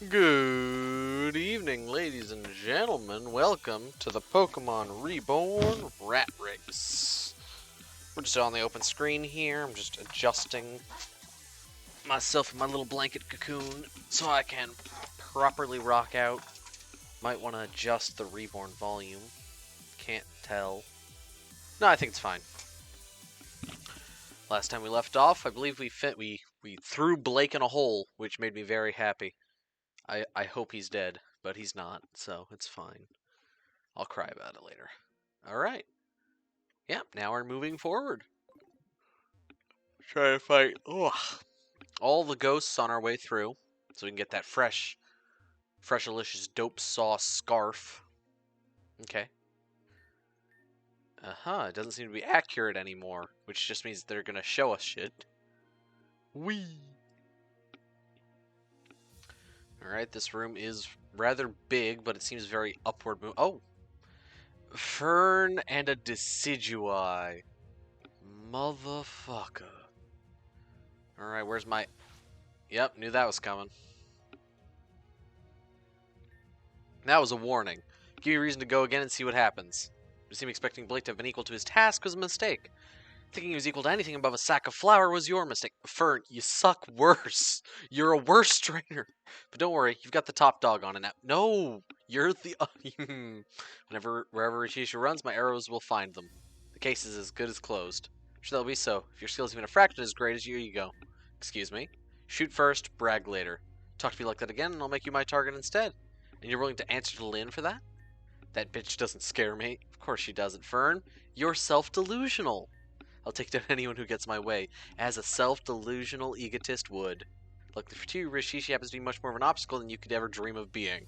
Good evening, ladies and gentlemen. Welcome to the Pokemon Reborn Rat Race. We're just on the open screen here. I'm just adjusting myself in my little blanket cocoon so I can properly rock out. Might want to adjust the Reborn volume. Can't tell. No, I think it's fine. Last time we left off, I believe we threw Blake in a hole, which made me very happy. I hope he's dead, but he's not, so it's fine. I'll cry about it later. Alright. Yep, now we're moving forward. Try to fight all the ghosts on our way through, so we can get that fresh delicious dope sauce scarf. Okay. It doesn't seem to be accurate anymore, which just means they're gonna show us shit. Whee! Alright, this room is rather big, but it seems very upward move. Oh! Fern and a Decidueye. Motherfucker. Alright, where's my... Yep, knew that was coming. That was a warning. Give you a reason to go again and see what happens. To seem expecting Blake to have been equal to his task was a mistake. Thinking he was equal to anything above a sack of flour was your mistake. Fern, you suck worse. You're a worse trainer. But don't worry, you've got the top dog on it now. No, you're the... Wherever Rishisha runs, my arrows will find them. The case is as good as closed. I'm sure that'll be so. If your skill is even a fraction as great as you go. Excuse me? Shoot first, brag later. Talk to me like that again, and I'll make you my target instead. And you're willing to answer to Lynn for that? That bitch doesn't scare me. Of course she doesn't, Fern. You're self-delusional. I'll take down anyone who gets my way, as a self-delusional egotist would. Luckily for you, Rishishi happens to be much more of an obstacle than you could ever dream of being.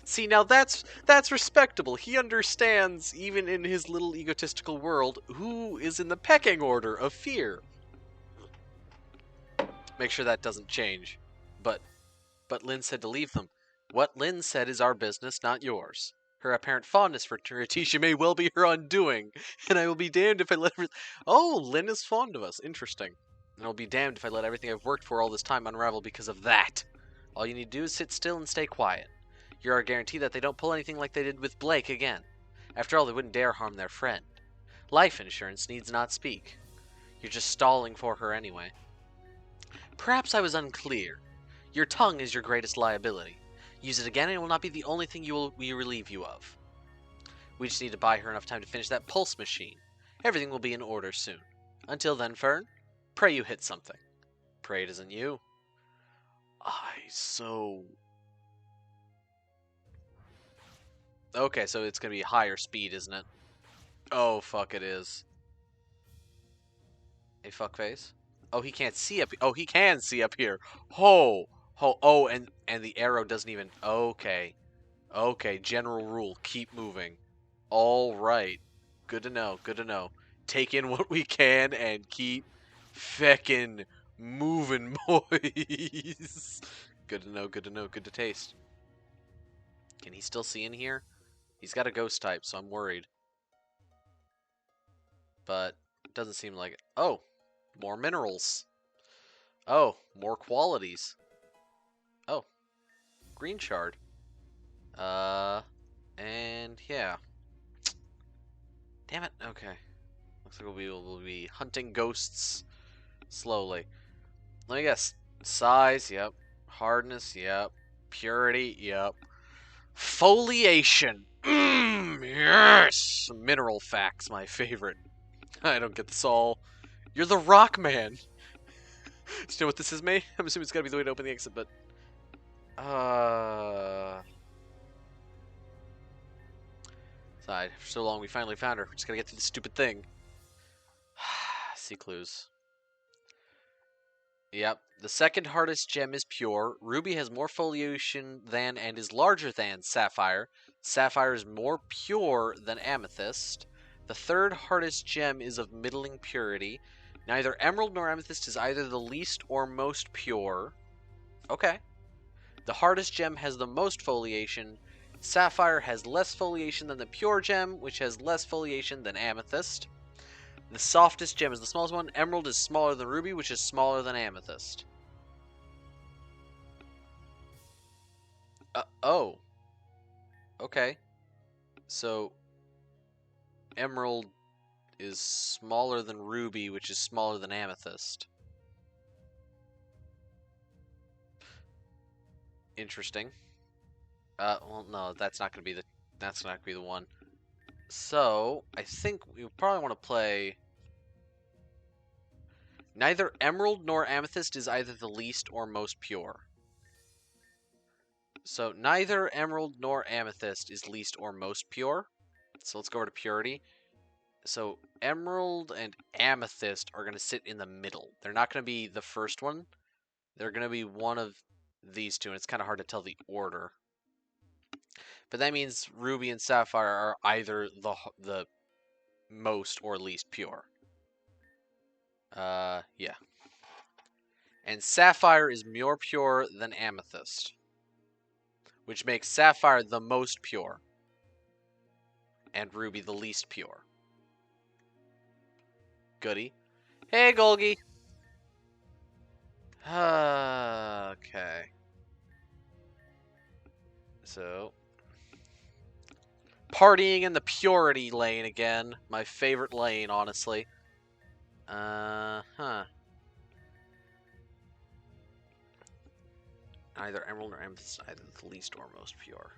See, now that's respectable. He understands, even in his little egotistical world, who is in the pecking order of fear. Make sure that doesn't change. But Lynn said to leave them. What Lynn said is our business, not yours. Her apparent fondness for Ratisha may well be her undoing, and I will be damned if I let her... Oh, Lynn is fond of us. Interesting. And I'll be damned if I let everything I've worked for all this time unravel because of that. All you need to do is sit still and stay quiet. You're our guarantee that they don't pull anything like they did with Blake again. After all, they wouldn't dare harm their friend. Life insurance needs not speak. You're just stalling for her anyway. Perhaps I was unclear. Your tongue is your greatest liability. Use it again and it will not be the only thing we relieve you of. We just need to buy her enough time to finish that pulse machine. Everything will be in order soon. Until then, Fern, pray you hit something. Pray it isn't you. Okay, so it's going to be higher speed, isn't it? Oh, fuck, it is. A fuckface? Oh, he can't see up... Oh, he can see up here. Oh, and the arrow doesn't even... Okay. Okay, general rule. Keep moving. Alright. Good to know, good to know. Take in what we can and keep feckin' moving, boys. Good to know, good to know, good to taste. Can he still see in here? He's got a ghost type, so I'm worried. But it doesn't seem like it. Oh, more minerals. Oh, more qualities. Oh, green shard. And yeah. Damn it. Okay. Looks like we'll be hunting ghosts slowly. Let me guess. Size, yep. Hardness, yep. Purity, yep. Foliation. Yes! Mineral facts, my favorite. I don't get this all. You're the Rock Man. Do you know what this is, mate? I'm assuming it's gotta be the way to open the exit, but... Side. For so long, we finally found her. We're just gotta get through this stupid thing. See clues. Yep. The second hardest gem is pure. Ruby has more foliation than and is larger than Sapphire. Sapphire is more pure than Amethyst. The third hardest gem is of middling purity. Neither Emerald nor Amethyst is either the least or most pure. Okay. The hardest gem has the most foliation. Sapphire has less foliation than the pure gem, which has less foliation than Amethyst. The softest gem is the smallest one. Emerald is smaller than Ruby, which is smaller than Amethyst. Oh. Okay. So, emerald is smaller than ruby, which is smaller than amethyst. Interesting. Well, no, that's not gonna be the one. So, I think we probably want to play. Neither emerald nor amethyst is either the least or most pure. So, neither emerald nor amethyst is least or most pure. So, let's go over to purity. So, emerald and amethyst are going to sit in the middle. They're not going to be the first one. They're going to be one of these two, and it's kind of hard to tell the order. But that means ruby and sapphire are either the most or least pure. Yeah. And sapphire is more pure than amethyst, which makes sapphire the most pure and ruby the least pure. Goody. Hey, Golgi. Okay. So, partying in the purity lane again. My favorite lane, honestly. Huh. Either emerald or amethyst, either the least or most pure.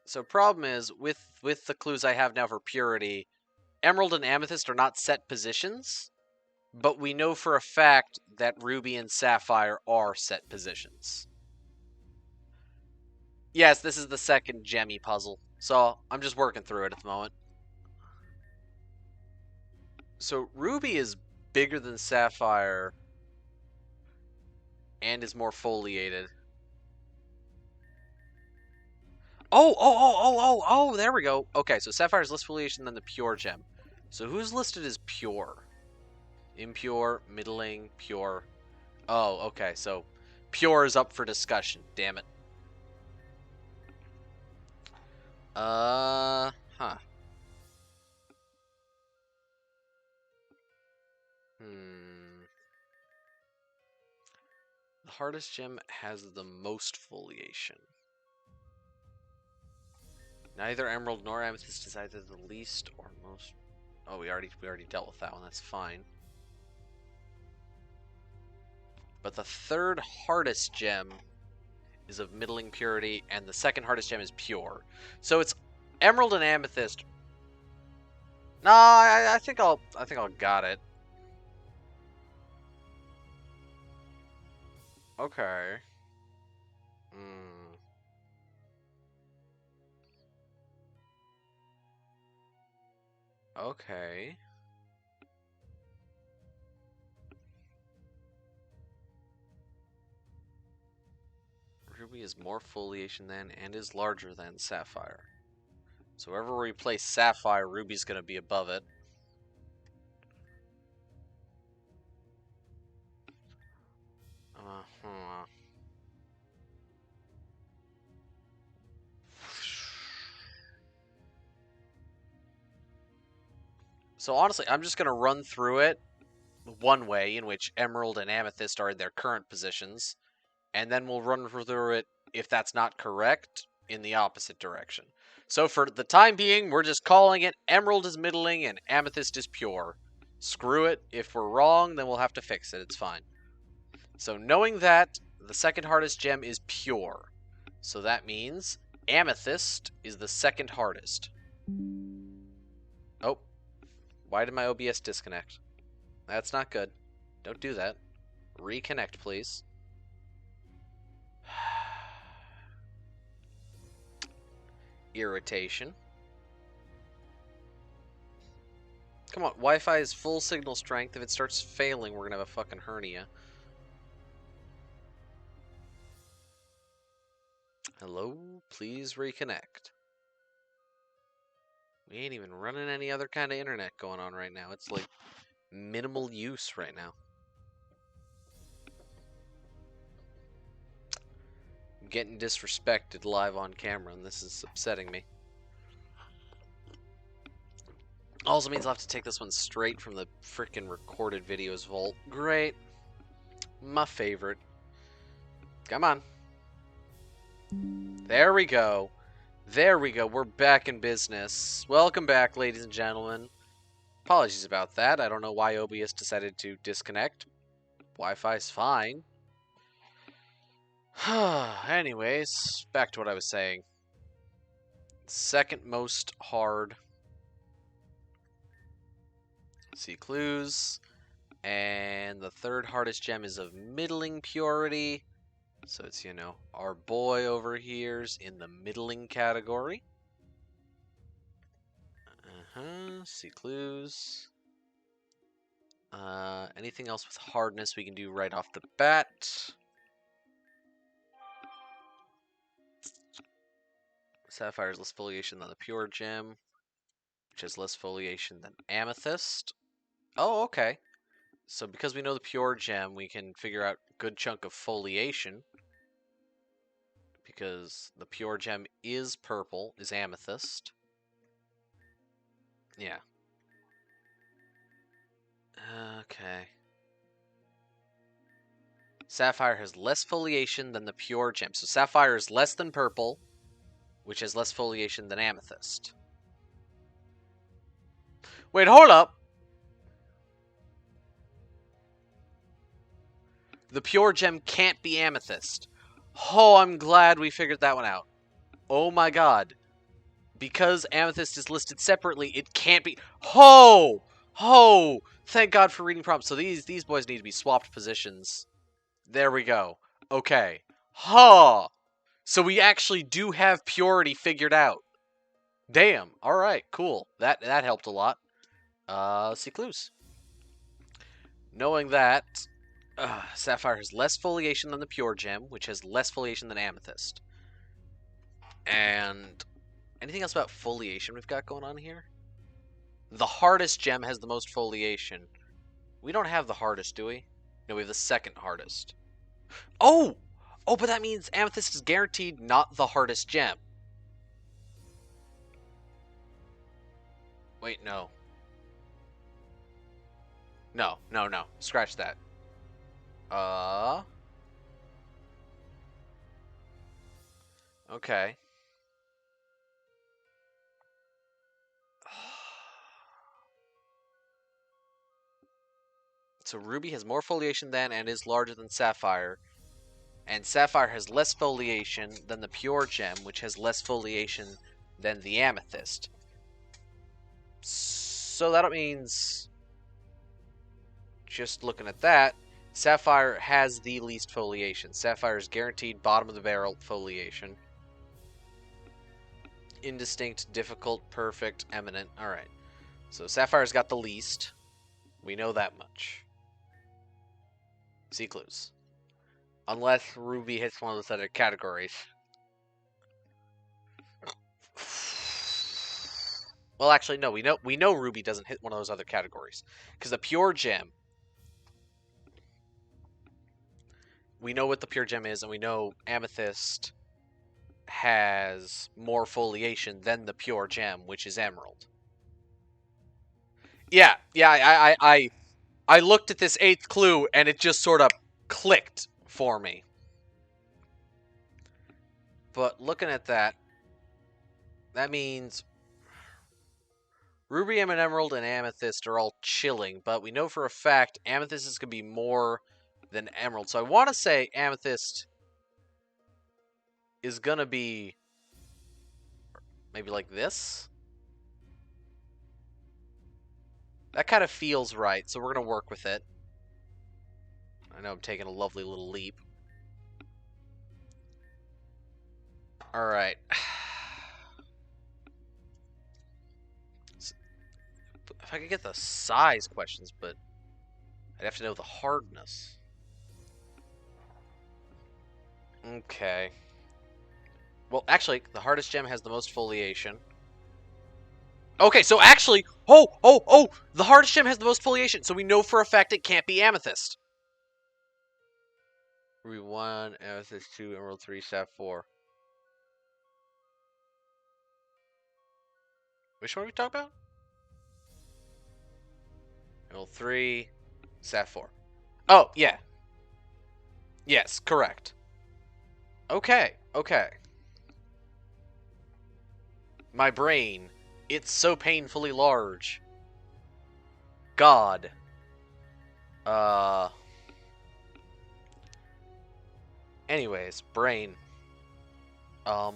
So problem is, with the clues I have now for purity, emerald and amethyst are not set positions, but we know for a fact that ruby and sapphire are set positions. Yes, this is the second gemmy puzzle, so I'm just working through it at the moment. So ruby is bigger than sapphire and is more foliated. Oh, there we go. Okay, so sapphire is less foliation than the pure gem. So who's listed as pure? Impure, middling, pure. Oh, okay, so pure is up for discussion. Damn it. Huh. The hardest gem has the most foliation. Neither emerald nor amethyst is either the least or most. Oh, we already dealt with that one. That's fine. But the third hardest gem is of middling purity, and the second hardest gem is pure. So it's emerald and amethyst. No, I think I'll got it. Okay. Hmm. Okay. Ruby is more foliation than and is larger than sapphire. So wherever we place sapphire, ruby's gonna be above it. Uh-huh. So honestly, I'm just gonna run through it one way, in which emerald and amethyst are in their current positions, and then we'll run through it, if that's not correct, in the opposite direction. So for the time being, we're just calling it emerald is middling and amethyst is pure. Screw it. If we're wrong, then we'll have to fix it. It's fine. So knowing that, the second hardest gem is pure. So that means amethyst is the second hardest. Oh, why did my OBS disconnect? That's not good. Don't do that. Reconnect, please. Irritation. Come on, Wi-Fi is full signal strength. If it starts failing, we're gonna have a fucking hernia. Hello? Please reconnect. We ain't even running any other kind of internet going on right now. It's like minimal use right now. I'm getting disrespected live on camera, and this is upsetting me. Also means I'll have to take this one straight from the frickin' recorded videos vault. Great. My favorite. Come on. There we go. There we go. We're back in business. Welcome back, ladies and gentlemen. Apologies about that. I don't know why OBS decided to disconnect. Wi-Fi's fine. Anyways, back to what I was saying. Second most hard. See clues. And the third hardest gem is of middling purity. So it's, you know, our boy over here's in the middling category. See clues. Anything else with hardness we can do right off the bat. Sapphire is less foliation than the pure gem, which has less foliation than amethyst. Oh, okay. So because we know the pure gem, we can figure out a good chunk of foliation. Because the pure gem is purple, is amethyst. Yeah. Okay. Sapphire has less foliation than the pure gem. So sapphire is less than purple, which has less foliation than amethyst. Wait, hold up! The pure gem can't be amethyst. Oh, I'm glad we figured that one out. Oh my god. Because amethyst is listed separately, it can't be... Ho! Ho! Thank God for reading prompts. So these boys need to be swapped positions. There we go. Okay. Ha! So we actually do have purity figured out. Damn. Alright, cool. That helped a lot. Let's see clues. Knowing that, sapphire has less foliation than the pure gem, which has less foliation than amethyst. And anything else about foliation we've got going on here? The hardest gem has the most foliation. We don't have the hardest, do we? No, we have the second hardest. Oh! Oh, but that means amethyst is guaranteed not the hardest gem. Wait, no. No. Scratch that. Okay. So ruby has more foliation than and is larger than sapphire. And sapphire has less foliation than the pure gem, which has less foliation than the amethyst. So that means, just looking at that, sapphire has the least foliation. Sapphire is guaranteed bottom of the barrel foliation. Indistinct, difficult, perfect, eminent. Alright. So sapphire's got the least. We know that much. See clues. Unless ruby hits one of those other categories. Well, actually, no. We know ruby doesn't hit one of those other categories. Because the pure gem, we know what the pure gem is, and we know amethyst has more foliation than the pure gem, which is emerald. Yeah, I looked at this 8th clue, and it just sort of clicked for me. But looking at that, that means ruby, emerald, and amethyst are all chilling, but we know for a fact amethyst is going to be more than emerald. So I want to say amethyst is going to be maybe like this. That kind of feels right, so we're going to work with it. I know I'm taking a lovely little leap. Alright. If I could get the size questions, but I'd have to know the hardness. Okay. Well, actually, the hardest gem has the most foliation. Okay, so actually, the hardest gem has the most foliation, so we know for a fact it can't be amethyst. Ruby 1, amethyst 2, emerald 3, sapphire 4. Which one are we talking about? Emerald 3, sapphire 4. Oh, yeah. Yes, correct. Okay, okay. My brain, it's so painfully large. God. Uh. Anyways, brain. Um.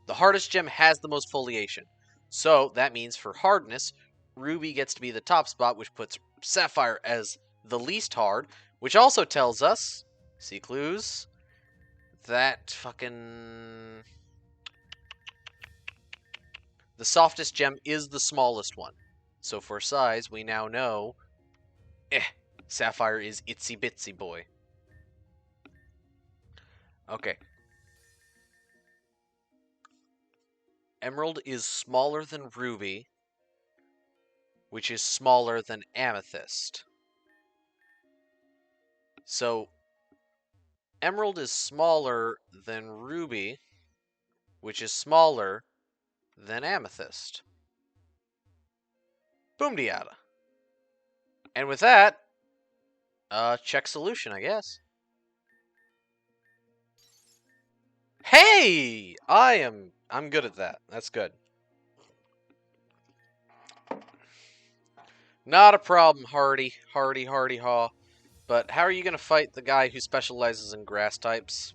The hardest gem has the most foliation. So that means for hardness, Ruby gets to be the top spot, which puts Sapphire as the least hard, which also tells us, see clues, that fucking. The softest gem is the smallest one. So for size, we now know, Sapphire is itsy bitsy boy. Okay. Emerald is smaller than Ruby, which is smaller than Amethyst. So Emerald is smaller than Ruby, which is smaller than Amethyst. Boom diata. And with that, check solution, I guess. Hey! I'm good at that. That's good. Not a problem, Hardy. Hardy, Hardy, haw. But how are you going to fight the guy who specializes in grass types?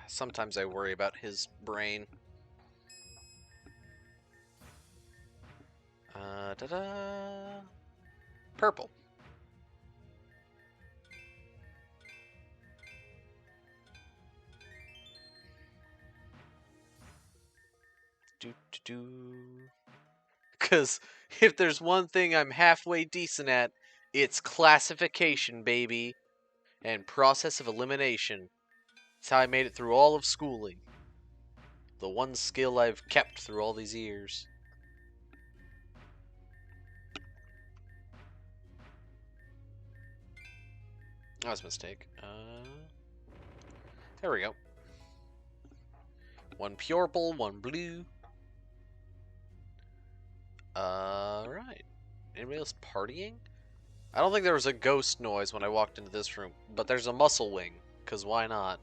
Sometimes I worry about his brain. Da-da. Purple. Do-do-do. Because if there's one thing I'm halfway decent at, it's classification, baby. And process of elimination. It's how I made it through all of schooling. The one skill I've kept through all these years. That was a mistake. There we go. One purple, one blue. Right. Anybody else partying? I don't think there was a ghost noise when I walked into this room, but there's a muscle wing, because why not?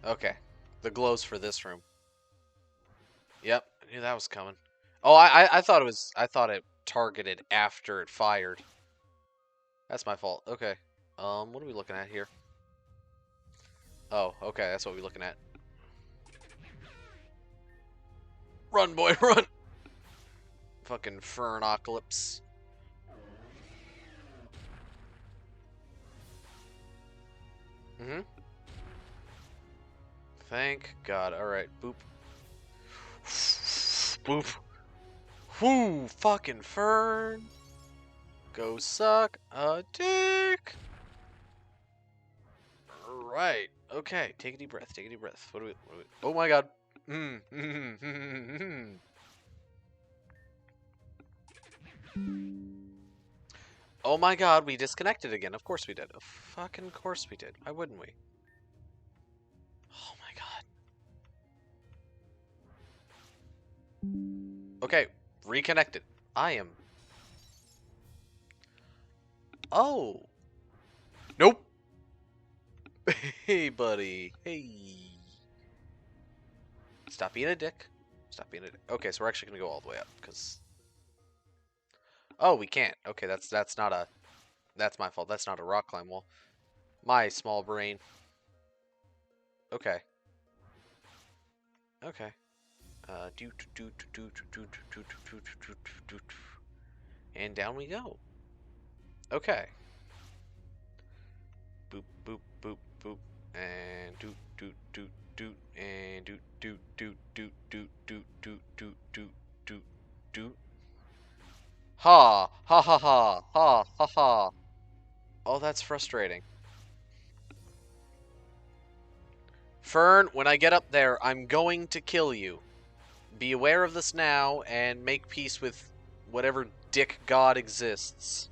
Okay. The glow's for this room. Yep, I knew that was coming. Oh, I thought it targeted after it fired. That's my fault. Okay. What are we looking at here? Oh, okay, that's what we're looking at. Run, boy, run! Fucking Fernocalypse. Mm-hmm. Thank God. Alright, boop. Boop. Whoo! Fucking Fern! Go suck a dick! Right. Okay, take a deep breath, take a deep breath. What do we... Oh my God. Oh my God, we disconnected again. Of course we did. Of fucking course we did. Why wouldn't we? Oh my God. Okay, reconnected. I am... Oh. Nope. Hey, buddy. Hey. Stop being a dick. Stop being a dick. Okay, so we're actually gonna go all the way up, because... Oh, we can't. Okay, that's not a... That's my fault. That's not a rock climb wall. My small brain. Okay. Okay. And down we go. Okay. Boop, boop, boop, boop. And doot, doot, doot, doot. And doot, doot, doot, doot, doot, doot, doot, doot, doot, doot, doot. Ha! Ha ha ha! Ha ha ha! Oh, that's frustrating. Fern, when I get up there, I'm going to kill you. Be aware of this now, and make peace with whatever dick god exists.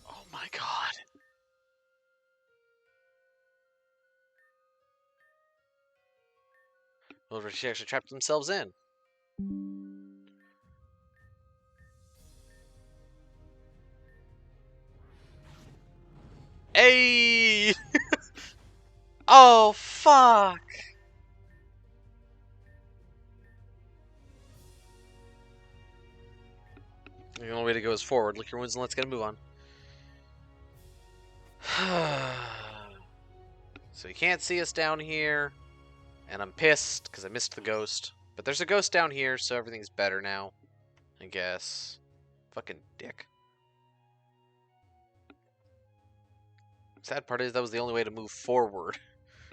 Oh my God. Well, she actually trapped themselves in. Hey! Oh, fuck! The only way to go is forward. Lick your wounds and let's get a move on. So you can't see us down here. And I'm pissed because I missed the ghost. But there's a ghost down here, so everything's better now. I guess. Fucking dick. Sad part is that was the only way to move forward.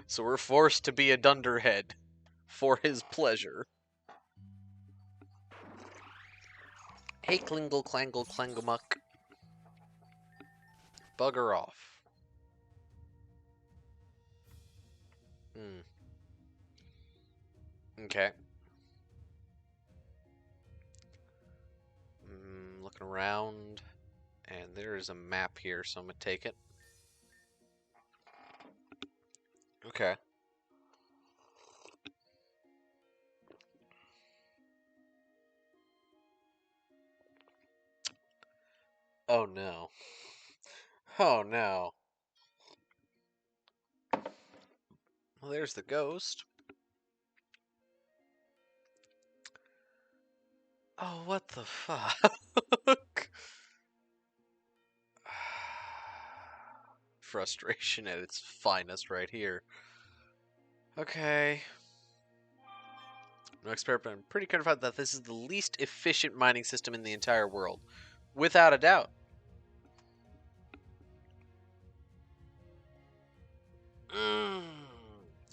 So we're forced to be a dunderhead. For his pleasure. Hey, Klingle, Clangle, Clangamuck. Bugger off. Okay. Looking around. And there is a map here, so I'm going to take it. Okay. Oh no. Oh no. Well, there's the ghost. Oh, what the fuck? Frustration at its finest right here. Okay. No experiment. I'm pretty confident that this is the least efficient mining system in the entire world. Without a doubt.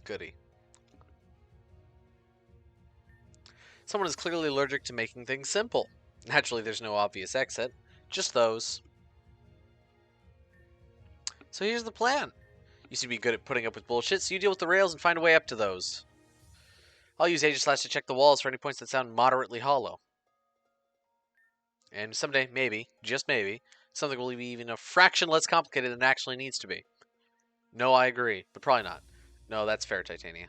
Goody. Someone is clearly allergic to making things simple. Naturally, there's no obvious exit. Just those. So here's the plan. You seem to be good at putting up with bullshit, so you deal with the rails and find a way up to those. I'll use Aegislash to check the walls for any points that sound moderately hollow. And someday, maybe, just maybe, something will be even a fraction less complicated than it actually needs to be. No, I agree, but probably not. No, that's fair, Titania.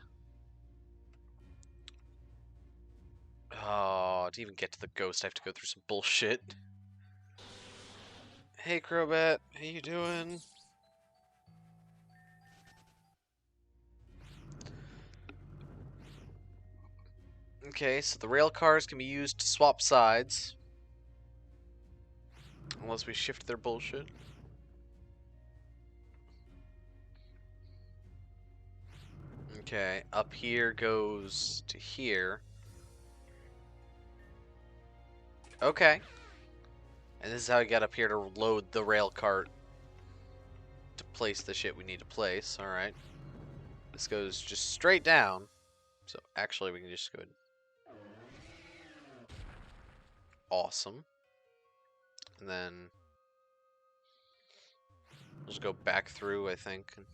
Oh, to even get to the ghost, I have to go through some bullshit. Hey, Crobat, how you doing? Okay, so the rail cars can be used to swap sides. Unless we shift their bullshit. Okay, up here goes to here. Okay. And this is how I got up here to load the rail cart to place the shit we need to place. Alright. This goes just straight down. So actually we can just go. Awesome. And then we'll just go back through, I think. And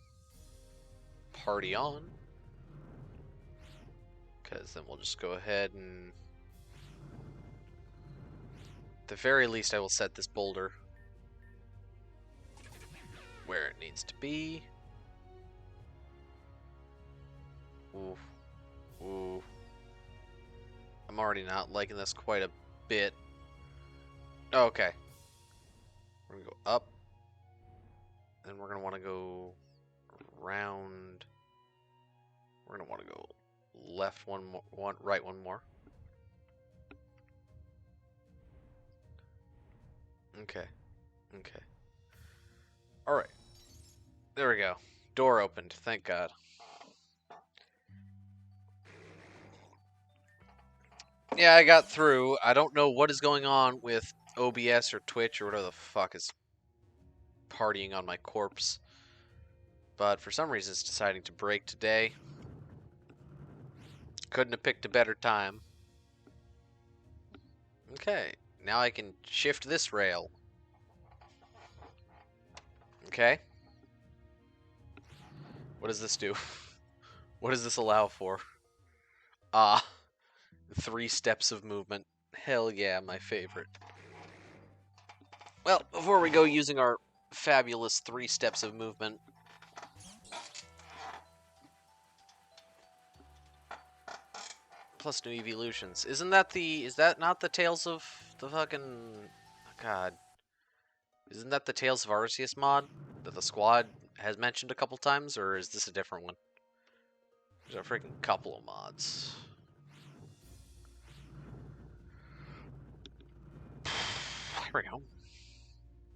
party on. Because then we'll just go ahead and at the very least I will set this boulder where it needs to be. Ooh. Ooh. I'm already not liking this quite a bit. Okay. We're going to go up. Then we're going to want to go around. We're going to want to go left one more, right one more. Okay. Okay. Alright. There we go. Door opened. Thank God. Yeah, I got through. I don't know what is going on with OBS or Twitch or whatever the fuck is partying on my corpse. But for some reason it's deciding to break today. Couldn't have picked a better time. Okay, now I can shift this rail. Okay. What does this do? What does this allow for? Ah, 3 steps of movement. Hell yeah, my favorite. Well, before we go using our fabulous 3 steps of movement, plus new evolutions. Isn't that the... Is that not the Tales of the fucking... Oh, God. Isn't that the Tales of Arceus mod that the squad has mentioned a couple times, or is this a different one? There's a freaking couple of mods. Here we go.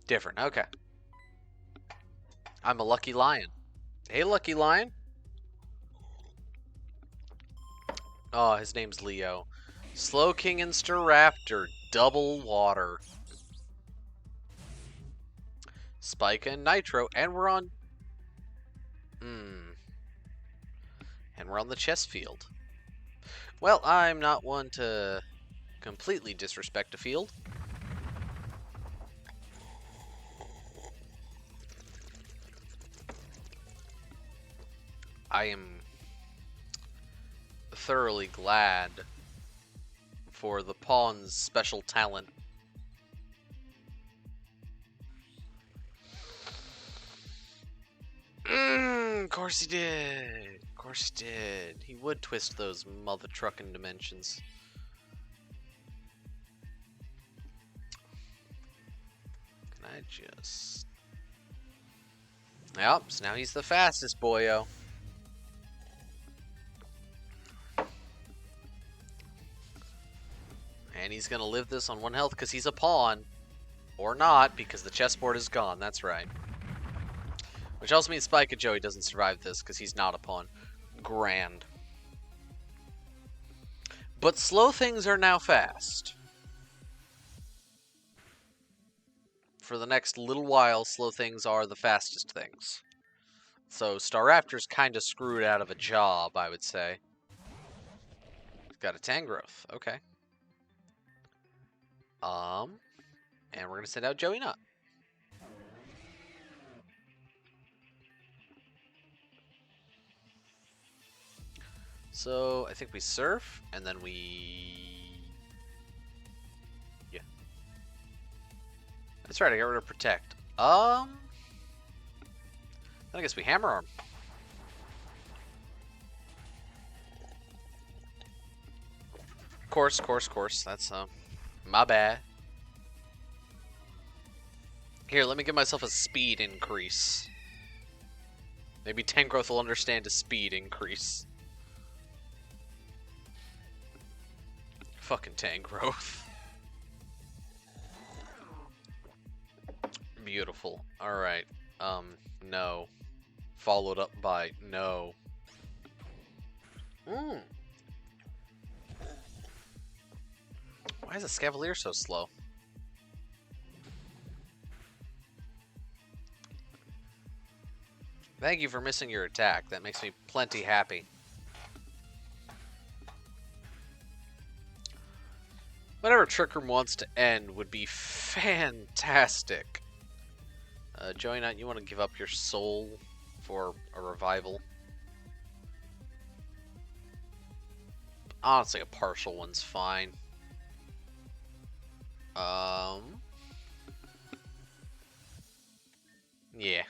Different, okay. I'm a lucky lion. Hey, lucky lion. Oh, his name's Leo. Slowking and Staraptor, double water. Spike and Nitro, and we're on... And we're on the chess field. Well, I'm not one to completely disrespect a field. I am thoroughly glad for the pawn's special talent. Of course he did. Of course he did. He would twist those mother truckin' dimensions. Can I just... Yep, so now he's the fastest, boyo. And he's gonna live this on 1 health because he's a pawn. Or not, because the chessboard is gone, that's right. Which also means Spike and Joey doesn't survive this because he's not a pawn. Grand. But slow things are now fast. For the next little while, slow things are the fastest things. So Staraptor's kind of screwed out of a job, I would say. He's got a Tangrowth, okay. And we're gonna send out Joey Nut. So I think we surf, and then we... Yeah. That's right, I got rid of protect. Then I guess we hammer arm. Course. That's, my bad. Here, let me give myself a speed increase. Maybe Tangrowth will understand a speed increase. Fucking Tangrowth. Beautiful. Alright. No. Followed up by no. Why is a Scavalier so slow? Thank you for missing your attack. That makes me plenty happy. Whatever Trick Room wants to end would be fantastic. Joey Knight, you want to give up your soul for a revival? Honestly, a partial one's fine. Yeah.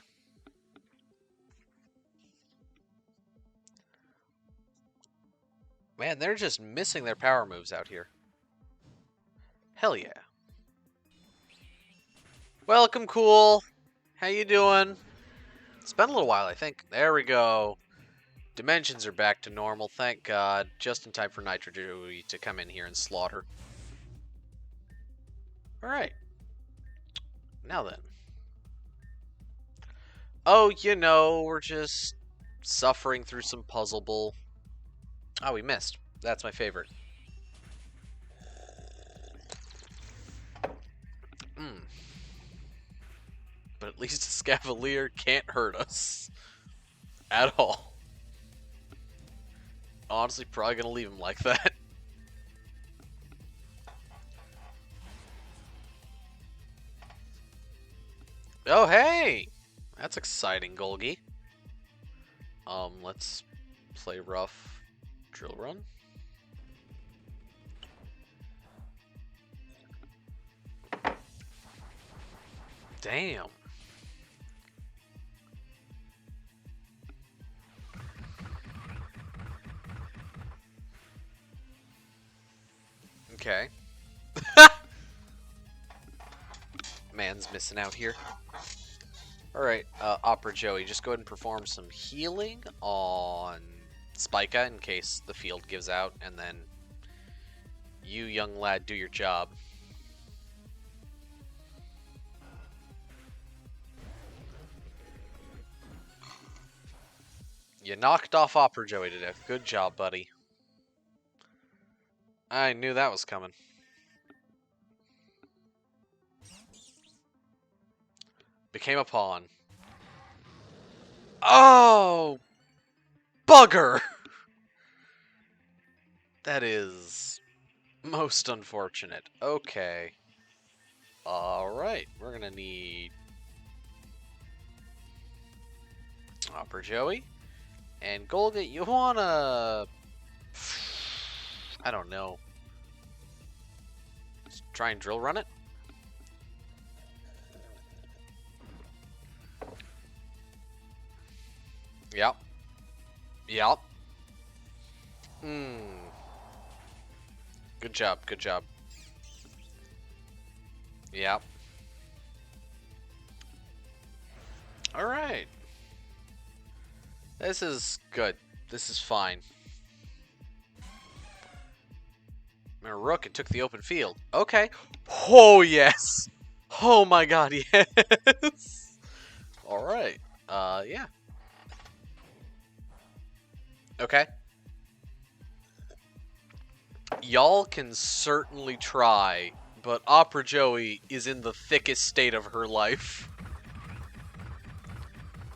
Man, they're just missing their power moves out here. Hell yeah. Welcome, cool. How you doing? It's been a little while, I think. There we go. Dimensions are back to normal, thank God. Just in time for Nitro Joey to come in here and slaughter. Alright. Now then. Oh, you know, we're just suffering through some puzzle bull. Oh, we missed. That's my favorite. But at least a Scavalier can't hurt us. At all. Honestly, probably gonna leave him like that. Oh, hey! That's exciting, Golgi. Let's play rough drill run. Damn. Okay. Man's missing out here. Alright, Opera Joey, just go ahead and perform some healing on Spica in case the field gives out, and then you, young lad, do your job. You knocked off Opera Joey to death. Good job, buddy. I knew that was coming. Became a pawn. Oh! Bugger! That is most unfortunate. Okay. Alright, we're gonna need Opera Joey. And Golga, you wanna... I don't know. Let's try and drill run it? Yep. Yep. Good job, good job. Yep. Alright. This is good. This is fine. I'm a rook, it took the open field. Okay. Oh, yes! Oh my god, yes! Alright. Yeah. Okay. Y'all can certainly try, but Opera Joey is in the thickest state of her life.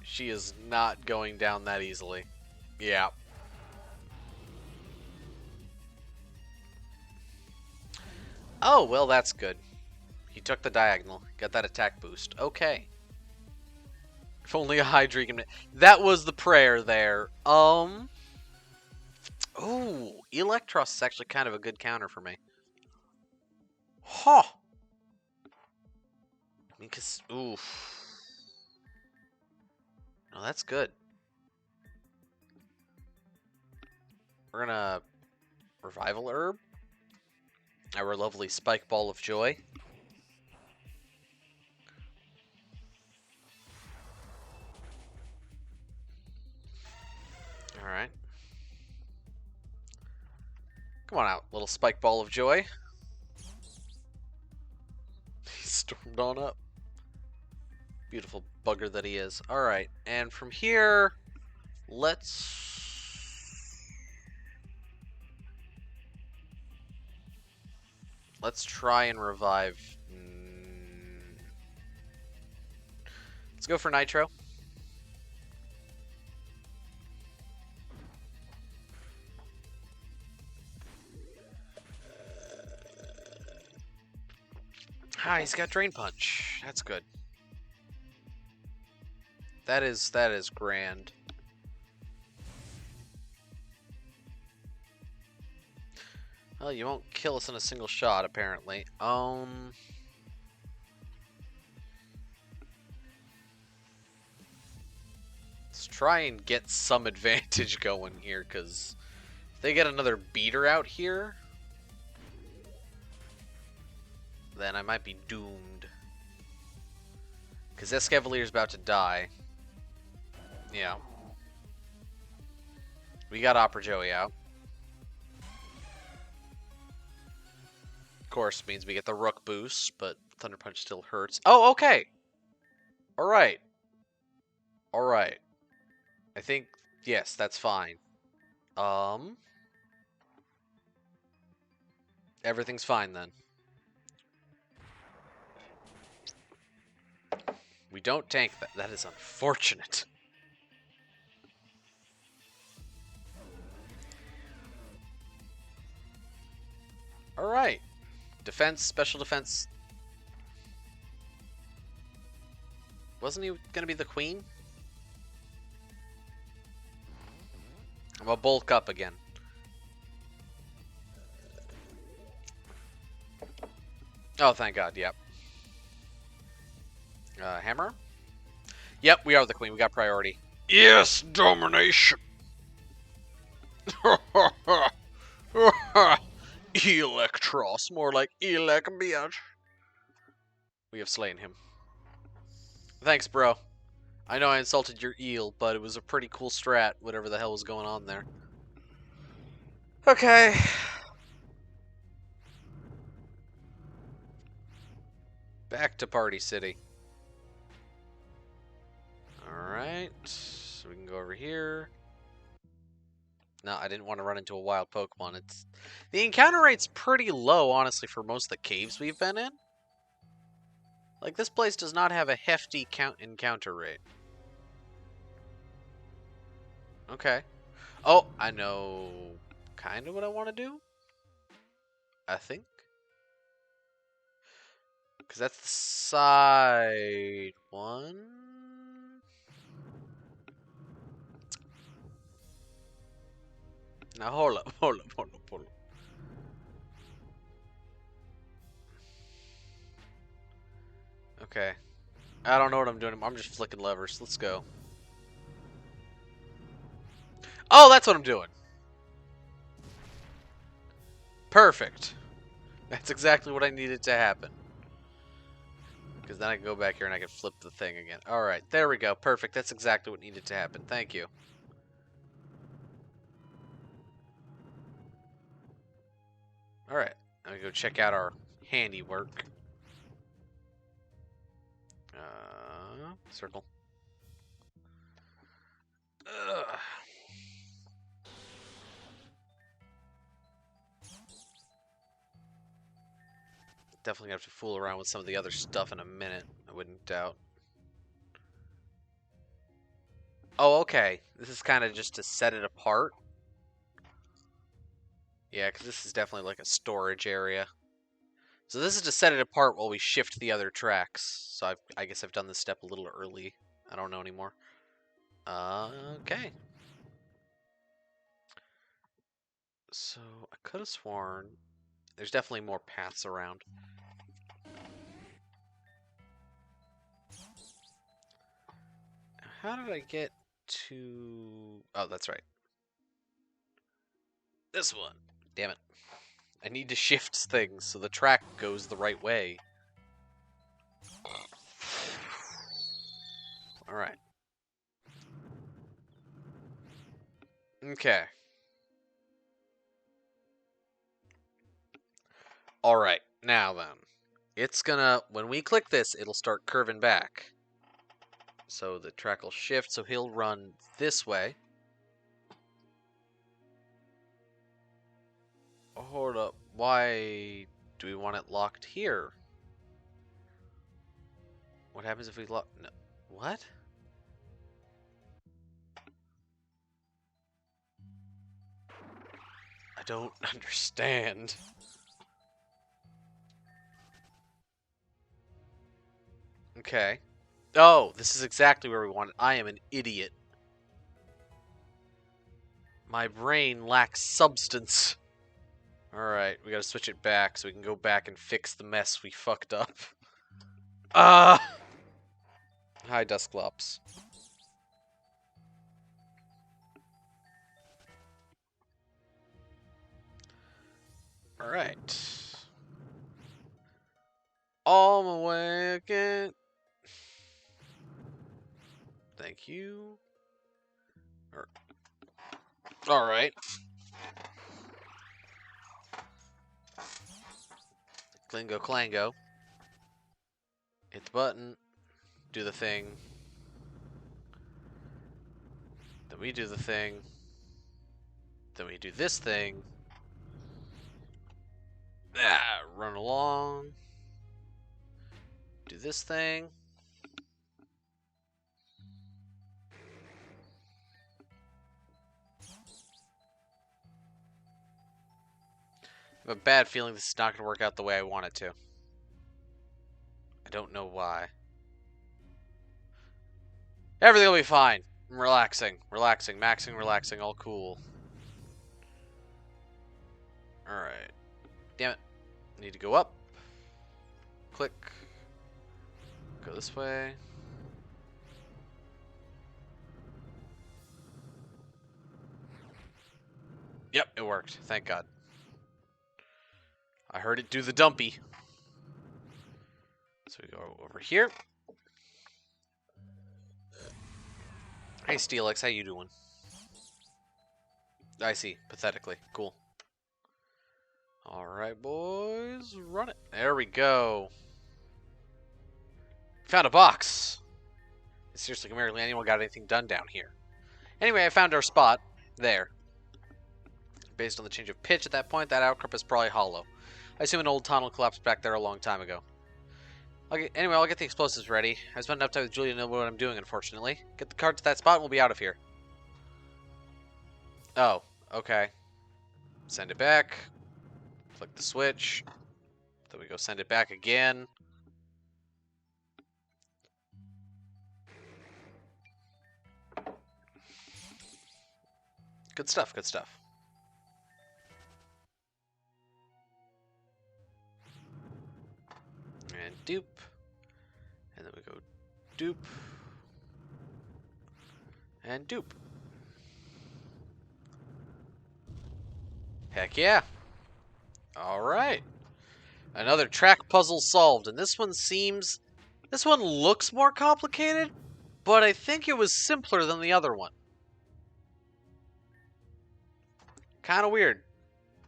She is not going down that easily. Yeah. Oh, well, that's good. He took the diagonal. Got that attack boost. Okay. If only a Hydra can... That was the prayer there. Ooh, Electros is actually kind of a good counter for me. Huh. I mean, cause... Oof. No, that's good. We're gonna... Revival Herb. Our lovely Spike Ball of Joy. Alright. Come on out, little Spike Ball of Joy. He stormed on up. Beautiful bugger that he is. Alright, and from here, let's try and revive. Let's go for Nitro. Ah, he's got Drain Punch. That's good. That is grand. Well, you won't kill us in a single shot, apparently. Let's try and get some advantage going here, because if they get another beater out here, then I might be doomed. Because Escavalier's about to die. Yeah. We got Opera Joey out. Of course, means we get the Rook boost, but Thunder Punch still hurts. Oh, okay! Alright. Alright. I think, yes, that's fine. Everything's fine then. We don't tank that. That is unfortunate. Alright. Defense, special defense. Wasn't he gonna be the queen? I'm gonna bulk up again. Oh, thank God, yep. Hammer? Yep, we are the queen. We got priority. Yes, domination! Electros, more like Elec bitch. We have slain him. Thanks, bro. I know I insulted your eel, but it was a pretty cool strat, whatever the hell was going on there. Okay. Back to Party City. Alright. So we can go over here. No, I didn't want to run into a wild Pokemon. The encounter rate's pretty low, honestly, for most of the caves we've been in. Like, this place does not have a hefty encounter rate. Okay. Oh, I know kind of what I want to do. I think. Because that's the side one. Now, hold up. Okay. I don't know what I'm doing. I'm just flicking levers. Let's go. Oh, that's what I'm doing. Perfect. That's exactly what I needed to happen. Because then I can go back here and I can flip the thing again. Alright, there we go. Perfect. That's exactly what needed to happen. Thank you. Alright, I'm going to go check out our handiwork. Circle. Ugh. Definitely have to fool around with some of the other stuff in a minute, I wouldn't doubt. Oh, okay. This is kind of just to set it apart. Yeah, because this is definitely like a storage area. So this is to set it apart while we shift the other tracks. So I guess I've done this step a little early. I don't know anymore. Okay. So I could have sworn there's definitely more paths around. How did I get to... Oh, that's right. This one. Damn it. I need to shift things so the track goes the right way. Alright. Okay. Alright, now then. It's gonna... When we click this, it'll start curving back. So the track will shift, so he'll run this way. Hold up. Why do we want it locked here? What happens if we lock... No. What? I don't understand. Okay. Oh, this is exactly where we want it. I am an idiot. My brain lacks substance. Alright, we gotta switch it back so we can go back and fix the mess we fucked up. Hi, Dusclops. Alright. On my way again. Thank you. Alright. Clingo Clango. Hit the button. Do the thing. Then we do the thing. Then we do this thing. Run along. Do this thing. I have a bad feeling this is not going to work out the way I want it to. I don't know why. Everything will be fine. I'm relaxing, maxing, relaxing, all cool. Alright. Damn it. Need to go up. Click. Go this way. Yep, it worked. Thank God. I heard it do the dumpy. So we go over here. Hey, Steelix, how you doing? I see. Pathetically. Cool. Alright, boys. Run it. There we go. Found a box. Seriously, comparatively, anyone got anything done down here? Anyway, I found our spot. There. Based on the change of pitch at that point, that outcrop is probably hollow. I assume an old tunnel collapsed back there a long time ago. Anyway, I'll get the explosives ready. I spent enough time with Julia to know what I'm doing, unfortunately. Get the cart to that spot and we'll be out of here. Oh, okay. Send it back. Click the switch. Then we go send it back again. Good stuff, good stuff. And dupe. And then we go dupe. And dupe. Heck yeah. Alright. Another track puzzle solved. And this one looks more complicated, but I think it was simpler than the other one. Kind of weird.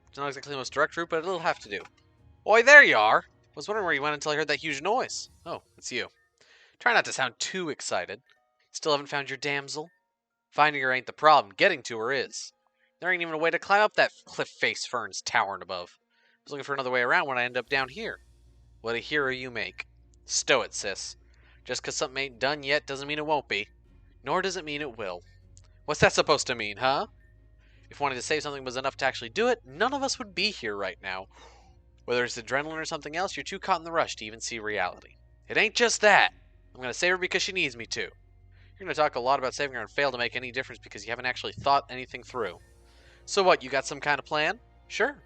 It's not exactly the most direct route, but it'll have to do. Oi, there you are! I was wondering where you went until I heard that huge noise. Oh, it's you. Try not to sound too excited. Still haven't found your damsel? Finding her ain't the problem. Getting to her is. There ain't even a way to climb up that cliff face ferns towering above. I was looking for another way around when I end up down here. What a hero you make. Stow it, sis. Just 'cause something ain't done yet doesn't mean it won't be. Nor does it mean it will. What's that supposed to mean, huh? If wanting to save something was enough to actually do it, none of us would be here right now. Whether it's adrenaline or something else, you're too caught in the rush to even see reality. It ain't just that. I'm going to save her because she needs me to. You're going to talk a lot about saving her and fail to make any difference because you haven't actually thought anything through. So what, you got some kind of plan? Sure.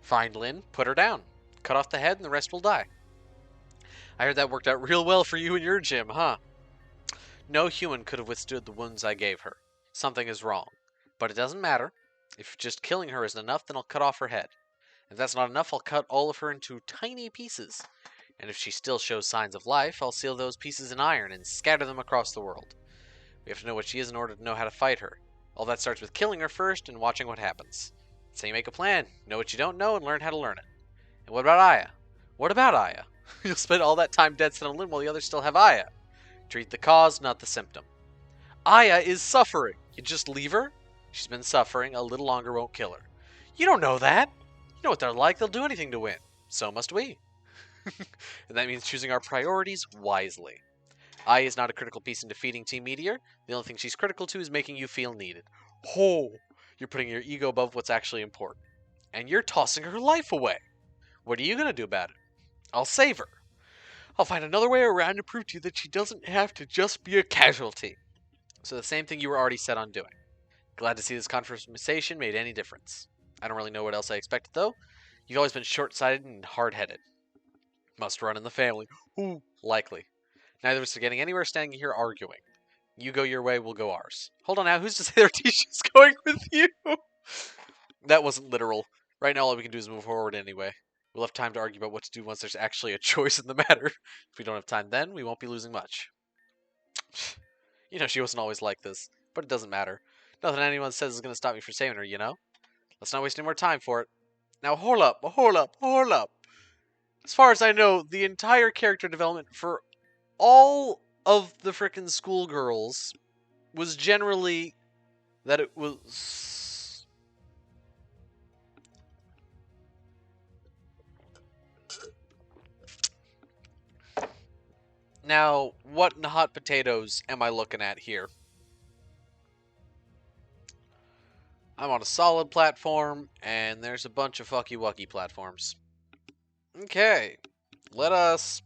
Find Lynn, put her down. Cut off the head and the rest will die. I heard that worked out real well for you and your gym, huh? No human could have withstood the wounds I gave her. Something is wrong. But it doesn't matter. If just killing her isn't enough, then I'll cut off her head. If that's not enough, I'll cut all of her into tiny pieces. And if she still shows signs of life, I'll seal those pieces in iron and scatter them across the world. We have to know what she is in order to know how to fight her. All that starts with killing her first and watching what happens. That's how you make a plan. Know what you don't know and learn how to learn it. And what about Aya? What about Aya? You'll spend all that time dead set on Lynn while the others still have Aya. Treat the cause, not the symptom. Aya is suffering. You just leave her? She's been suffering. A little longer won't kill her. You don't know that. You know what they're like. They'll do anything to win. So must we. And that means choosing our priorities wisely. Aya is not a critical piece in defeating Team Meteor. The only thing she's critical to is making you feel needed. Oh, you're putting your ego above what's actually important. And you're tossing her life away. What are you going to do about it? I'll save her. I'll find another way around to prove to you that she doesn't have to just be a casualty. So the same thing you were already set on doing. Glad to see this conversation made any difference. I don't really know what else I expected, though. You've always been short-sighted and hard-headed. Must run in the family. Ooh, likely. Neither of us are getting anywhere standing here arguing. You go your way, we'll go ours. Hold on now, who's to say their teacher's going with you? That wasn't literal. Right now all we can do is move forward anyway. We'll have time to argue about what to do once there's actually a choice in the matter. If we don't have time then, we won't be losing much. You know, she wasn't always like this, but it doesn't matter. Nothing anyone says is going to stop me from saving her, you know? Let's not waste any more time for it. Now, hold up. As far as I know, the entire character development for all of the frickin' schoolgirls was generally that it was... Now, what in the hot potatoes am I looking at here? I'm on a solid platform, and there's a bunch of fucky-wucky platforms. Okay, let us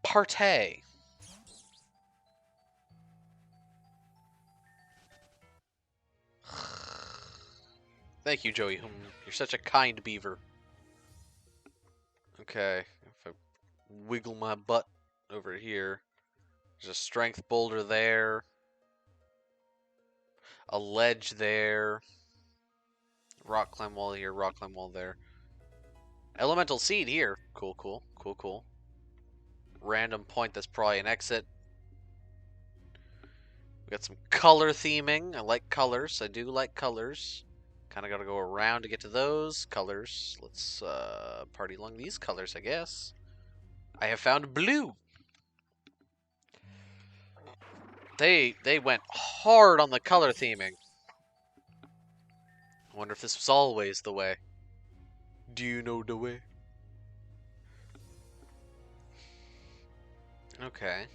partay. Thank you, Joey. You're such a kind beaver. Okay, if I wiggle my butt over here, there's a strength boulder there, a ledge there, rock climb wall here, rock climb wall there. Elemental seed here. Cool, cool, cool, cool. Random point that's probably an exit. We got some color theming. I like colors. I do like colors. Kind of got to go around to get to those colors. Let's party along these colors, I guess. I have found blue. They went hard on the color theming. I wonder if this was always the way. Do you know the way? Okay.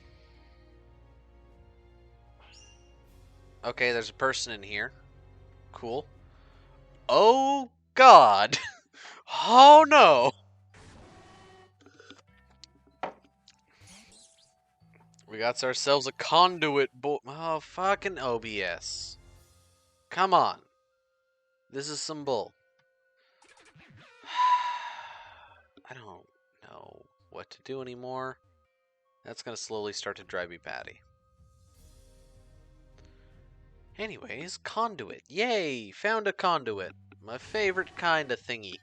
Okay, there's a person in here. Cool. Oh, God. Oh, no. We got ourselves a conduit Oh, fucking OBS. Come on. This is some bull. I don't know what to do anymore. That's going to slowly start to drive me batty. Anyways, conduit. Yay! Found a conduit. My favorite kind of thingy.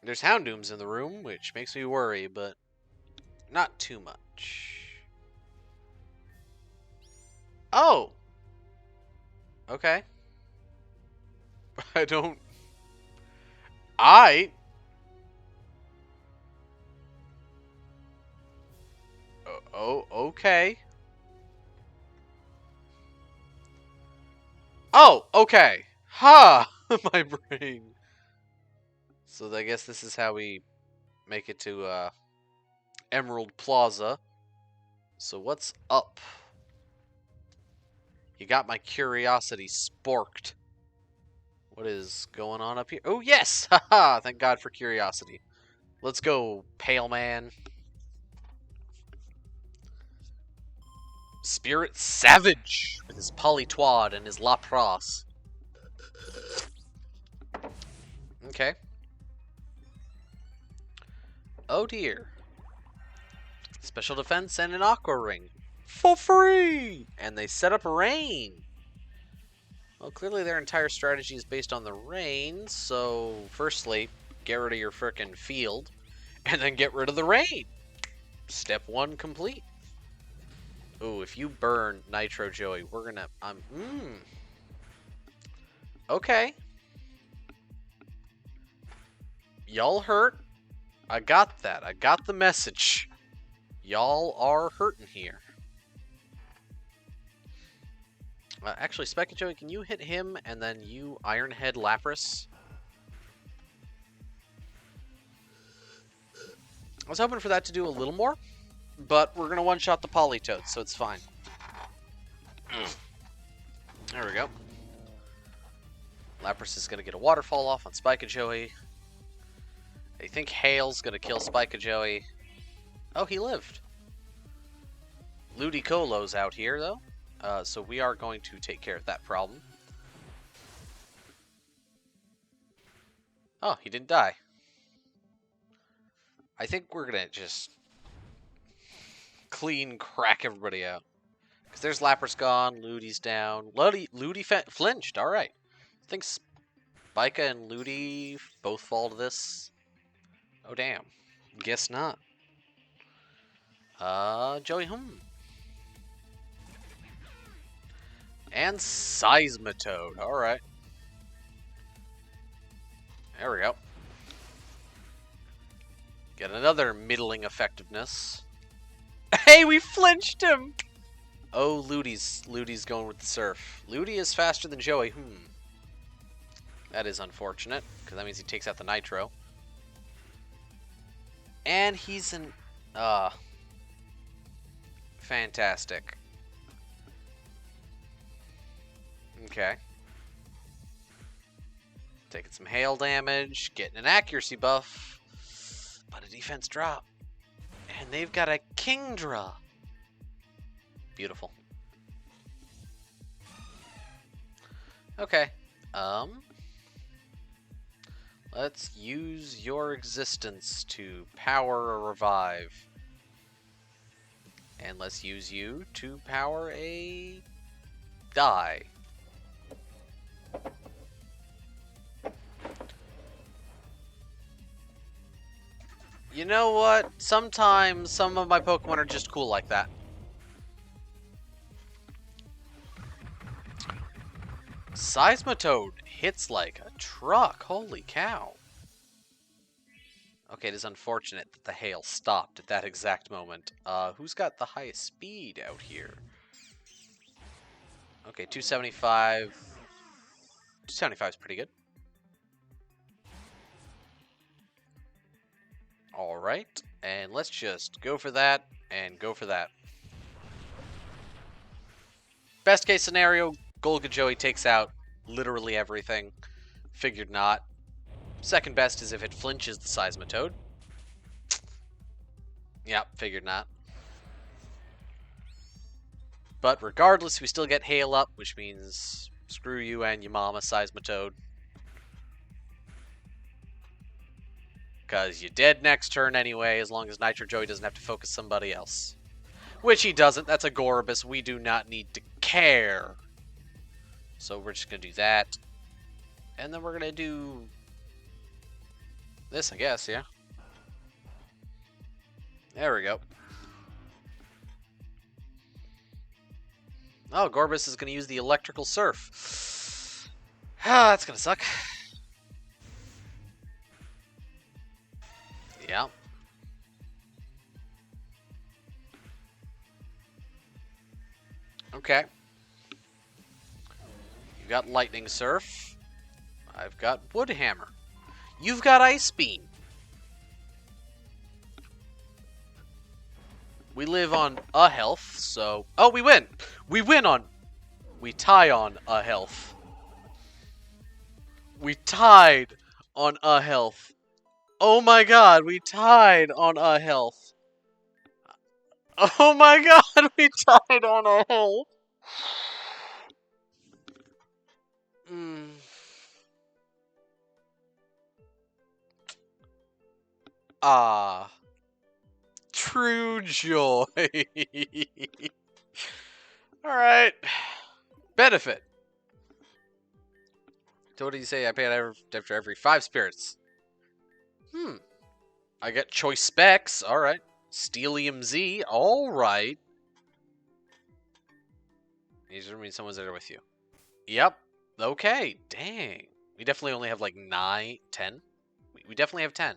There's Houndooms in the room, which makes me worry, but not too much. Oh! Okay. I don't... Oh, okay. Oh, okay. Ha! My brain. So I guess this is how we make it to Emerald Plaza. So what's up? You got my curiosity sporked. What is going on up here? Oh, yes! Haha! Thank God for curiosity. Let's go, Pale Man. Spirit Savage with his Polytwad and his Lapras. Okay. Oh dear. Special defense and an Aqua Ring. For free! And they set up rain. Well, clearly their entire strategy is based on the rain, so firstly, get rid of your frickin' field, and then get rid of the rain. Step 1 complete. Ooh, if you burn Nitro Joey, we're gonna... Okay. Y'all hurt. I got that. I got the message. Y'all are hurting here. Actually, Spike Joey, can you hit him and then you Ironhead Lapras? I was hoping for that to do a little more, but we're going to one-shot the Politoed, so it's fine. There we go. Lapras is going to get a Waterfall off on Spike Joey. I think Hail's going to kill Spike Joey. Oh, he lived. Ludicolo's out here, though. So we are going to take care of that problem. Oh, he didn't die. I think we're going to just clean crack everybody out. Because there's Lapras gone, Ludi's down. Ludi flinched, alright. I think Spica and Ludi both fall to this. Oh, damn. Guess not. Joey, And Seismitoad. Alright. There we go. Get another middling effectiveness. Hey, we flinched him! Oh, Ludi's going with the Surf. Ludi is faster than Joey. That is unfortunate, because that means he takes out the Nitro. And he's an... fantastic. Okay. Taking some hail damage, getting an accuracy buff, but a defense drop. And they've got a Kingdra. Beautiful. Okay. Let's use your existence to power a revive. And let's use you to power a die. You know what? Sometimes some of my Pokemon are just cool like that. Seismitoad hits like a truck. Holy cow. Okay, it is unfortunate that the hail stopped at that exact moment. Who's got the highest speed out here? Okay, 275. 275 is pretty good. Alright, and let's just go for that, and go for that. Best case scenario, Golga Joey takes out literally everything. Figured not. Second best is if it flinches the Seismitoad. Yep, figured not. But regardless, we still get Hail up, which means screw you and your mama, Seismitoad. Because you're dead next turn anyway, as long as Nitro Joey doesn't have to focus somebody else. Which he doesn't. That's a Gorobus. We do not need to care. So we're just going to do that. And then we're going to do this, I guess, yeah. There we go. Oh, Gorbis is going to use the Electrical Surf. Ah, that's going to suck. Yeah. Okay. You got Lightning Surf. I've got Wood Hammer. You've got Ice Beam. We live on a health, so... Oh, we win! We win on... We tie on a health. We tied on a health. Oh my god, we tied on a health. Oh my god, we tied on a health. Ah. True joy. Alright. Benefit. So what did you say? I pay it after every 5 spirits. I get choice specs. Alright. Steelium Z. Alright. These are mean someone's there with you. Yep. Okay. Dang. We definitely only have like 9, 10. We definitely have 10.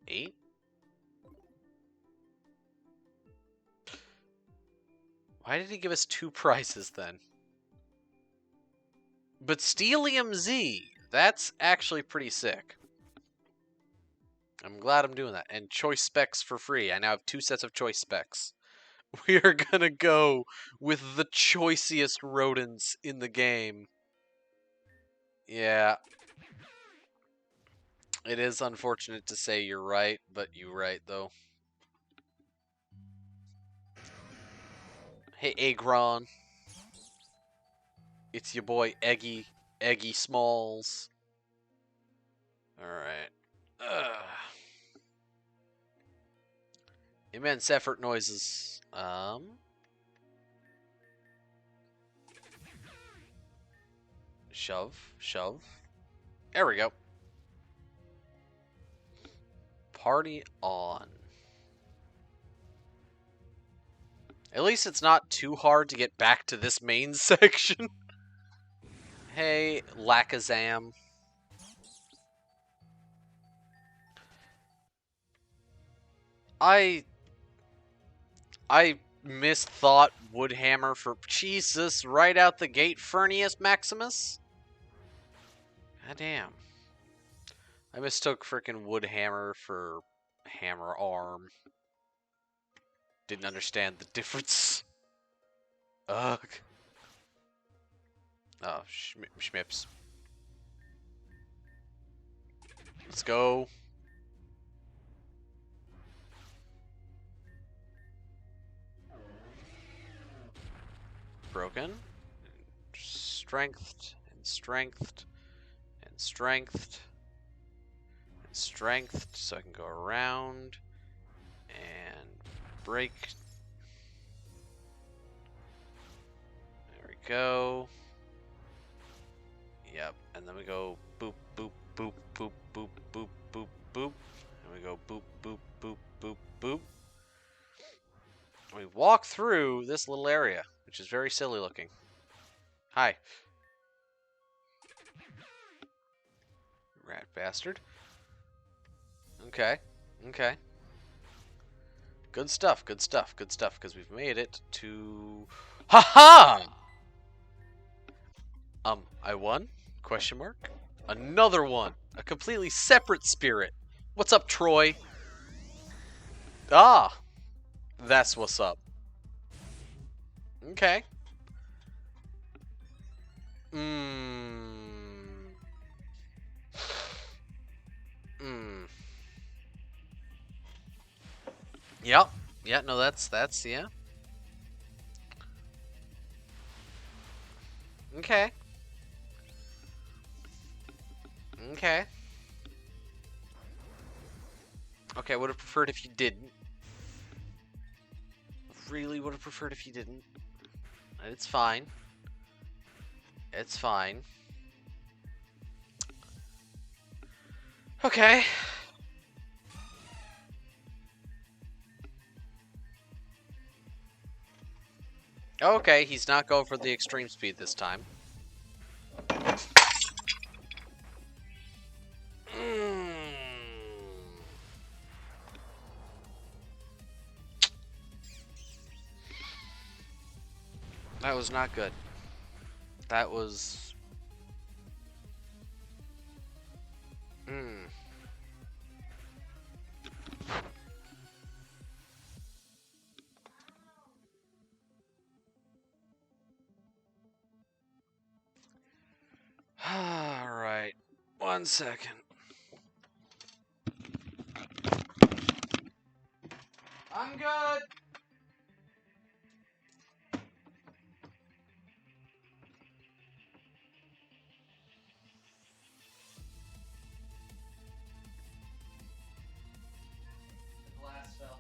8? Why did he give us 2 prizes then? But Steelium Z, that's actually pretty sick. I'm glad I'm doing that. And choice specs for free. I now have 2 sets of choice specs. We are gonna go with the choicest rodents in the game. Yeah. It is unfortunate to say you're right, but you're right, though. Hey, Agron. It's your boy, Eggy Smalls. Alright. Immense effort noises. Shove. There we go. Party on. At least it's not too hard to get back to this main section. Hey, Lakazam. I misthought Woodhammer for Jesus right out the gate, Furnius Maximus. God damn. I mistook frickin' Woodhammer for Hammer Arm. Didn't understand the difference. Ugh. Oh, schmips. Let's go. Broken. Strengthed. And strengthed. And strengthed. And strengthed. So I can go around. And break. There we go. Yep. And then we go boop, boop, boop, boop, boop, boop, boop, boop. And we go boop, boop, walk through this little area, which is very silly looking. Hi. Rat bastard. Okay. Okay. Good stuff, good stuff, good stuff, because we've made it to... Ha-ha! I won? Question mark? Another one! A completely separate spirit. What's up, Troy? Ah! That's what's up. Okay. Mmm. Mmm. Yep. Yeah, no, that's, yeah. Okay. Okay. Okay, would have preferred if you didn't. Really would have preferred if you didn't. It's fine. It's fine. Okay. Okay, he's not going for the extreme speed this time. That was not good. That was... Alright. 1 second. I'm good! The glass fell.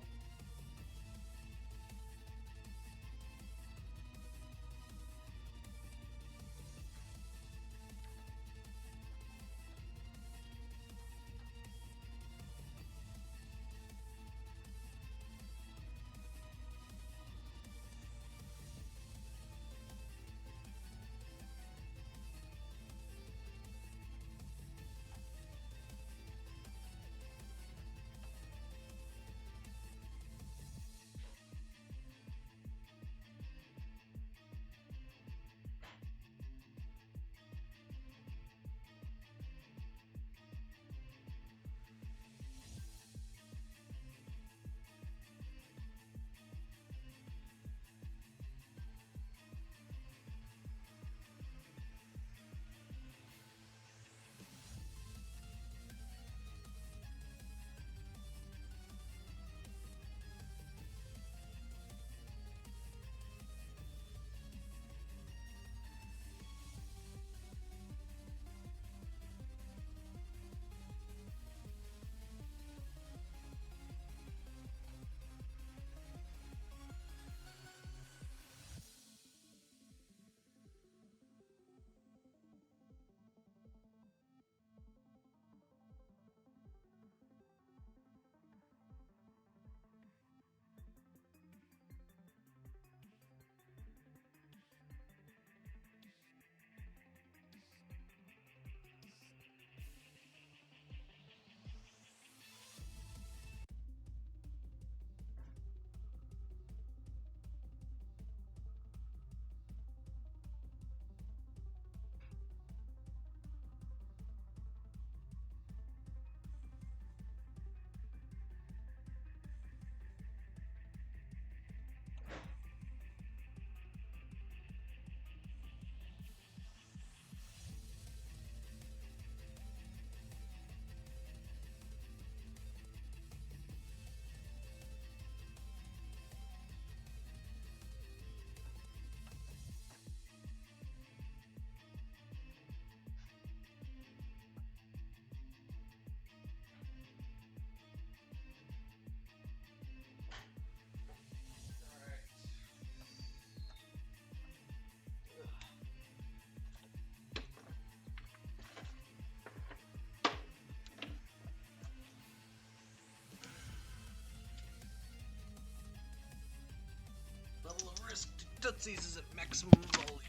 Tootsies is at maximum volume.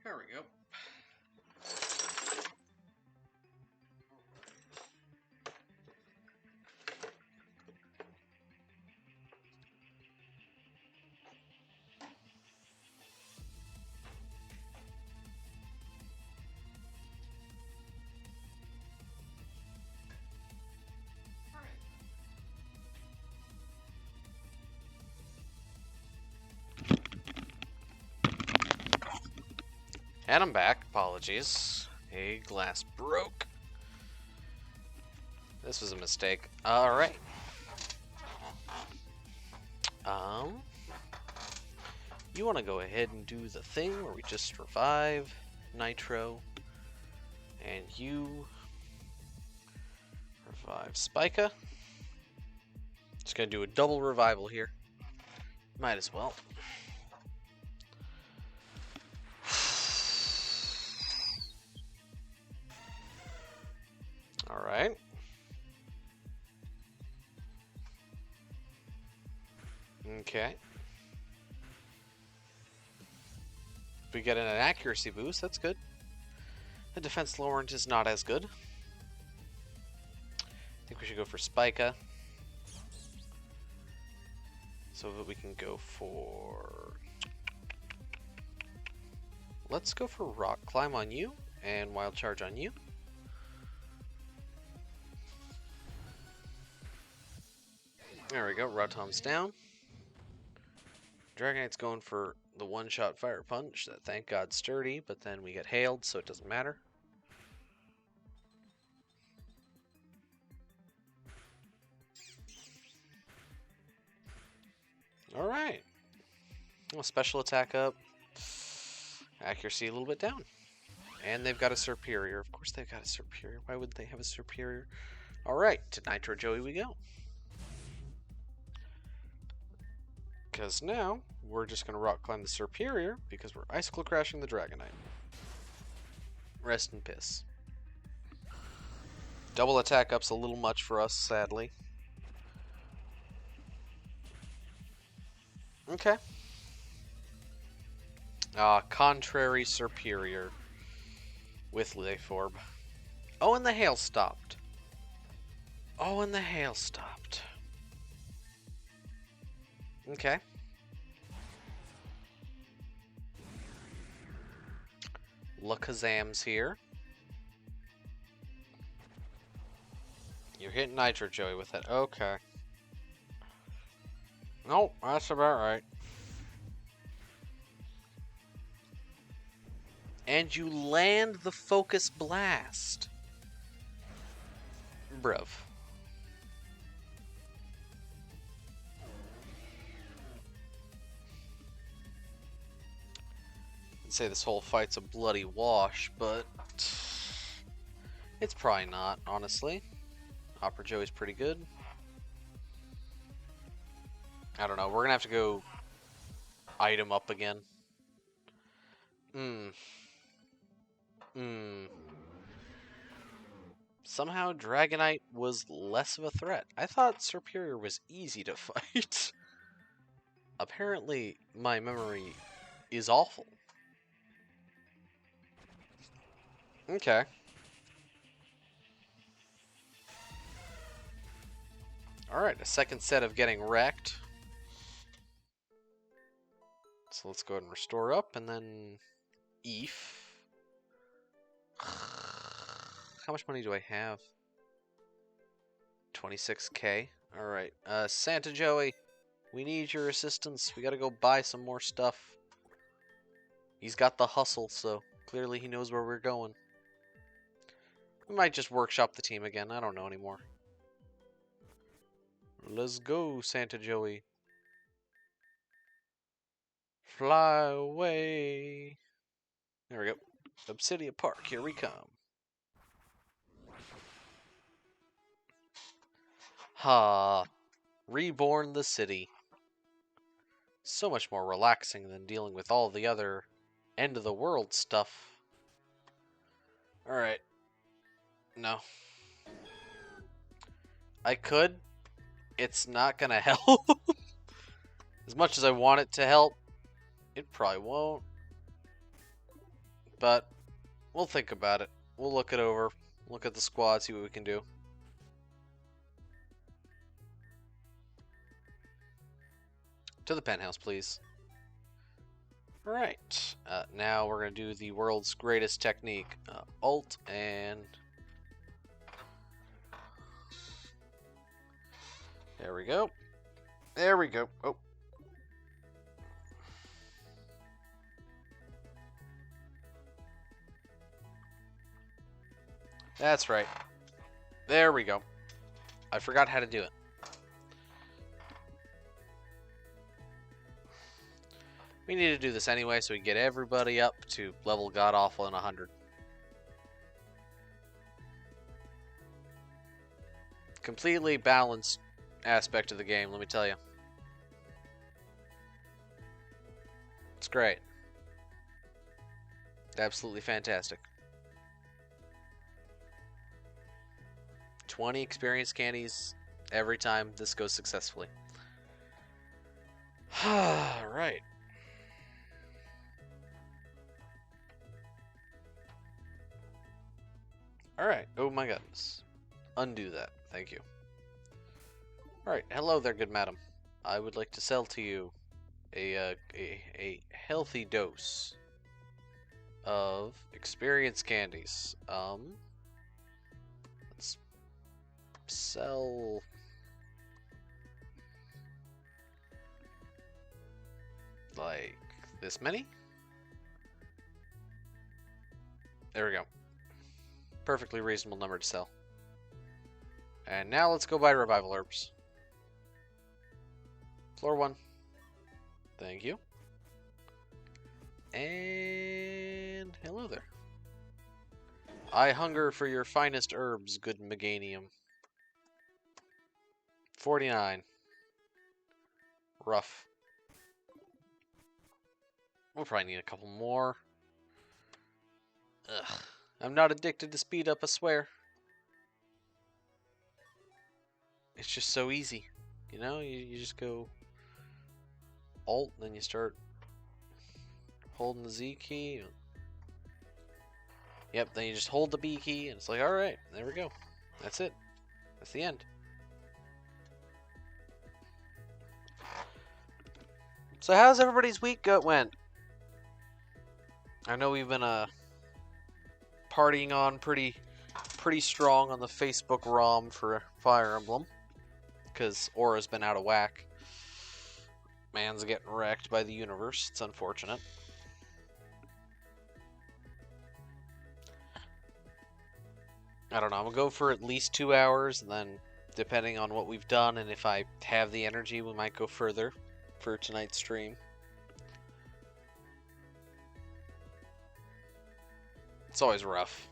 There we go. And I'm back. Apologies. A glass broke. This was a mistake. Alright. You want to go ahead and do the thing where we just revive Nitro. And you revive Spica. Just gonna do a double revival here. Might as well. Alright. Okay. We get an accuracy boost, that's good. The defense lowered is not as good. I think we should go for Spica. So that we can go for... Let's go for Rock Climb on you, and Wild Charge on you. There we go, Rotom's down. Dragonite's going for the one-shot Fire Punch that thank God sturdy, but then we get hailed, so it doesn't matter. Alright. Well, special attack up. Accuracy a little bit down. And they've got a Superior. Of course they've got a Superior. Why would they have a Superior? Alright, to Nitro Joey we go. Because now, we're just going to Rock Climb the Superior, because we're Icicle Crashing the Dragonite. Rest in piss. Double attack up's a little much for us, sadly. Okay. Contrary Superior. With Life Orb. Oh, and the hail stopped. Oh, and the hail stopped. Okay. Lakazam's here. You're hitting Nitro Joey with it. Okay. Nope, that's about right. And you land the Focus Blast. Bruv. I'd say this whole fight's a bloody wash, but it's probably not, honestly. Opera Joey's pretty good. I don't know, we're gonna have to go item up again. Somehow Dragonite was less of a threat. I thought Superior was easy to fight. Apparently, my memory is awful. Okay. Alright, a second set of getting wrecked. So let's go ahead and restore up, and then... Eve. How much money do I have? 26k. Alright, Santa Joey, we need your assistance. We gotta go buy some more stuff. He's got the hustle, so clearly he knows where we're going. We might just workshop the team again, I don't know anymore. Let's go, Santa Joey. Fly away. There we go. Obsidia Park, here we come. Ha! Reborn the city. So much more relaxing than dealing with all the other end of the world stuff. Alright. No. I could. It's not gonna help. As much as I want it to help, it probably won't. But we'll think about it. We'll look it over. Look at the squad, see what we can do. To the penthouse, please. Alright. Now we're going to do the world's greatest technique. Alt and... There we go. There we go. Oh. That's right. There we go. I forgot how to do it. We need to do this anyway so we get everybody up to level god awful in 100. Completely balanced aspect of the game, let me tell you. It's great. Absolutely fantastic. 20 experience candies every time this goes successfully. Alright. Alright, oh my goodness. Undo that, thank you. Alright, hello there, good madam. I would like to sell to you a healthy dose of experience candies. Let's sell... like this many? There we go. Perfectly reasonable number to sell. And now let's go buy revival herbs. Floor 1. Thank you. And hello there. I hunger for your finest herbs, good Meganium. 49. Rough. We'll probably need a couple more. Ugh. I'm not addicted to speed up, I swear. It's just so easy. You know, you just go Alt, and then you start holding the Z key. Yep, then you just hold the B key, and it's like, alright, there we go. That's it. That's the end. So how's everybody's week went? I know we've been partying on pretty strong on the Facebook ROM for Fire Emblem, because Aura's been out of whack. Man's getting wrecked by the universe. It's unfortunate. I don't know. I'm gonna go for at least 2 hours, and then depending on what we've done and if I have the energy, we might go further for tonight's stream. It's always rough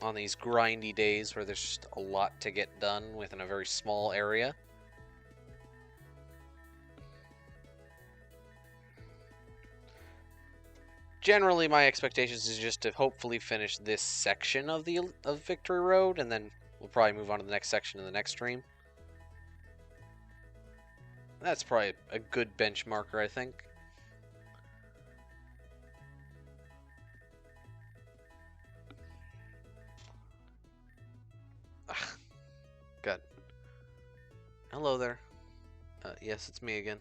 on these grindy days where there's just a lot to get done within a very small area. Generally, my expectations is just to hopefully finish this section of Victory Road, and then we'll probably move on to the next section in the next stream. That's probably a good benchmarker, I think. Good. Hello there. Yes, it's me again.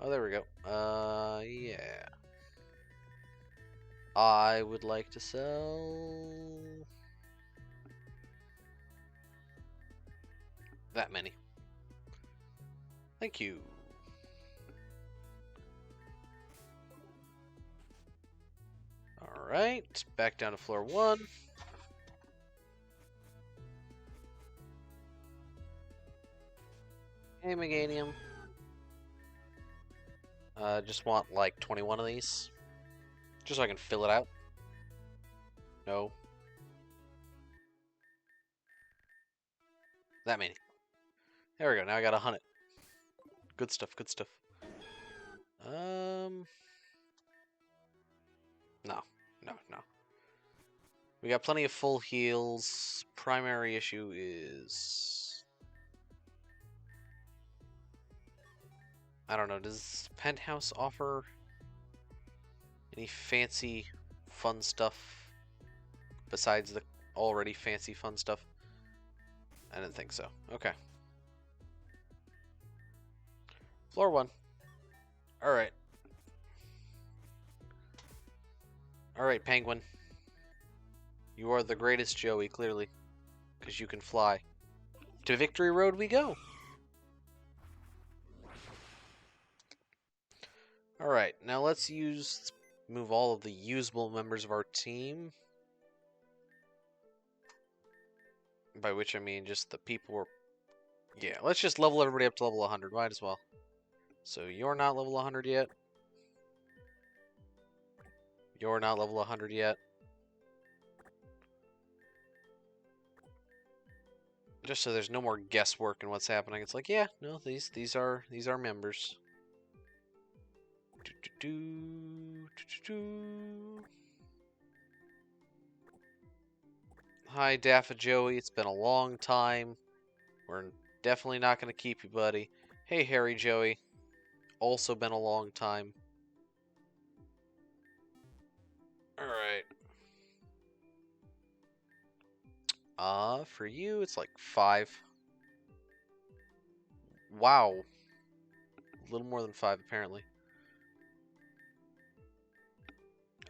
Oh, there we go. Yeah. I would like to sell that many. Thank you. Alright, back down to floor 1. Hey, Meganium. Just want like 21 of these. Just so I can fill it out. No. That many. There we go. Now I got 100. Good stuff. Good stuff. No. No. No. We got plenty of full heals. Primary issue is... I don't know. Does Penthouse offer any fancy, fun stuff besides the already fancy, fun stuff? I didn't think so. Okay. Floor 1. Alright. Alright, Penguin. You are the greatest, Joey, clearly. Because you can fly. To Victory Road we go! Alright, now let's move all of the usable members of our team. By which I mean just the people we're... Yeah, let's just level everybody up to level 100. Might as well. So you're not level 100 yet. You're not level 100 yet. Just so there's no more guesswork in what's happening. It's like, yeah, no, these are members. Hi, Dappa Joey. It's been a long time. We're definitely not going to keep you, buddy. Hey, Harry Joey. Also been a long time. Alright. For you, it's like 5. Wow. A little more than 5, apparently.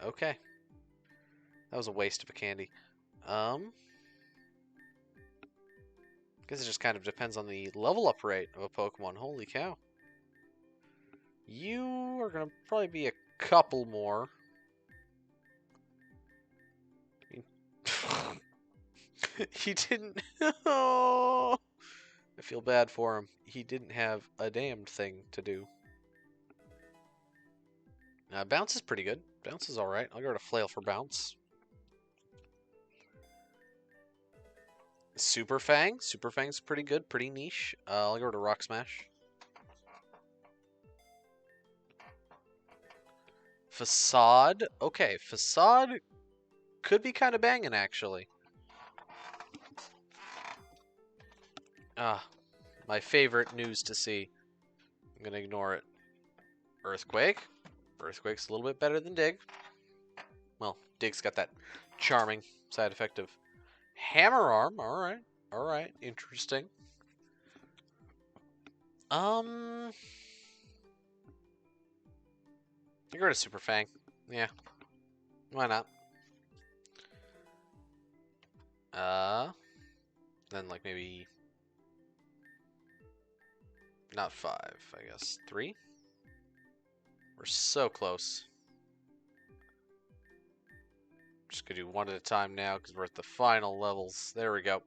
Okay. That was a waste of a candy. Guess it just kind of depends on the level up rate of a Pokemon. Holy cow. You are gonna probably be a couple more. He didn't... Oh, I feel bad for him. He didn't have a damned thing to do. Bounce is pretty good. Bounce is alright. I'll go to Flail for Bounce. Super Fang. Super Fang's pretty good. Pretty niche. I'll go to Rock Smash. Facade. Okay, Facade could be kind of banging, actually. My favorite news to see. I'm going to ignore it. Earthquake. Earthquake's a little bit better than Dig. Well, Dig's got that charming side effect of Hammer Arm. Alright. Alright. Interesting. I go to Super Fang. Yeah. Why not? Then like maybe... Not 5, I guess. 3? We're so close. Just gonna do one at a time now because we're at the final levels. There we go.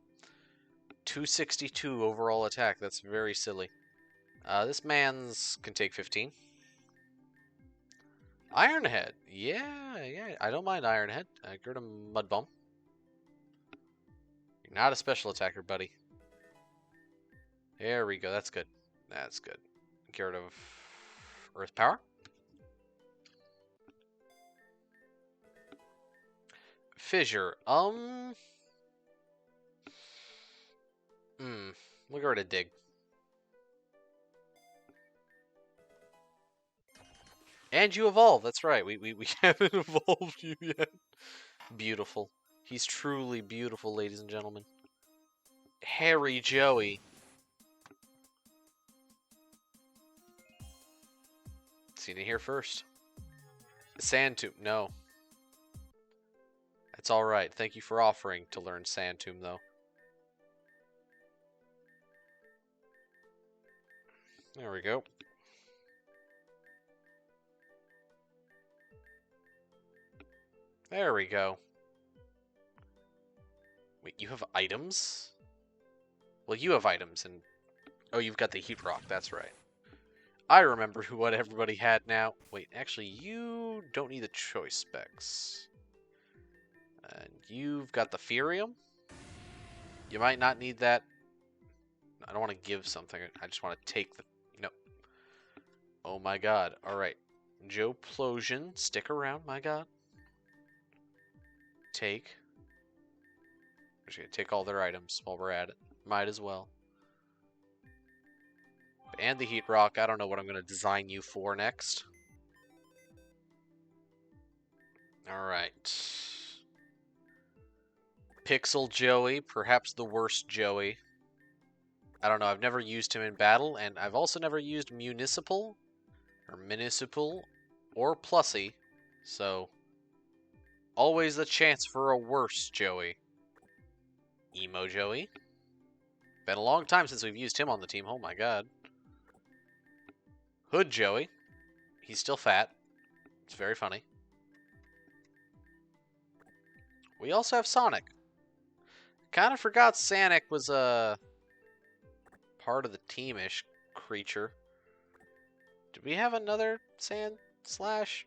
262 overall attack. That's very silly. This man's can take 15. Iron Head. Yeah. I don't mind Iron Head. I go to Mud Bomb. You're not a special attacker, buddy. There we go. That's good. That's good. Get rid of Earth Power. Fissure. We'll get rid of Dig. And you evolve. That's right. We haven't evolved you yet. Beautiful. He's truly beautiful, ladies and gentlemen. Harry Joey. Seen it here first. Sand Tomb. No. It's alright. Thank you for offering to learn Sand Tomb, though. There we go. There we go. Wait, you have items? Well, you have items, and... Oh, you've got the Heat Rock, that's right. I remember what everybody had now. Wait, actually, you don't need the choice specs. And you've got the Furium. You might not need that. I don't want to give something. I just want to take the... No. Oh my god. Alright. Joe Plosion, stick around, my god. Take. I'm just going to take all their items while we're at it. Might as well. And the Heat Rock. I don't know what I'm going to design you for next. Alright. Pixel Joey, perhaps the worst Joey. I don't know, I've never used him in battle, and I've also never used Municipal, or Plussy, so always the chance for a worse Joey. Emo Joey. Been a long time since we've used him on the team, oh my god. Hood Joey. He's still fat. It's very funny. We also have Sonic. Kind of forgot Sonic was a part of the team-ish creature. Did we have another Sand Slash?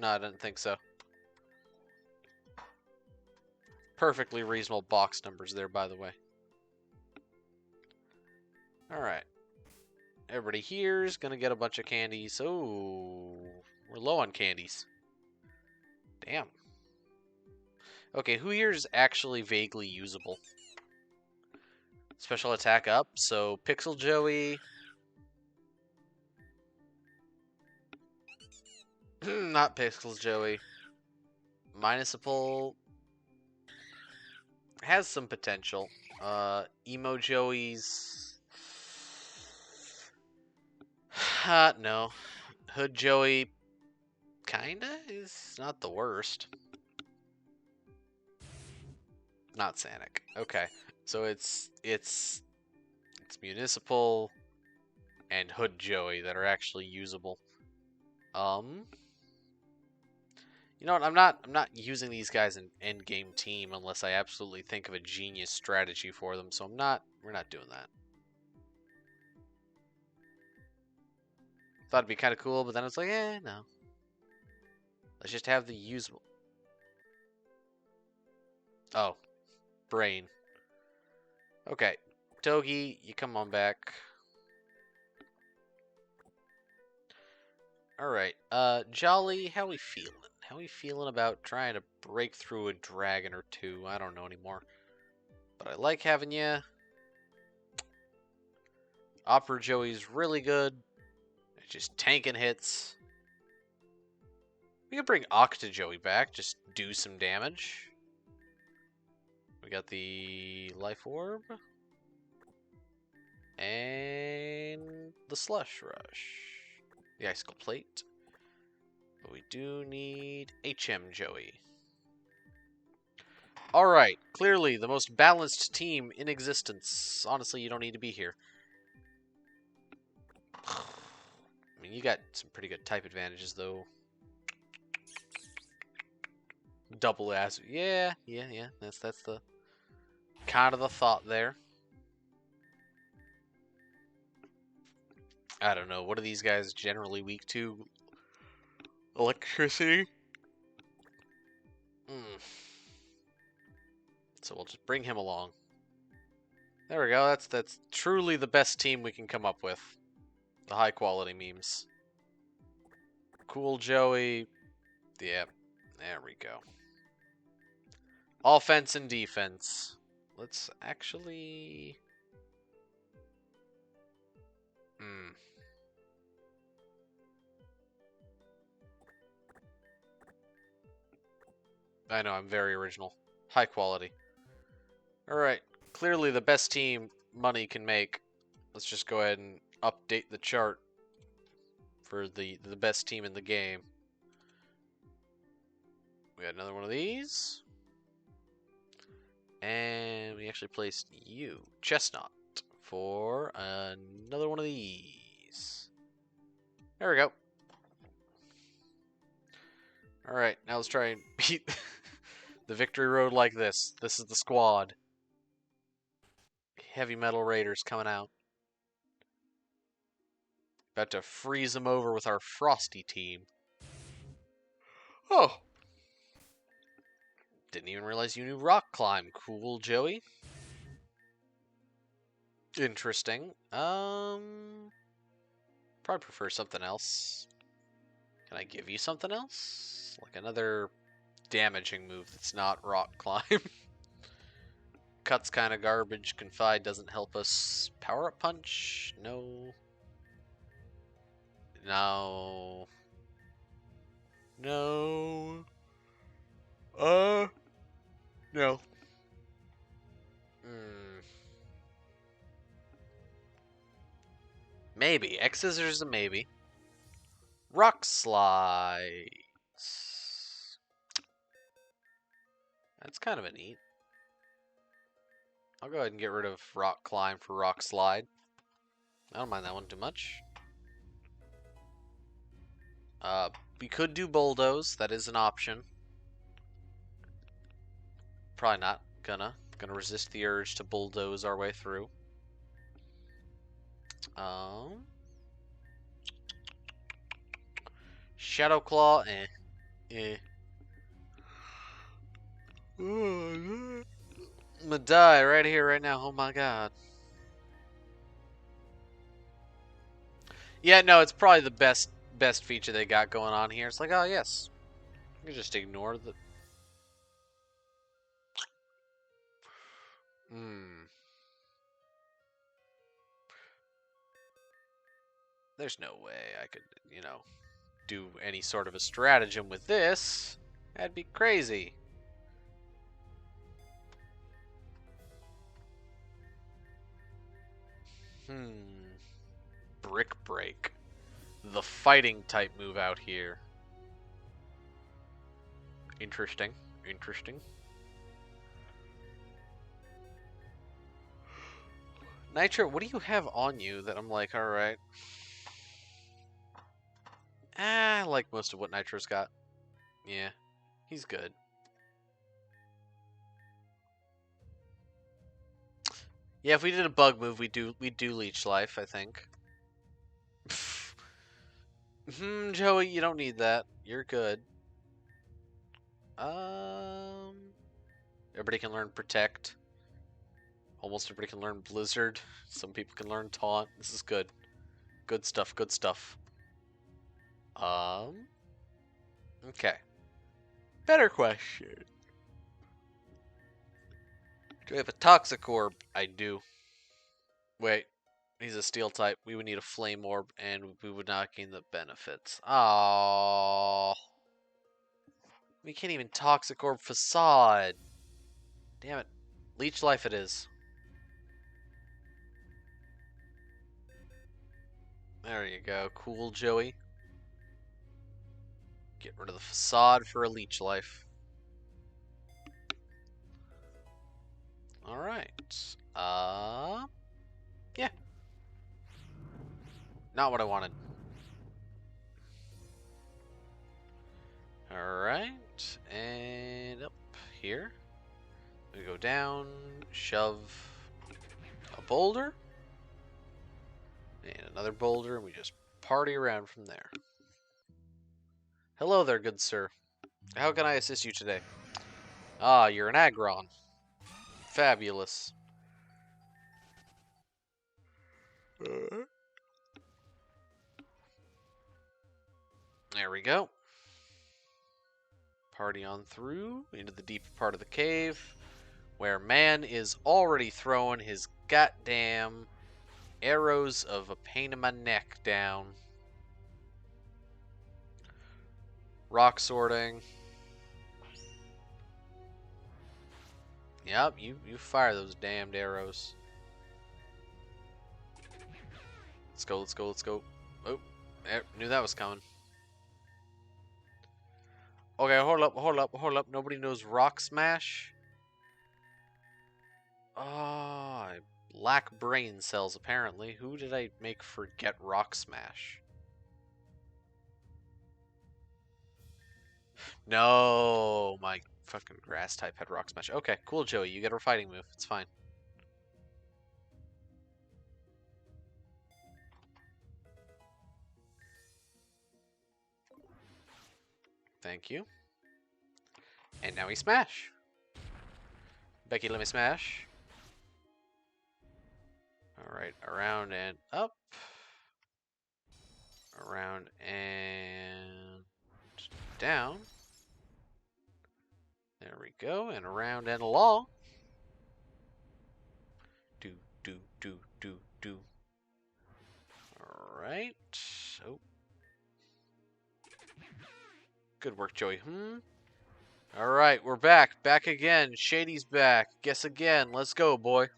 No, I didn't think so. Perfectly reasonable box numbers there, by the way. Alright. Everybody here's gonna get a bunch of candies. Oh, we're low on candies. Damn. Okay, who here is actually vaguely usable? Special attack up, so Pixel Joey. Not Pixel Joey. Municipal has some potential. Emo Joey's... no. Hood Joey, kinda, is not the worst. Not Sonic. Okay. So it's Municipal and Hood Joey that are actually usable. You know what? I'm not using these guys in end-game team unless I absolutely think of a genius strategy for them. So we're not doing that. Thought it'd be kind of cool, but then it's like, no. Let's just have the usable. Oh, brain. Okay, Togi, you come on back. Alright, Jolly, how we feeling? How we feeling about trying to break through a dragon or two? I don't know anymore. But I like having you. Opera Joey's really good. It's just tanking hits. We could bring Octa Joey back, just do some damage. We got the Life Orb. And the Slush Rush. The Icicle Plate. But we do need HM Joey. Alright, clearly the most balanced team in existence. Honestly, you don't need to be here. I mean, you got some pretty good type advantages, though. Double ass. Yeah. That's the kind of the thought there. I don't know. What are these guys generally weak to? Electricity? So we'll just bring him along. There we go. That's truly the best team we can come up with. The high quality memes. Cool Joey. Yeah. There we go. Offense and defense. Let's actually... I know, I'm very original. High quality. Alright, clearly the best team money can make. Let's just go ahead and update the chart for the best team in the game. We got another one of these. And we actually placed you, Chestnut, for another one of these. There we go. Alright, now let's try and beat the victory road like this. This is the squad. Heavy Metal Raiders coming out. About to freeze him over with our Frosty team. Oh. Didn't even realize you knew Rock Climb. Cool, Joey. Interesting. Probably prefer something else. Can I give you something else? Like another damaging move that's not Rock Climb. Cut's kind of garbage. Confide doesn't help us. Power Up Punch? No. No. No. No. Maybe. X Scissors is a maybe. Rock Slide. That's kind of a neat. I'll go ahead and get rid of Rock Climb for Rock Slide. I don't mind that one too much. We could do Bulldoze. That is an option. Probably not gonna. Gonna resist the urge to bulldoze our way through. Shadow Claw, eh. I'm gonna die right here, right now. Oh my god. Yeah, no, it's probably the best feature they got going on here. It's like, oh yes, you can just ignore the. There's no way I could, do any sort of a stratagem with this. That'd be crazy. Brick Break. The fighting type move out here. Interesting. Interesting. Nitro, what do you have on you that I'm like, alright. I like most of what Nitro's got. Yeah, he's good. Yeah, if we did a bug move, we'd do Leech Life, I think. Joey, you don't need that. You're good. Everybody can learn Protect. Almost everybody can learn Blizzard. Some people can learn Taunt. This is good. Good stuff, good stuff. Okay. Better question. Do I have a Toxic Orb? I do. Wait. He's a Steel type. We would need a Flame Orb, and we would not gain the benefits. Oh. We can't even Toxic Orb Facade. Damn it. Leech Life it is. There you go. Cool, Joey. Get rid of the Facade for a Leech Life. Alright. Yeah. Not what I wanted. Alright. And up here. We go down, shove a boulder. And another boulder, and we just party around from there. Hello there, good sir. How can I assist you today? Ah, you're an Aggron. Fabulous. There we go. Party on through into the deep part of the cave, where man is already throwing his goddamn arrows of a pain in my neck down. Rock sorting. Yep, you fire those damned arrows. Let's go, let's go, let's go. Oh, knew that was coming. Okay, hold up, hold up, hold up. Nobody knows Rock Smash? Oh, I lack brain cells, apparently. Who did I make forget Rock Smash? No, my fucking grass type had Rock Smash. Okay, cool, Joey. You get a fighting move. It's fine. Thank you. And now we smash. Becky, let me smash. Alright, around and up. Around and down. There we go. And around and along. Do, do, do, do, do. Alright. Oh. Good work, Joey. Alright, we're back. Back again. Shady's back. Guess again. Let's go, boy.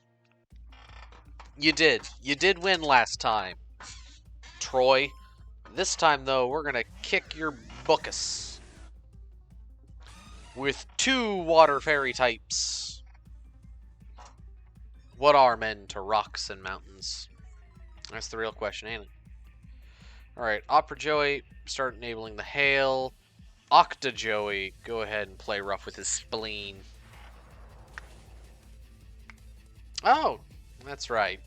You did. You did win last time, Troy. This time, though, we're going to kick your buckus. With 2 water fairy types. What are men to rocks and mountains? That's the real question, ain't it? Alright, Opera Joey, start enabling the hail. Octa Joey, go ahead and play rough with his spleen. Oh, that's right.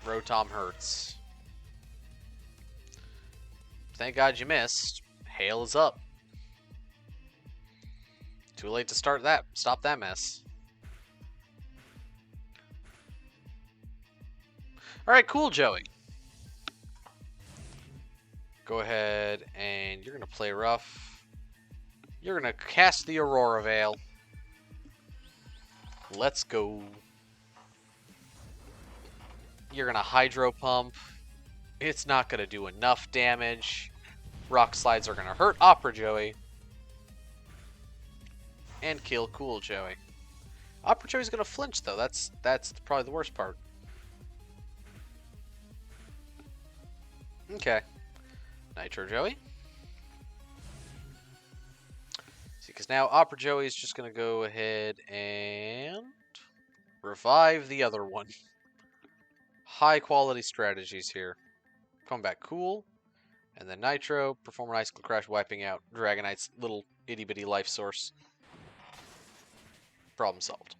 Rotom hurts. Thank God you missed. Hail is up. Too late to stop that mess. Alright, cool, Joey. Go ahead and you're going to play rough. You're going to cast the Aurora Veil. Let's go. You're going to Hydro Pump. It's not going to do enough damage. Rock Slides are going to hurt Opera Joey. And kill Cool Joey. Opera Joey's going to flinch, though. That's probably the worst part. Okay. Nitro Joey. See, because now Opera Joey is just going to go ahead and revive the other one. High quality strategies here. Come back Cool. And then Nitro, perform an Icicle Crash, wiping out Dragonite's little itty bitty life source. Problem solved.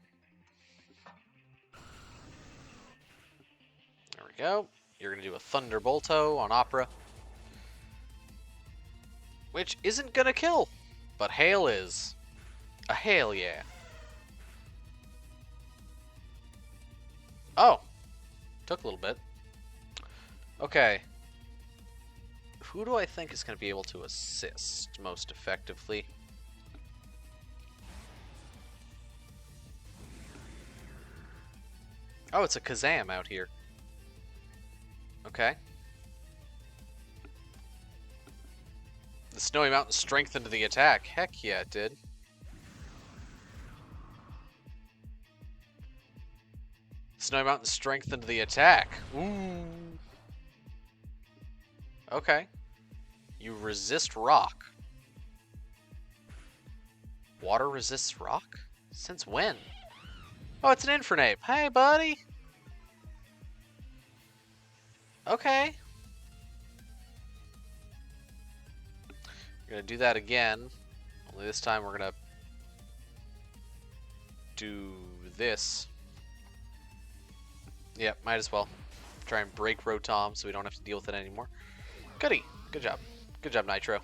There we go. You're going to do a Thunderbolto on Opera. Which isn't going to kill. But Hail is. A Hail, yeah. Oh. Took a little bit. Okay. Who do I think is going to be able to assist most effectively? Oh, it's a Kazam out here. Okay. The Snowy Mountain strengthened the attack. Heck yeah, it did. Snowy Mountain strengthened the attack. Ooh. Okay. You resist rock. Water resists rock? Since when? Oh, it's an Infernape. Hey, buddy. Okay. We're going to do that again. Only this time we're going to do this. Yep, might as well. Try and break Rotom so we don't have to deal with it anymore. Goody. Good job. Good job, Nitro.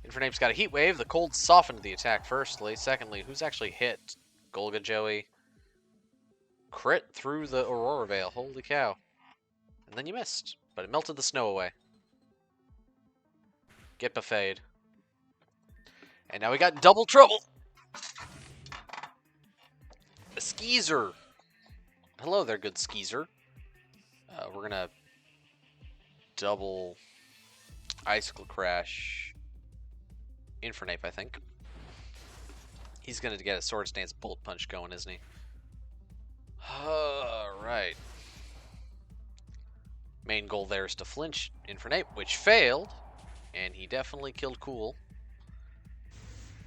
Infernape's got a Heat Wave. The cold softened the attack, firstly. Secondly, who's actually hit? Golga Joey. Crit through the Aurora Veil. Holy cow. And then you missed. But it melted the snow away. Get buffeted. And now we got double trouble. A Skeezer. Hello there, good Skeezer. We're going to double Icicle Crash Infernape, I think. He's going to get a Swords Dance Bullet Punch going, isn't he? Alright. Main goal there is to flinch Infernape, which failed. And he definitely killed Cool.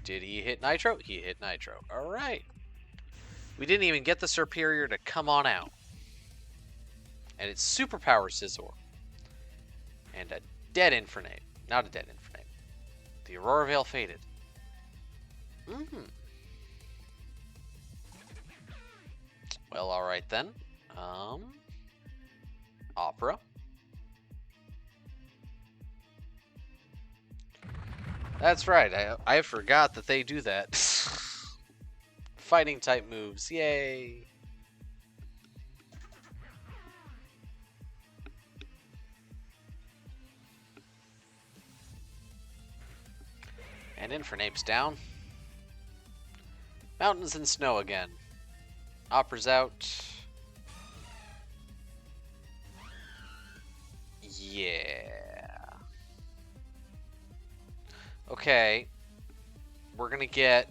Did he hit Nitro? He hit Nitro. Alright. We didn't even get the Superior to come on out. And it's Superpower Scizor. And a dead Infernape. Not a dead Infernape. The Aurora Veil faded. Well, alright then. Opera. That's right. I forgot that they do that. Fighting type moves. Yay. And Infernape's down. Mountains and snow again. Opera's out. Yeah. Okay. We're gonna get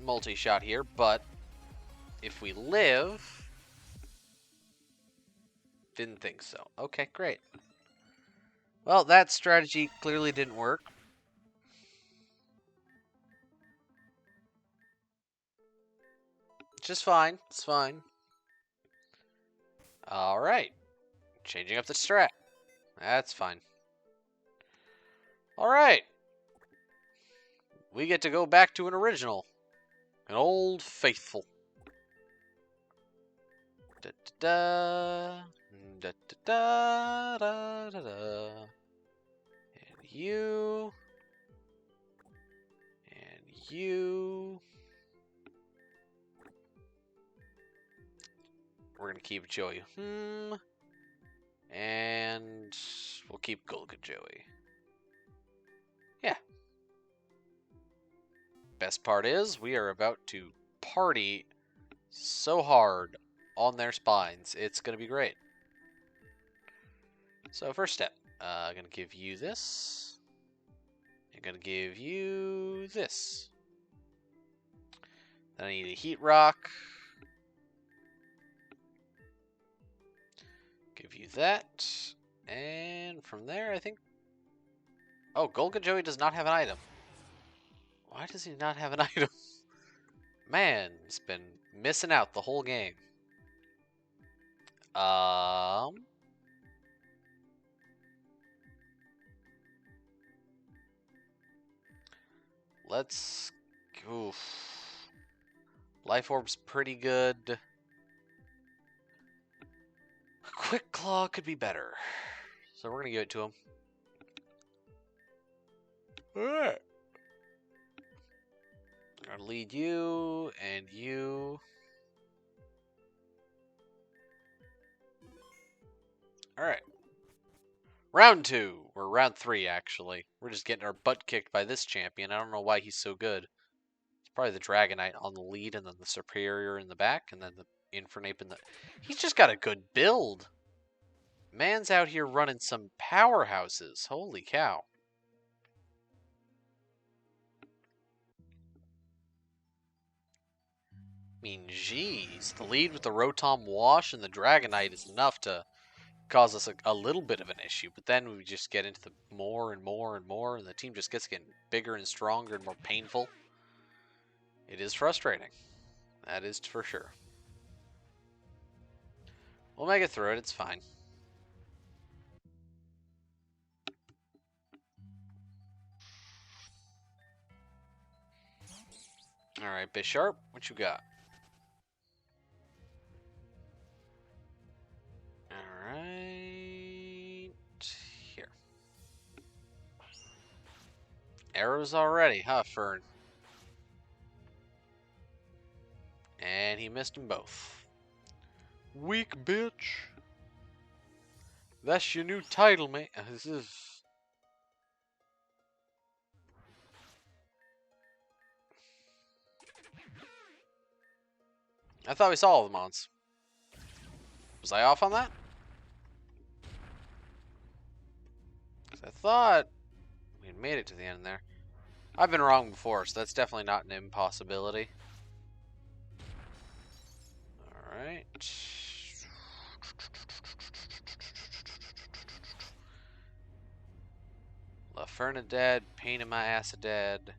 multi-shot here, but if we live... Didn't think so. Okay, great. Well, that strategy clearly didn't work. Just fine. It's fine. Alright. Changing up the strat. That's fine. Alright. We get to go back to an original. An old faithful. Da da da da da da da da. And you. And you. We're gonna keep Joey. And we'll keep Golga Joey. Yeah. Best part is we are about to party so hard on their spines. It's gonna be great. So first step, I'm gonna give you this. I'm gonna give you this. Then I need a heat rock. Give you that. And from there, I think... Oh, Golga Joey does not have an item. Why does he not have an item? Man, he's been missing out the whole game. Let's... Oof. Life Orb's pretty good. Quick Claw could be better. So we're going to give it to him. Alright. I'm going to lead you and you. Alright. Round 2. Or round 3, actually. We're just getting our butt kicked by this champion. I don't know why he's so good. It's probably the Dragonite on the lead, and then the Superior in the back, and then the Infernape in the... He's just got a good build. Man's out here running some powerhouses. Holy cow. I mean, jeez. The lead with the Rotom Wash and the Dragonite is enough to cause us a little bit of an issue. But then we just get into the more and more and more, and the team just gets getting bigger and stronger and more painful. It is frustrating. That is for sure. We'll make it through it. It's fine. Alright, Bisharp, what you got? Alright. Here. Arrows already, huh, Fern? And he missed them both. Weak bitch. That's your new title, man. This is... I thought we saw all the mons. Was I off on that? I thought we had made it to the end there. I've been wrong before, so that's definitely not an impossibility. Alright. Laferna dead, pain in my ass dead.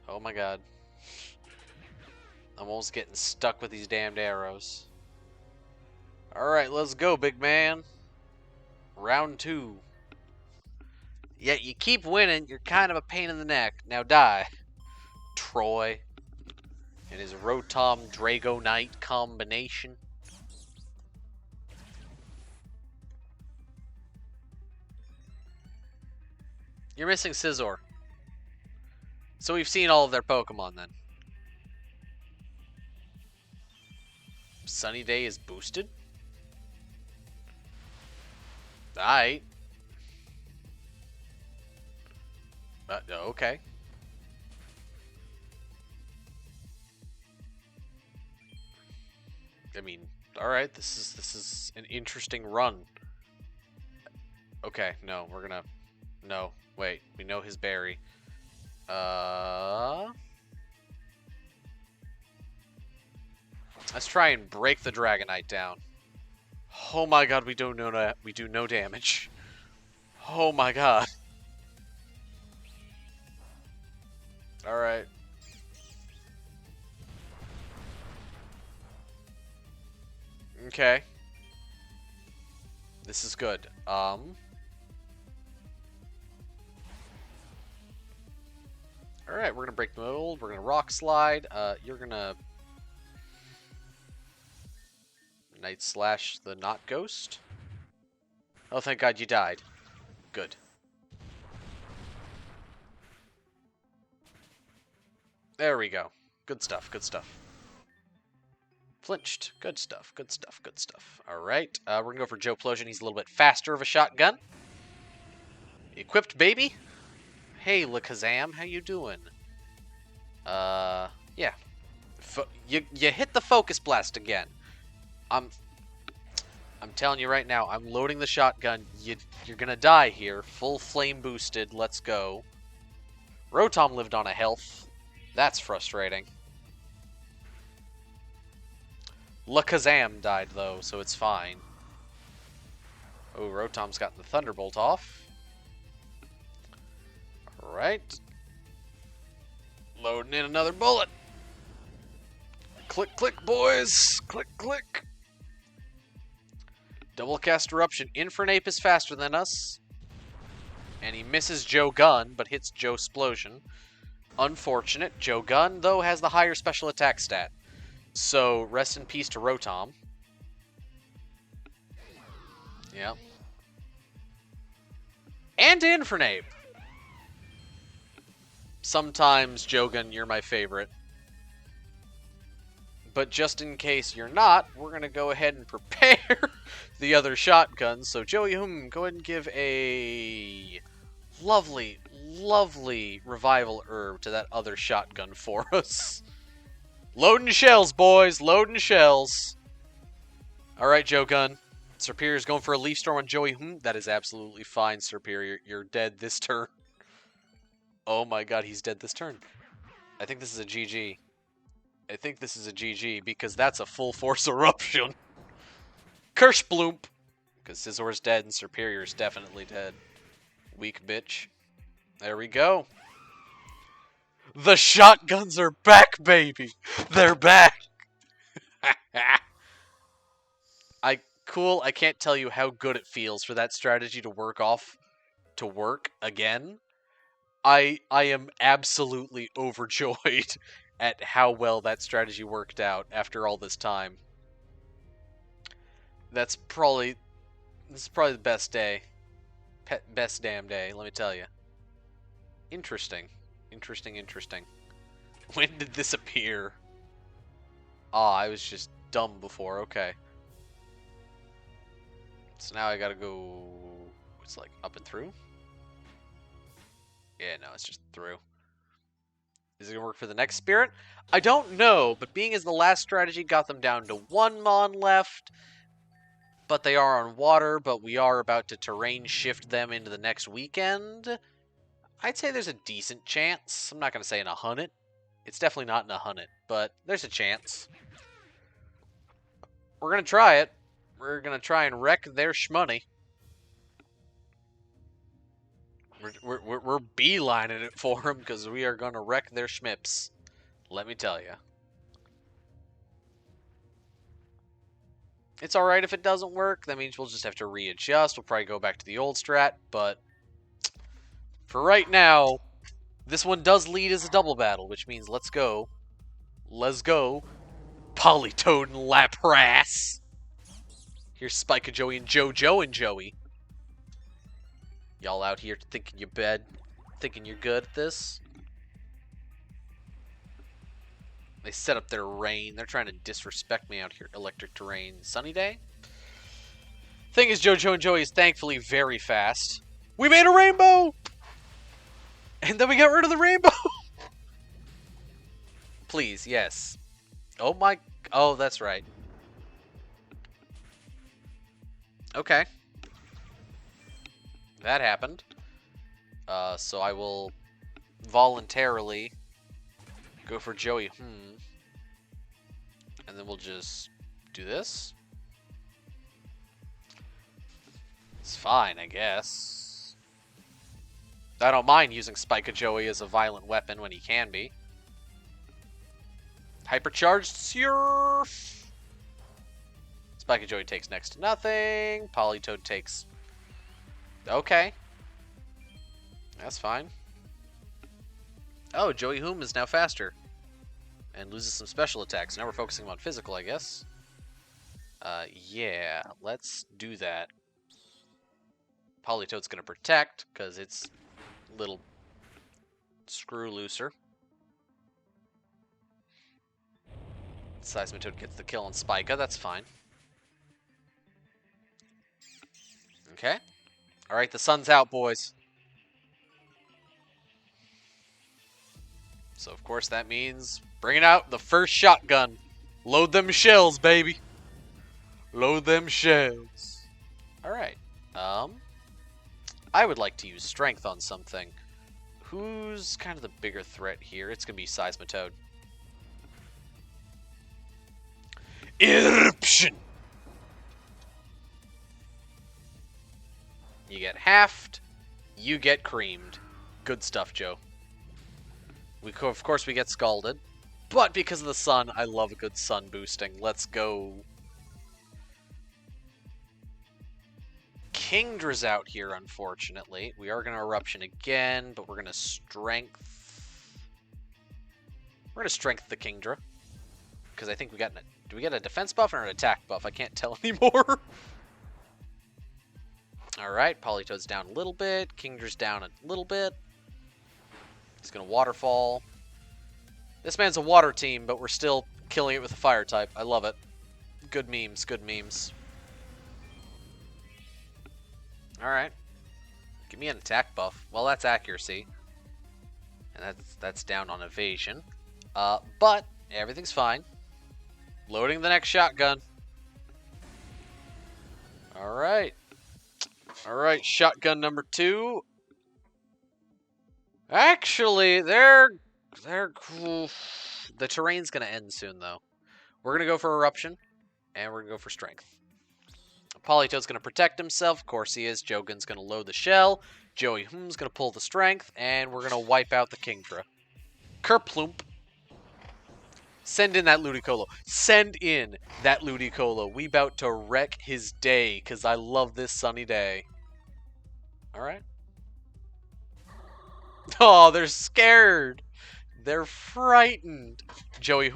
Oh my god. I'm almost getting stuck with these damned arrows. Alright, let's go, big man. Round 2. Yet you keep winning, you're kind of a pain in the neck. Now die. Troy. And his Rotom Dragonite combination. You're missing Scizor. So we've seen all of their Pokemon then. Sunny Day is boosted? Aight. Okay. I mean, alright, this is an interesting run. Okay, no, we're gonna... No, wait, we know his berry. Let's try and break the Dragonite down. Oh my god, we do no damage. Oh my god. Alright. Okay. This is good. Alright, we're gonna break the mold. We're gonna Rock Slide. You're gonna... Night Slash the Not Ghost. Oh, thank god you died. Good. There we go. Good stuff, good stuff. Flinched. Good stuff, good stuff, good stuff. Alright, we're gonna go for Joe Plosion. He's a little bit faster of a shotgun. Equipped, baby. Hey, Lakazam, how you doing? Yeah. You hit the Focus Blast again. I'm telling you right now, I'm loading the shotgun. You're gonna die here. Full flame boosted. Let's go. Rotom lived on a health. That's frustrating. Lakazam died though, so it's fine. Oh, Rotom's gotten the Thunderbolt off. Alright. Loading in another bullet. Click, click, boys. Click, click. Double cast Eruption. Infernape is faster than us. And he misses Joe Gun, but hits Joe Splosion. Unfortunate. Joe Gun, though, has the higher special attack stat. So, rest in peace to Rotom. Yeah. And Infernape. Sometimes, Joe Gun, you're my favorite. But just in case you're not, we're going to go ahead and prepare the other shotgun. So, Joey, go ahead and give a lovely, lovely revival herb to that other shotgun for us. Loading shells, boys. Loading shells. Alright, Joe Gun. Superior's going for a Leaf Storm on Joey. That is absolutely fine, Superior. You're dead this turn. Oh my god, he's dead this turn. I think this is a GG. I think this is a GG because that's a full force eruption. Curse Bloop. Because Scizor's dead and Superior's definitely dead. Weak bitch. There we go. The shotguns are back, baby. They're back. Cool. I can't tell you how good it feels for that strategy to work again. I am absolutely overjoyed at how well that strategy worked out after all this time. This is probably the best day. Best damn day, let me tell you. Interesting. Interesting. When did this appear? Ah, I was just dumb before, okay. So now I gotta go... It's like up and through? Yeah, no, it's just through. Is it gonna work for the next spirit? I don't know, but being as the last strategy got them down to 1 Mon left, but they are on water, but we are about to terrain shift them into the next weekend, I'd say there's a decent chance. I'm not gonna say in a hunnet. It's definitely not in a hunnet, but there's a chance. We're gonna try it. We're gonna try and wreck their shmoney. We're beelining it for them because we are gonna wreck their schmips. Let me tell you. It's alright if it doesn't work. That means we'll just have to readjust. We'll probably go back to the old strat, but for right now, this one does lead as a double battle, which means let's go. Let's go. Politoed and Lapras. Here's Spike and Joey and JoJo and Joey. Y'all out here thinking you're bad. Thinking you're good at this. They set up their rain. They're trying to disrespect me out here. Electric terrain. Sunny day? Thing is, JoJo and Joey is thankfully very fast. We made a rainbow! And then we got rid of the rainbow! Please, yes. Oh my... Oh, that's right. Okay. That happened. So I will voluntarily go for Joey. And then we'll just do this. It's fine, I guess. I don't mind using Spike Joey as a violent weapon when he can be. Hypercharged Surf! Spike Joey takes next to nothing. Politoed takes... Okay. That's fine. Oh, Joey Hoom is now faster. And loses some special attacks. Now we're focusing on physical, I guess. Yeah, let's do that. Politoad's gonna protect, because it's a little screw looser. Seismitoad gets the kill on Spica, that's fine. Okay. Alright, the sun's out, boys. So, of course, that means bringing out the first shotgun. Load them shells, baby. Load them shells. Alright. I would like to use strength on something. Who's kind of the bigger threat here? It's going to be Seismitoad. Eruption! You get halved. You get creamed. Good stuff, Joe. Of course, we get scalded. But because of the sun, I love a good sun boosting. Let's go. Kingdra's out here, unfortunately. We are going to Eruption again, but we're going to Strength. We're going to Strength the Kingdra. Because I think we got... Do we get a defense buff or an attack buff? I can't tell anymore. Alright, Politoad's down a little bit. Kingdra's down a little bit. He's going to Waterfall. This man's a water team, but we're still killing it with a fire type. I love it. Good memes, good memes. Alright. Give me an attack buff. Well, that's accuracy. And that's down on evasion. But everything's fine. Loading the next shotgun. Alright. Alright, shotgun number 2. Actually, they're cool. The terrain's gonna end soon, though. We're gonna go for Eruption, and we're gonna go for Strength. Politoad's gonna protect himself. Of course he is. Jogan's gonna load the shell. Joey Hoom's gonna pull the Strength, and we're gonna wipe out the Kingdra. Kerplump. Send in that Ludicolo. Send in that Ludicolo. We about to wreck his day, because I love this sunny day. Alright. Oh, they're scared. They're frightened. Joey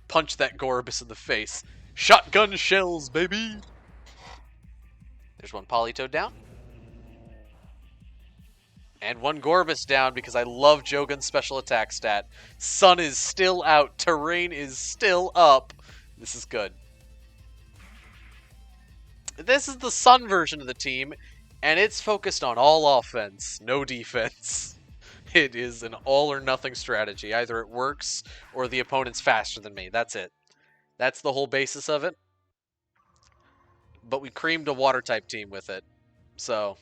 punched that Gorbis in the face. Shotgun shells, baby. There's one Politoad down. And one Gorbis down because I love Jogan's special attack stat. Sun is still out. Terrain is still up. This is good. This is the Sun version of the team, and it's focused on all offense, no defense. It is an all-or-nothing strategy. Either it works, or the opponent's faster than me. That's it. That's the whole basis of it. But we creamed a Water-type team with it. So,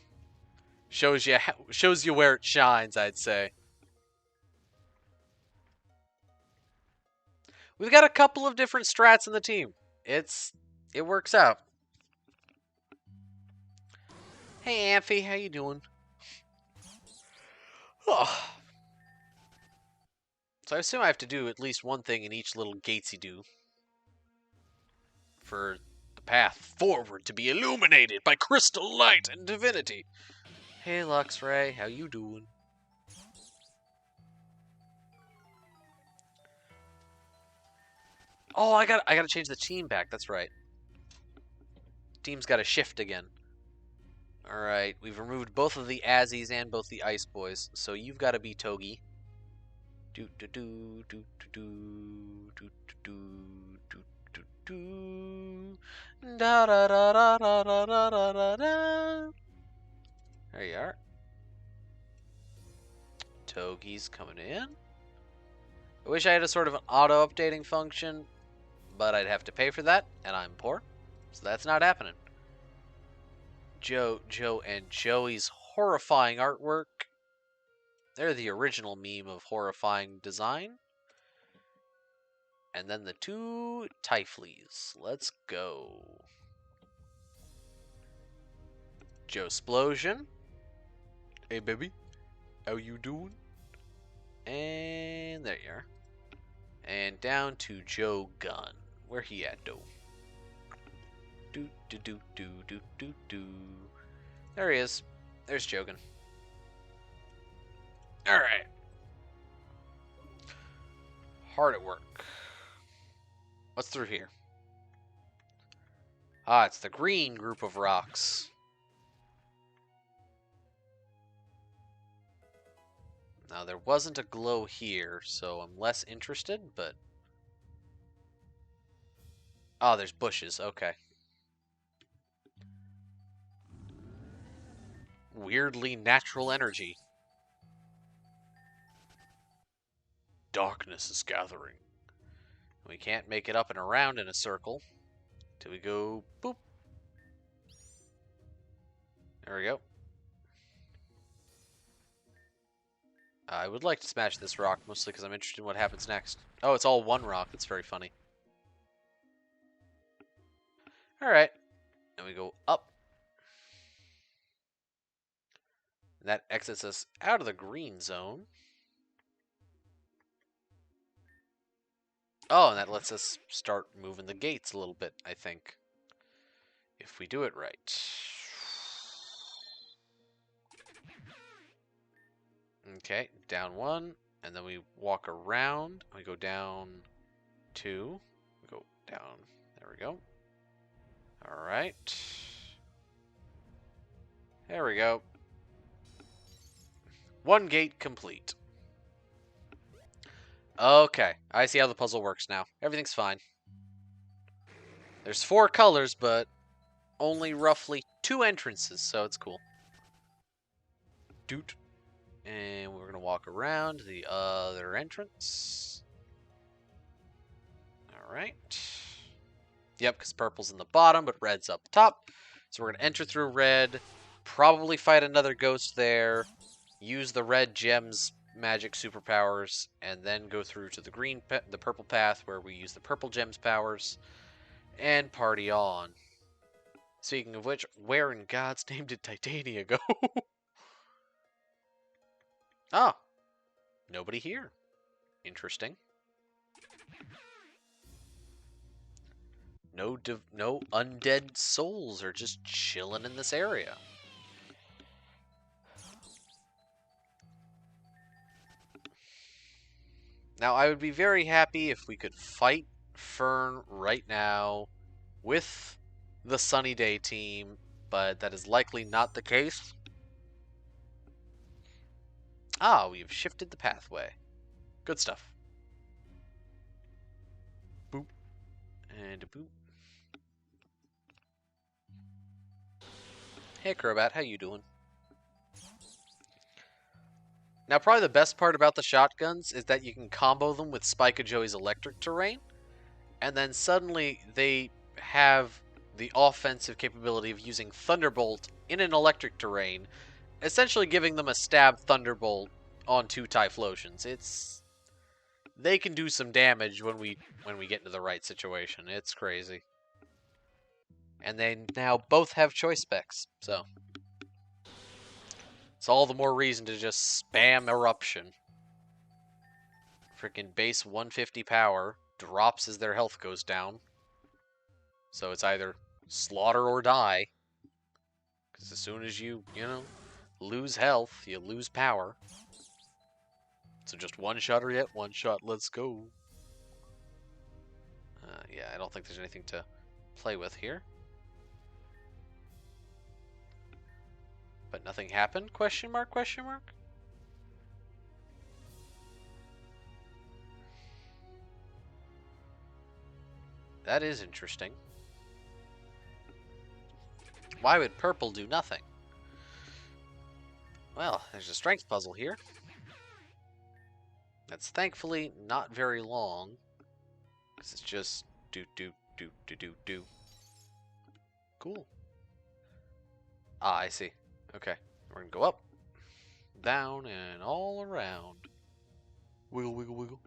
shows you where it shines, I'd say. We've got a couple of different strats in the team. It works out. Hey, Amphi, how you doing? Oh. So I assume I have to do at least one thing in each little gatesy do for the path forward to be illuminated by crystal light and divinity. Hey, Luxray, how you doing? Oh, I gotta change the team back. That's right. Team's got to shift again. Alright, we've removed both of the Azzies and both the Ice Boys, so you've got to be Togi. Do do do do do do do do do do da da da da da da da da da. There you are. Togi's coming in. I wish I had a sort of an auto-updating function, but I'd have to pay for that, and I'm poor, so that's not happening. Joe, and Joey's horrifying artwork. They're the original meme of horrifying design. And then the two Typhlees. Let's go. Joe Splosion. Hey, baby. How you doing? And there you are. And down to Joe Gunn. Where he at, though? Do do do do do do do. There he is. There's Jogan. Alright. Hard at work. What's through here? Ah, it's the green group of rocks. Now, there wasn't a glow here, so I'm less interested, but... Oh, there's bushes. Okay. Weirdly natural energy. Darkness is gathering. We can't make it up and around in a circle. Till we go boop. There we go. I would like to smash this rock, mostly because I'm interested in what happens next. Oh, it's all one rock. That's very funny. Alright. And we go up. And that exits us out of the green zone. Oh, and that lets us start moving the gates a little bit, I think. If we do it right. Okay, down one, and then we walk around. We go down two. We go down. There we go. Alright. There we go. One gate complete. Okay, I see how the puzzle works now. Everything's fine. There's 4 colors, but only roughly 2 entrances, so it's cool. Doot. And we're going to walk around the other entrance. Alright. Yep, because purple's in the bottom, but red's up top. So we're going to enter through red, probably fight another ghost there, use the red gems magic superpowers, and then go through to the purple path where we use the purple gems powers, and party on. Speaking of which, where in God's name did Titania go? Ah, nobody here. Interesting. No undead souls are just chilling in this area. Now, I would be very happy if we could fight Fern right now with the Sunny Day team, but that is likely not the case. Ah, we've shifted the pathway. Good stuff. Boop. And a boop. Hey, Crobat, how you doing? Now, probably the best part about the shotguns is that you can combo them with Spike and Joey's electric terrain, and then suddenly they have the offensive capability of using Thunderbolt in an electric terrain, essentially giving them a stab Thunderbolt on 2 Typhlosions. They can do some damage when we get into the right situation. It's crazy. And they now both have choice specs, so it's all the more reason to just spam Eruption. Freaking base 150 power drops as their health goes down. So it's either slaughter or die. Because as soon as you lose health, you lose power. So just one shot or yet one shot. Let's go. Yeah, I don't think there's anything to play with here. But nothing happened? Question mark, question mark? That is interesting. Why would purple do nothing? Well, there's a strength puzzle here. That's thankfully not very long. Because it's just do. Cool. Ah, I see. Okay. We're gonna go up, down, and all around. Wiggle, wiggle, wiggle.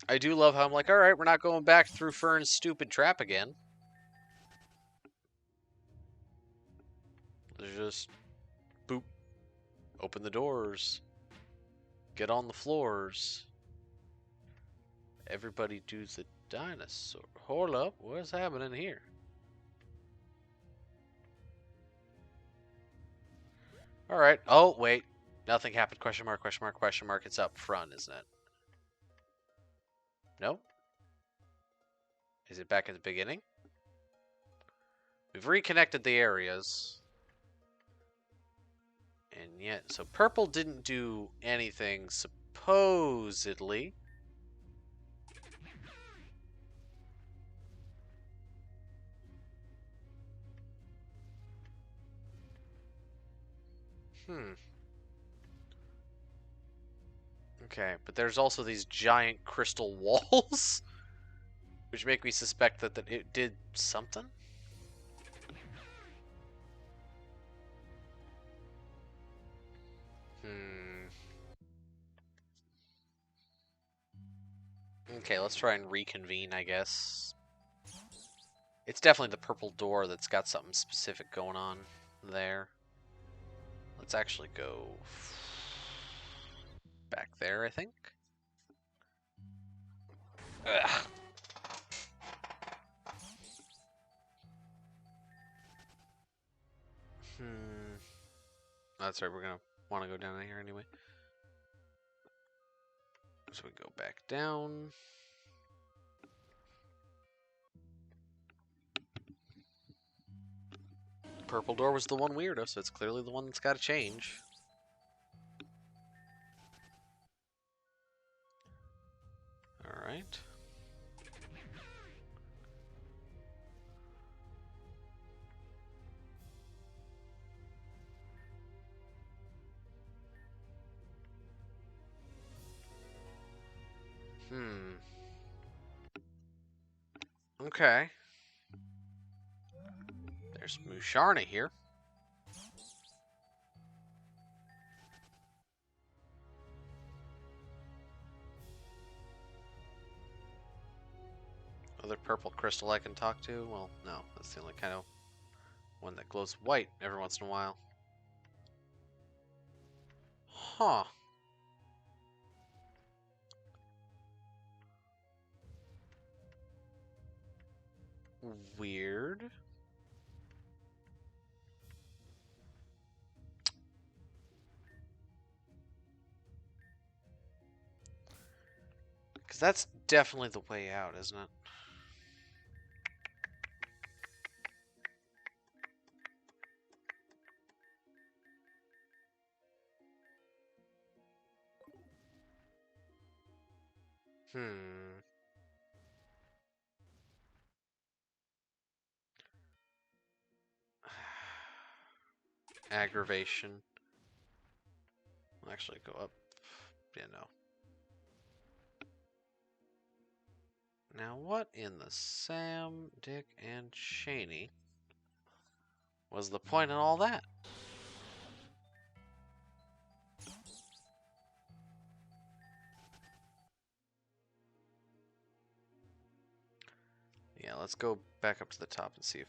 I do love how I'm like, alright, we're not going back through Fern's stupid trap again. There's just boop. Open the doors. Get on the floors. Everybody do the dinosaur. Hold up, what's happening here? Alright. Oh, wait. Nothing happened. Question mark, question mark, question mark. It's up front, isn't it? No? Is it back at the beginning? We've reconnected the areas. And yet, so purple didn't do anything, supposedly. Okay, but there's also these giant crystal walls, which make me suspect that it did something? Okay, let's try and reconvene, I guess. It's definitely the purple door that's got something specific going on there. Let's actually go back there, I think. Ugh. That's right, we're gonna want to go down here anyway. So we go back down. The purple door was the one weirdo, so it's clearly the one that's got to change. Alright. Okay. There's Musharna here. Other purple crystal I can talk to? Well, no. That's the only kind of one that glows white every once in a while. Huh. Weird. Because that's definitely the way out, isn't it? Aggravation. I'll actually go up. Yeah, no. Now, what in the Sam, Dick, and Cheney was the point in all that? Yeah, let's go back up to the top and see if...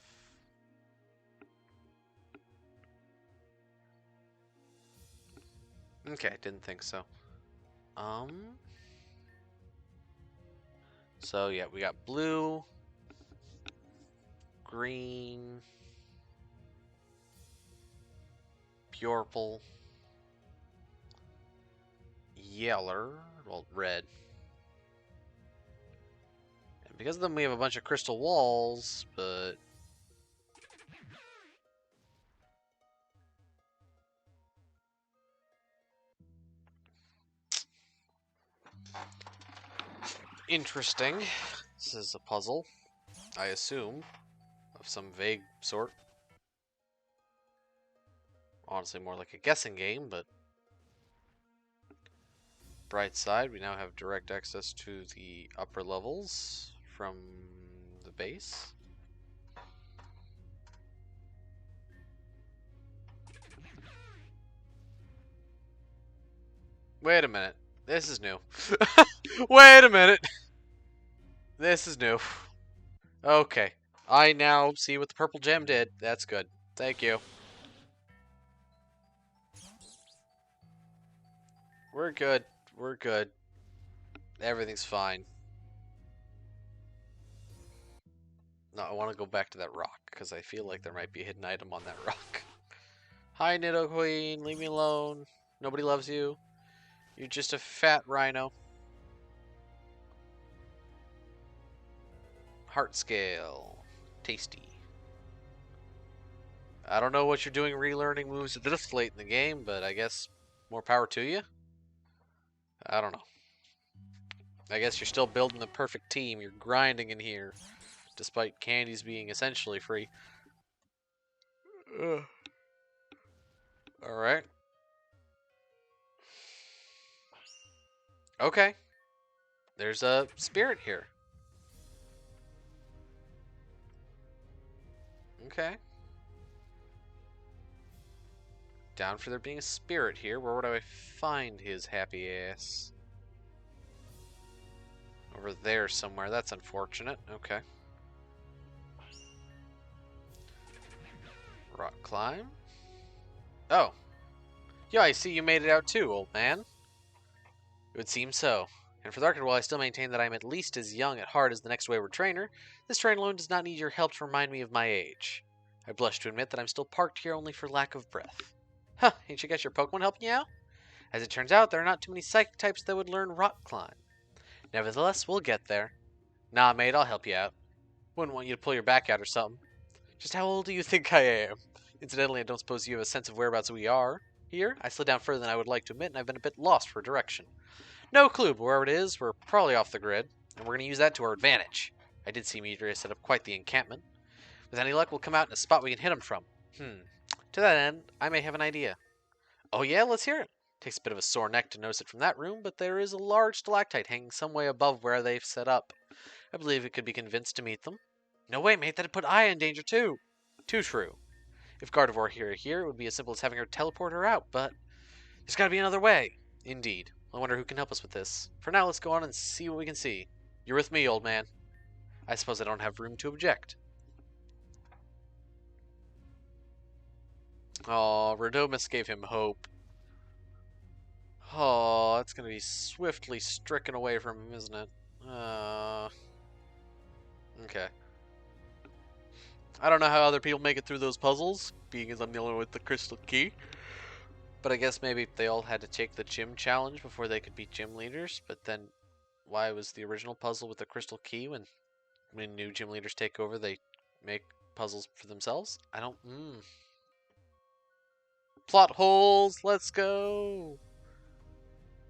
Okay, didn't think so. So, yeah, we got blue, green, purple, yellow, well, red. And because of them, we have a bunch of crystal walls, but Interesting. This is a puzzle, I assume, of some vague sort. Honestly, more like a guessing game, but bright side, we now have direct access to the upper levels from the base. Wait a minute. This is new. Wait a minute. This is new. Okay. I now see what the purple gem did. That's good. Thank you. We're good. We're good. Everything's fine. No, I want to go back to that rock, because I feel like there might be a hidden item on that rock. Hi, Nidoqueen. Leave me alone. Nobody loves you. You're just a fat rhino. Heart scale. Tasty. I don't know what you're doing relearning moves at this late in the game, but I guess more power to you? I don't know. I guess you're still building the perfect team. You're grinding in here, despite candies being essentially free. Alright. Okay. There's a spirit here. Okay. Down for there being a spirit here. Where would I find his happy ass? Over there somewhere. That's unfortunate. Okay. Rock climb. Oh. Yeah, I see you made it out too, old man. It would seem so. And for the record, while I still maintain that I am at least as young at heart as the next wayward trainer, this train alone does not need your help to remind me of my age. I blush to admit that I'm still parked here only for lack of breath. Huh, ain't you got your Pokemon helping you out? As it turns out, there are not too many psychic types that would learn rock climb. Nevertheless, we'll get there. Nah, mate, I'll help you out. Wouldn't want you to pull your back out or something. Just how old do you think I am? Incidentally, I don't suppose you have a sense of whereabouts we are. Here, I slid down further than I would like to admit, and I've been a bit lost for direction. No clue, but wherever it is, we're probably off the grid, and we're going to use that to our advantage. I did see Meteor set up quite the encampment. With any luck, we'll come out in a spot we can hit him from. To that end, I may have an idea. Oh yeah, let's hear it. Takes a bit of a sore neck to notice it from that room, but there is a large stalactite hanging some way above where they've set up. I believe we could be convinced to meet them. No way, mate, that'd put Aya in danger too. Too true. If Gardevoir here, it would be as simple as having her teleport her out, but there's gotta be another way. Indeed. I wonder who can help us with this. For now, let's go on and see what we can see. You're with me, old man. I suppose I don't have room to object. Oh, Rodomus gave him hope. Oh, it's gonna be swiftly stricken away from him, isn't it? Okay. I don't know how other people make it through those puzzles, being as I'm the only one with the crystal key. But I guess maybe they all had to take the gym challenge before they could be gym leaders. But then, why was the original puzzle with the crystal key when new gym leaders take over, they make puzzles for themselves? I don't. Plot holes. Let's go.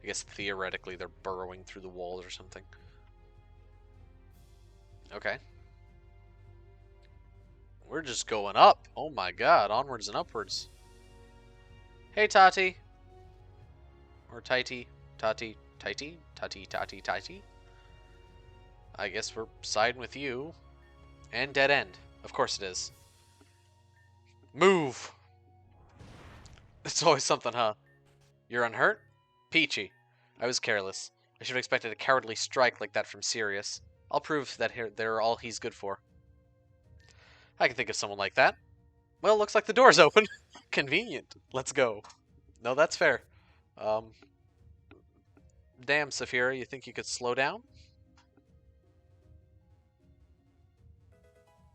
I guess theoretically they're burrowing through the walls or something. Okay. We're just going up. Oh my god, onwards and upwards. Hey, Tati. Or Tighty. Tati. Tighty? Tati, Tati, Tighty. I guess we're siding with you. And dead end. Of course it is. Move! It's always something, huh? You're unhurt? Peachy. I was careless. I should have expected a cowardly strike like that from Sirius. I'll prove that they're all he's good for. I can think of someone like that. Well, looks like the door's open. Convenient. Let's go. No, that's fair. Damn, Saphira, you think you could slow down?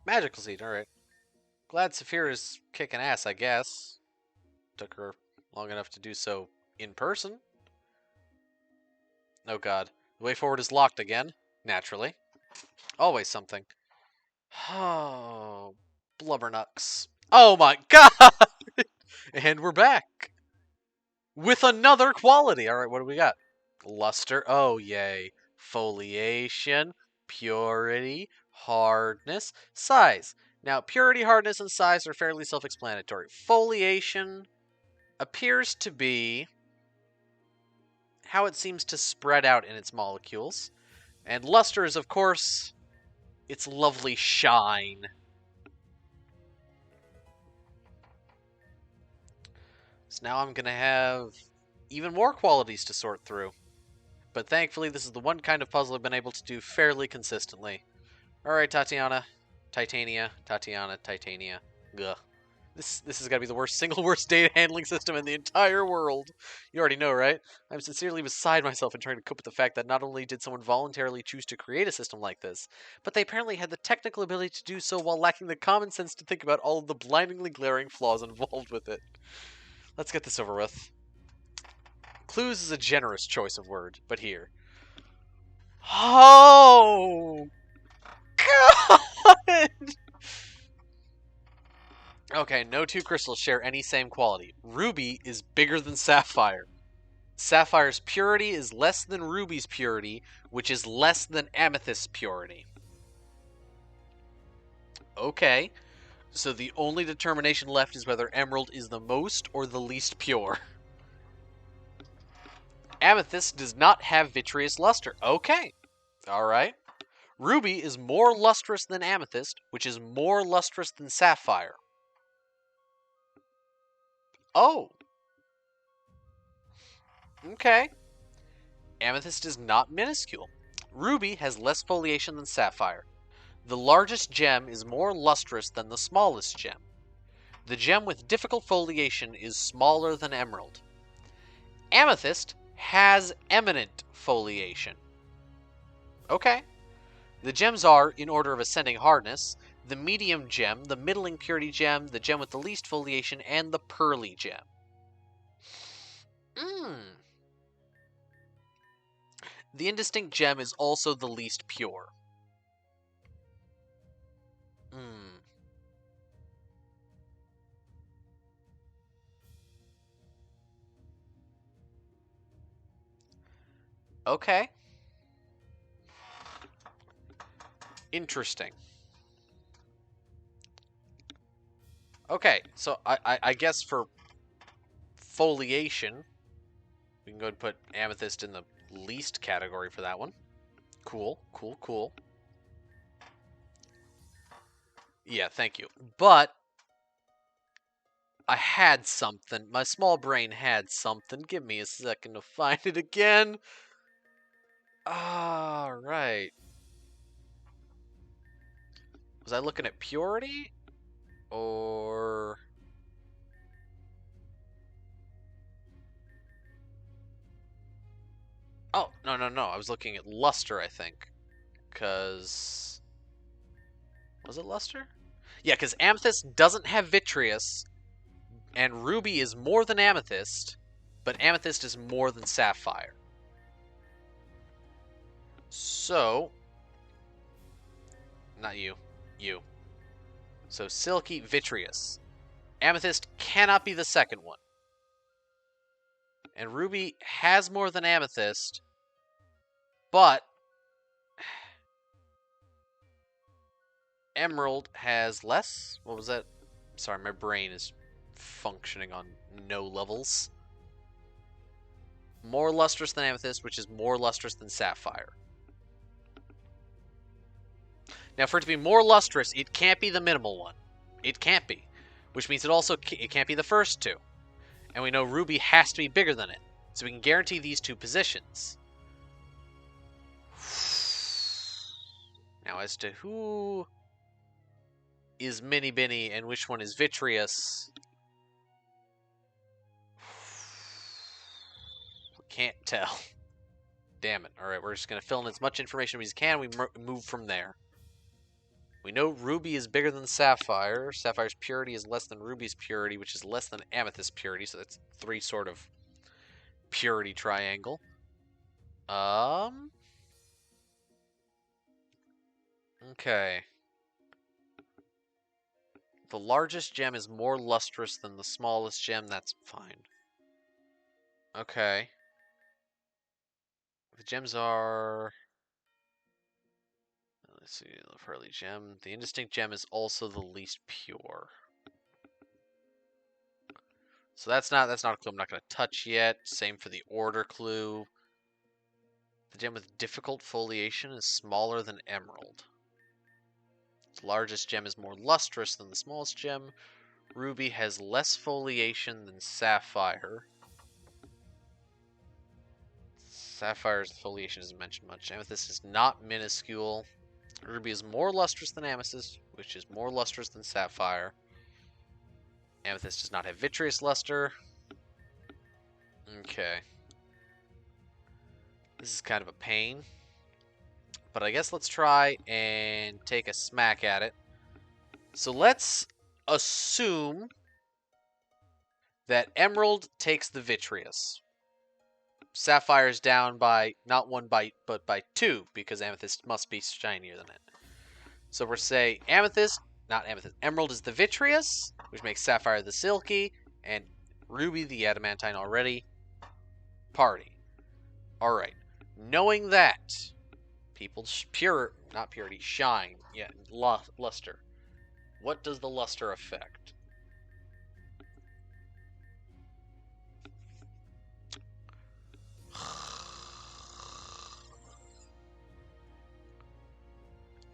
Magical Seed, alright. Glad Saphira's kicking ass, I guess. Took her long enough to do so in person. Oh god. The way forward is locked again. Naturally. Always something. Oh, blubbernucks. Oh my god! And we're back. With another quality. Alright, what do we got? Luster. Oh, yay. foliation, purity, hardness, size. Now, purity, hardness, and size are fairly self-explanatory. Foliation appears to be how it seems to spread out in its molecules. And luster is, of course, its lovely shine. So now I'm going to have even more qualities to sort through. But thankfully, this is the one kind of puzzle I've been able to do fairly consistently. Alright, Tatiana. Tatiana. Gah. This has got to be the single worst data handling system in the entire world. You already know, right? I'm sincerely beside myself in trying to cope with the fact that not only did someone voluntarily choose to create a system like this, but they apparently had the technical ability to do so while lacking the common sense to think about all of the blindingly glaring flaws involved with it. Let's get this over with. Clues is a generous choice of word, but here. Oh! God! Okay, no two crystals share any same quality. Ruby is bigger than sapphire. Sapphire's purity is less than ruby's purity, which is less than amethyst's purity. Okay, so the only determination left is whether emerald is the most or the least pure. Amethyst does not have vitreous luster. Okay, alright. Ruby is more lustrous than amethyst, which is more lustrous than sapphire. Oh. Okay. Amethyst is not minuscule. Ruby has less foliation than sapphire. The largest gem is more lustrous than the smallest gem. The gem with difficult foliation is smaller than emerald. Amethyst has eminent foliation. Okay. The gems are, in order of ascending hardness, the medium gem, the middling purity gem, the gem with the least foliation, and the pearly gem. The indistinct gem is also the least pure. Okay. Interesting. Okay, so I guess for foliation, we can go ahead and put amethyst in the least category for that one. Cool. Yeah, thank you. But I had something. My small brain had something. Give me a second to find it again. Alright. Was I looking at purity? Or... Oh, no. I was looking at luster, I think. Because... Was it luster? Yeah, because amethyst doesn't have vitreous, and ruby is more than amethyst, but amethyst is more than sapphire. So... Not you. You. So silky, vitreous. Amethyst cannot be the second one. And ruby has more than amethyst, but emerald has less? What was that? Sorry, my brain is functioning on no levels. More lustrous than amethyst, which is more lustrous than sapphire. Now, for it to be more lustrous, it can't be the minimal one. It can't be. Which means it can't be the first two. And we know ruby has to be bigger than it. So we can guarantee these two positions. Now, as to who is Mini Binny and which one is vitreous, can't tell. Damn it. Alright, we're just going to fill in as much information as we can. We move from there. We know ruby is bigger than sapphire. Sapphire's purity is less than ruby's purity, which is less than amethyst's purity. So that's three sort of purity triangle. Okay. The largest gem is more lustrous than the smallest gem. That's fine. Okay. The gems are... Let's see, the pearly gem. The indistinct gem is also the least pure. So that's not a clue I'm not going to touch yet. Same for the order clue. The gem with difficult foliation is smaller than emerald. The largest gem is more lustrous than the smallest gem. Ruby has less foliation than sapphire. Sapphire's foliation isn't mentioned much. Amethyst is not minuscule. Ruby is more lustrous than amethyst, which is more lustrous than sapphire. Amethyst does not have vitreous luster. Okay. This is kind of a pain. But I guess let's try and take a smack at it. So let's assume that emerald takes the vitreous. Sapphire's down by not 1 bite, but by 2, because amethyst must be shinier than it. So we're saying emerald is the vitreous, which makes sapphire the silky, and ruby the adamantine already. Party. Alright. Knowing that, people's shine, luster. What does the luster affect?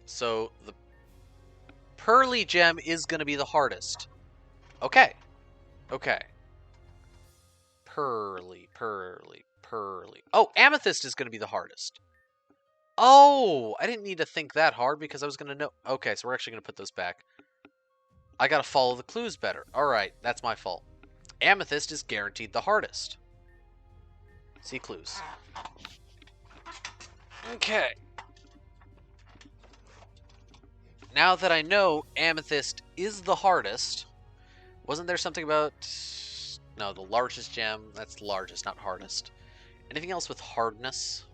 So the pearly gem is going to be the hardest. Okay. Pearly. Oh, amethyst is going to be the hardest. Oh, I didn't need to think that hard because I was going to know. Okay, so we're actually going to put those back. I got to follow the clues better. All right, that's my fault. Amethyst is guaranteed the hardest. See clues. Okay. Now that I know amethyst is the hardest, wasn't there something about... No, the largest gem. That's largest, not hardest. Anything else with hardness?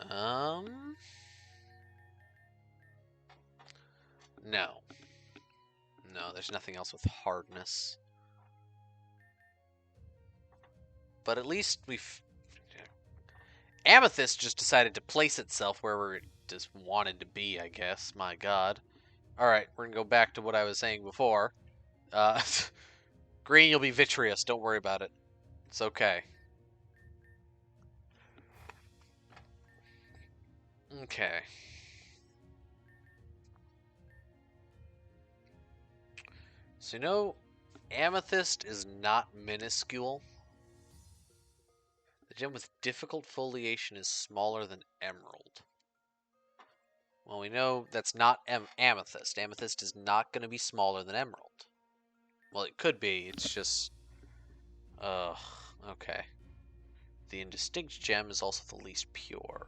No. No, there's nothing else with hardness. But at least we've... Amethyst just decided to place itself wherever it just wanted to be, I guess. My god. Alright, we're gonna go back to what I was saying before. Green, you'll be vitreous. Don't worry about it. It's okay. Okay. So you know, amethyst is not minuscule. The gem with difficult foliation is smaller than emerald. Well, we know that's not amethyst. Amethyst is not going to be smaller than emerald. Well, it could be. It's just... okay. The indistinct gem is also the least pure.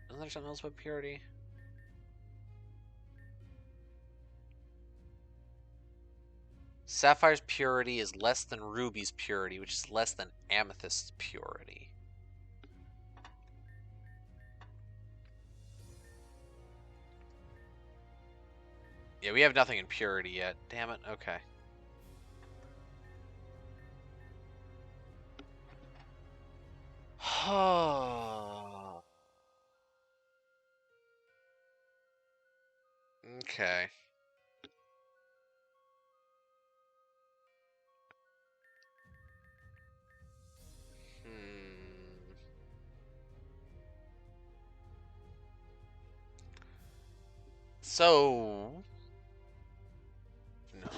Isn't there something else about purity? Sapphire's purity is less than ruby's purity, which is less than amethyst's purity. Yeah, we have nothing in purity yet. Damn it. Okay. Okay. So... No.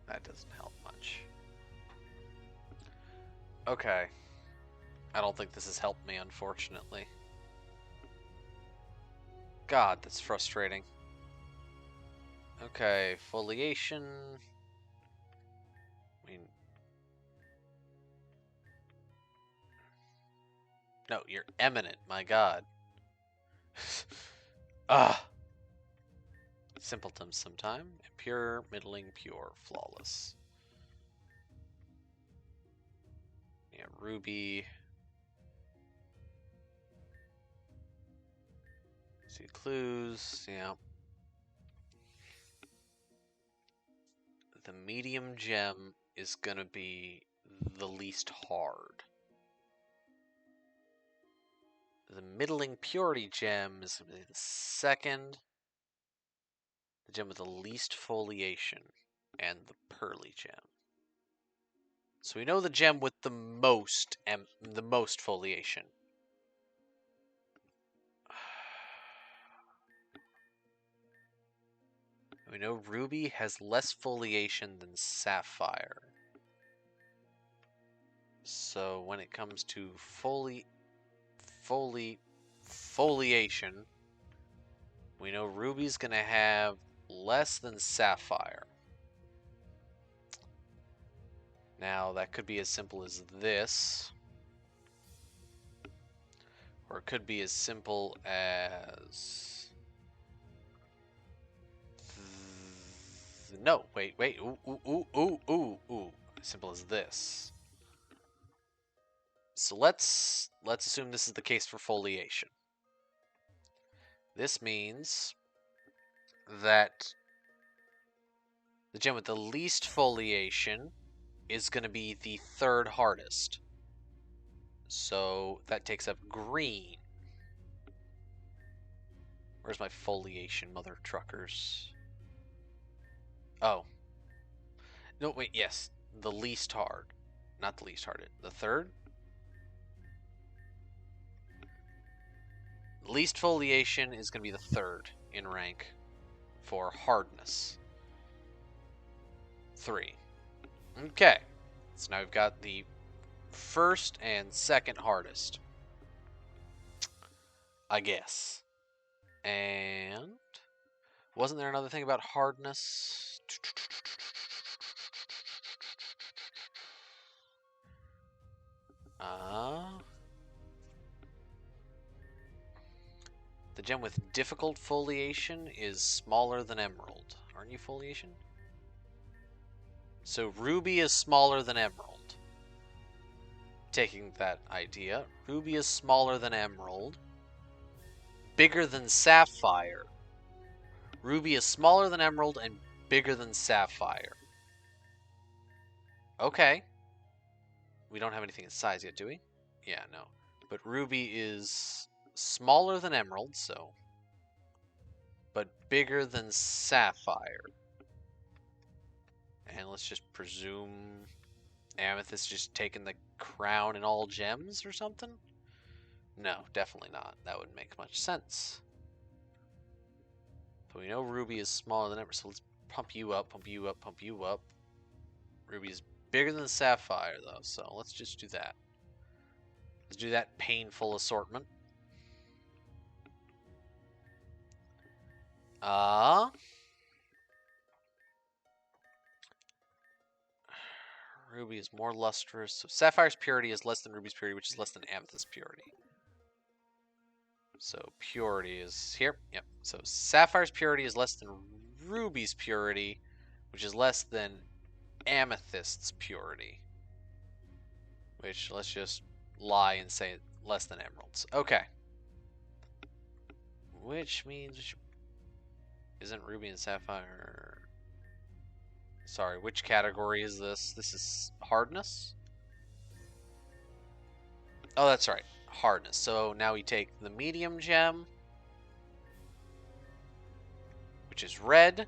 That doesn't help much. Okay. I don't think this has helped me, unfortunately. God, that's frustrating. Okay, foliation... I mean... No, you're eminent, my god. Ah! Simpletons sometime. Pure, middling, pure, flawless. Yeah, ruby. See clues, yeah. The medium gem is gonna be the least hard. The middling purity gem is the second. The gem with the least foliation. And the pearly gem. So we know the gem with the most foliation. We know ruby has less foliation than sapphire. So when it comes to foliation, we know ruby's gonna have less than sapphire. Now that could be as simple as this, or it could be as simple as no, wait, ooh, as simple as this. So let's assume this is the case for foliation. This means that the gem with the least foliation is going to be the third hardest. So that takes up green. Where's my foliation, mother truckers? Oh. No, wait, yes. The least hard. Not the least hard. The third? Least foliation is going to be the third in rank for hardness. 3. Okay. So now we've got the first and second hardest. I guess. And wasn't there another thing about hardness? The gem with difficult foliation is smaller than emerald. Aren't you foliation? So ruby is smaller than emerald. Taking that idea, ruby is smaller than emerald. Bigger than sapphire. Ruby is smaller than emerald and bigger than sapphire. Okay. We don't have anything in size yet, do we? Yeah, no. But ruby is smaller than emerald, so. But bigger than sapphire. And let's just presume amethyst just taking the crown in all gems or something? No, definitely not. That wouldn't make much sense. But we know ruby is smaller than emerald, so let's pump you up, pump you up, pump you up. Ruby is bigger than sapphire, though, so let's just do that. Let's do that painful assortment. Ruby is more lustrous. So sapphire's purity is less than ruby's purity, which is less than amethyst's purity. So purity is here. Yep. So sapphire's purity is less than ruby's purity, which is less than amethyst's purity. Which, let's just lie and say less than emerald's. Okay. Which means... Isn't ruby and sapphire... Sorry, which category is this? This is hardness? Oh, that's right. Hardness. So now we take the medium gem, which is red,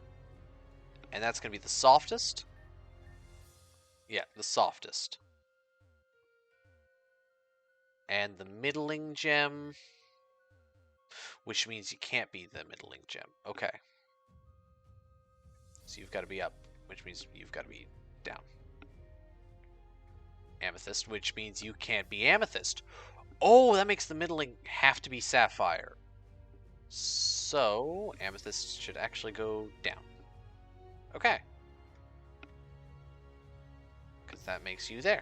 and that's going to be the softest. Yeah, the softest. And the middling gem, which means you can't be the middling gem. Okay. So you've got to be up, which means you've got to be down. Amethyst, which means you can't be amethyst. Oh, that makes the middling have to be sapphire. So, amethyst should actually go down. Okay. Because that makes you there.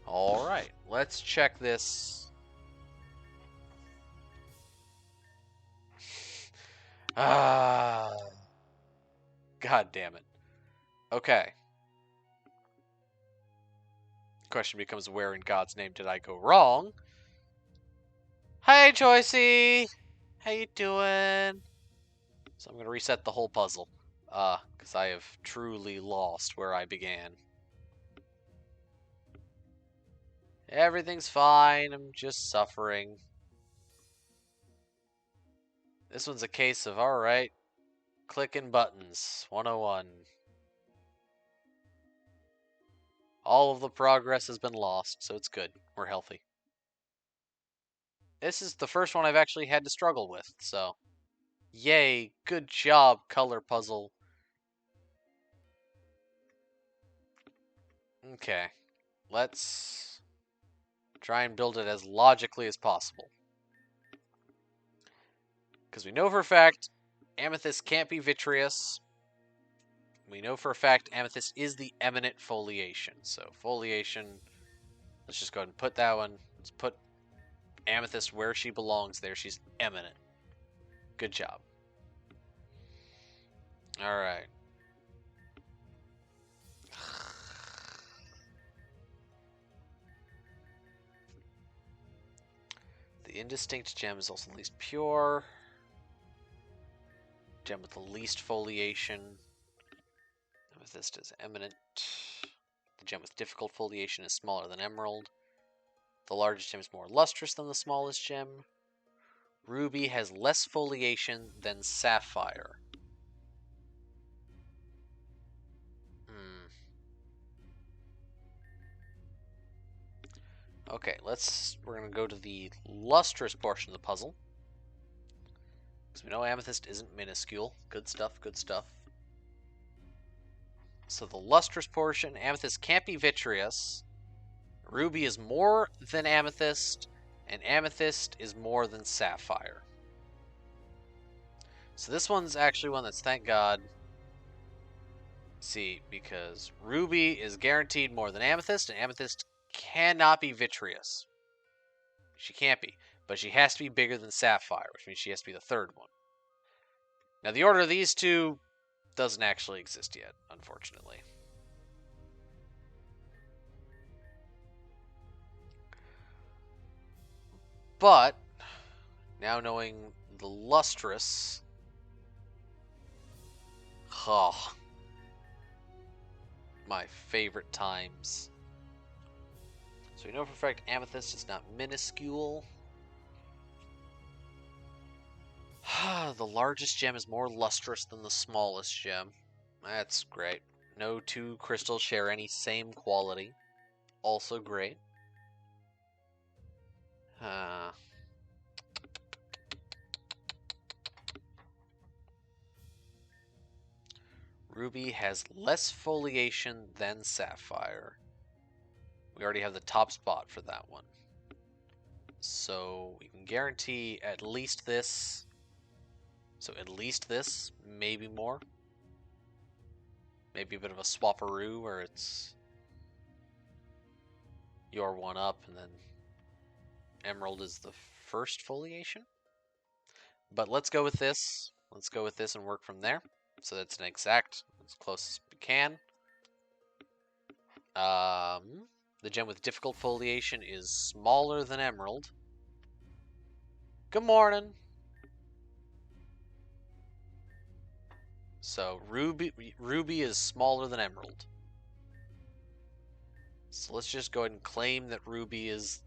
Alright, let's check this. God damn it. Okay. The question becomes, where in God's name did I go wrong? Hey, Joycey! How you doing? So I'm going to reset the whole puzzle. Because I have truly lost where I began. Everything's fine, I'm just suffering. This one's a case of, alright, clicking buttons. 101. All of the progress has been lost, so it's good. We're healthy. This is the first one I've actually had to struggle with, so... Yay, good job, color puzzle. Okay, let's try and build it as logically as possible. Because we know for a fact amethyst can't be vitreous. We know for a fact amethyst is the eminent foliation. So foliation, let's just go ahead and put that one. Let's put amethyst where she belongs there. She's eminent. Good job. Alright. The indistinct gem is also least pure. Gem with the least foliation. Amethyst is eminent. The gem with difficult foliation is smaller than emerald. The largest gem is more lustrous than the smallest gem. Ruby has less foliation than sapphire. Okay, we're gonna go to the lustrous portion of the puzzle. Because we know amethyst isn't minuscule. Good stuff, good stuff. So the lustrous portion, amethyst can't be vitreous. Ruby is more than amethyst, and amethyst is more than sapphire. So this one's actually one that's, thank God. See, because ruby is guaranteed more than amethyst, and amethyst cannot be vitreous. She can't be, but she has to be bigger than sapphire, which means she has to be the third one. Now, the order of these two doesn't actually exist yet, unfortunately. But, now knowing the lustrous... Oh, my favorite times. So we know for a fact amethyst is not minuscule. The largest gem is more lustrous than the smallest gem. That's great. No two crystals share any same quality. Also great. Ruby has less foliation than sapphire. We already have the top spot for that one. So we can guarantee at least this. So at least this, maybe more. Maybe a bit of a swapperoo where it's your one up and then emerald is the first foliation. But let's go with this. Let's go with this and work from there. So that's an exact, as close as we can. The gem with difficult foliation is smaller than emerald. Good morning. So ruby is smaller than emerald. So let's just go ahead and claim that ruby is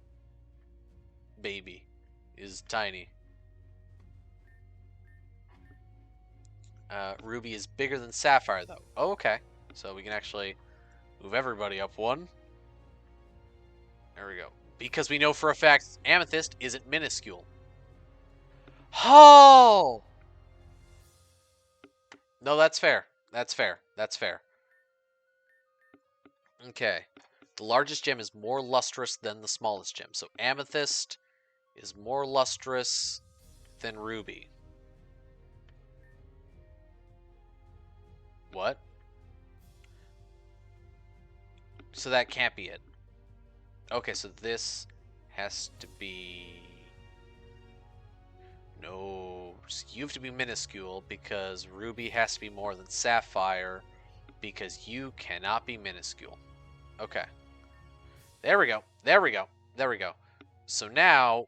baby, is tiny. Ruby is bigger than sapphire though. Oh, okay. So we can actually move everybody up one. There we go. Because we know for a fact amethyst isn't minuscule. Oh! No, that's fair. That's fair. That's fair. Okay. The largest gem is more lustrous than the smallest gem. So amethyst is more lustrous than ruby. What? So that can't be it. Okay, so this has to be... No, you have to be minuscule because ruby has to be more than sapphire because you cannot be minuscule. Okay. There we go. There we go. There we go. So now,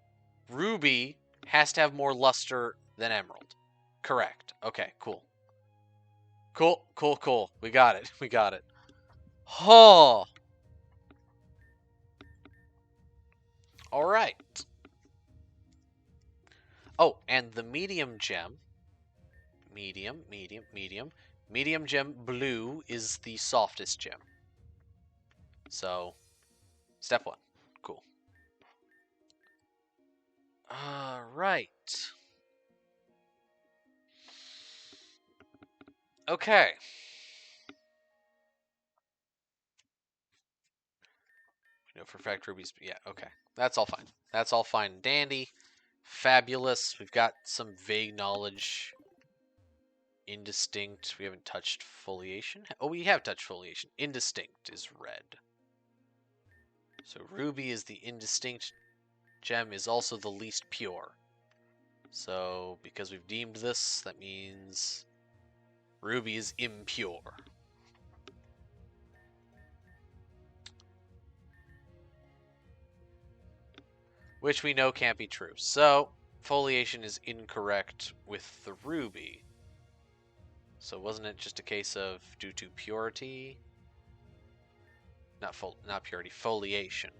ruby has to have more luster than emerald. Correct. Okay, cool. Cool, cool, cool. We got it. We got it. Oh! Alright. Oh, and the medium gem, medium gem blue is the softest gem. So, step 1. Cool. Alright. Okay. We know for a fact rubies. Yeah, okay. That's all fine. That's all fine and dandy. Fabulous. We've got some vague knowledge. Indistinct. We haven't touched foliation. Oh, we have touched foliation. Indistinct is red. So ruby is the indistinct gem, is also the least pure. So because we've deemed this, that means ruby is impure. Which we know can't be true. So foliation is incorrect with the ruby. So wasn't it just a case of due to purity? Not purity, foliation.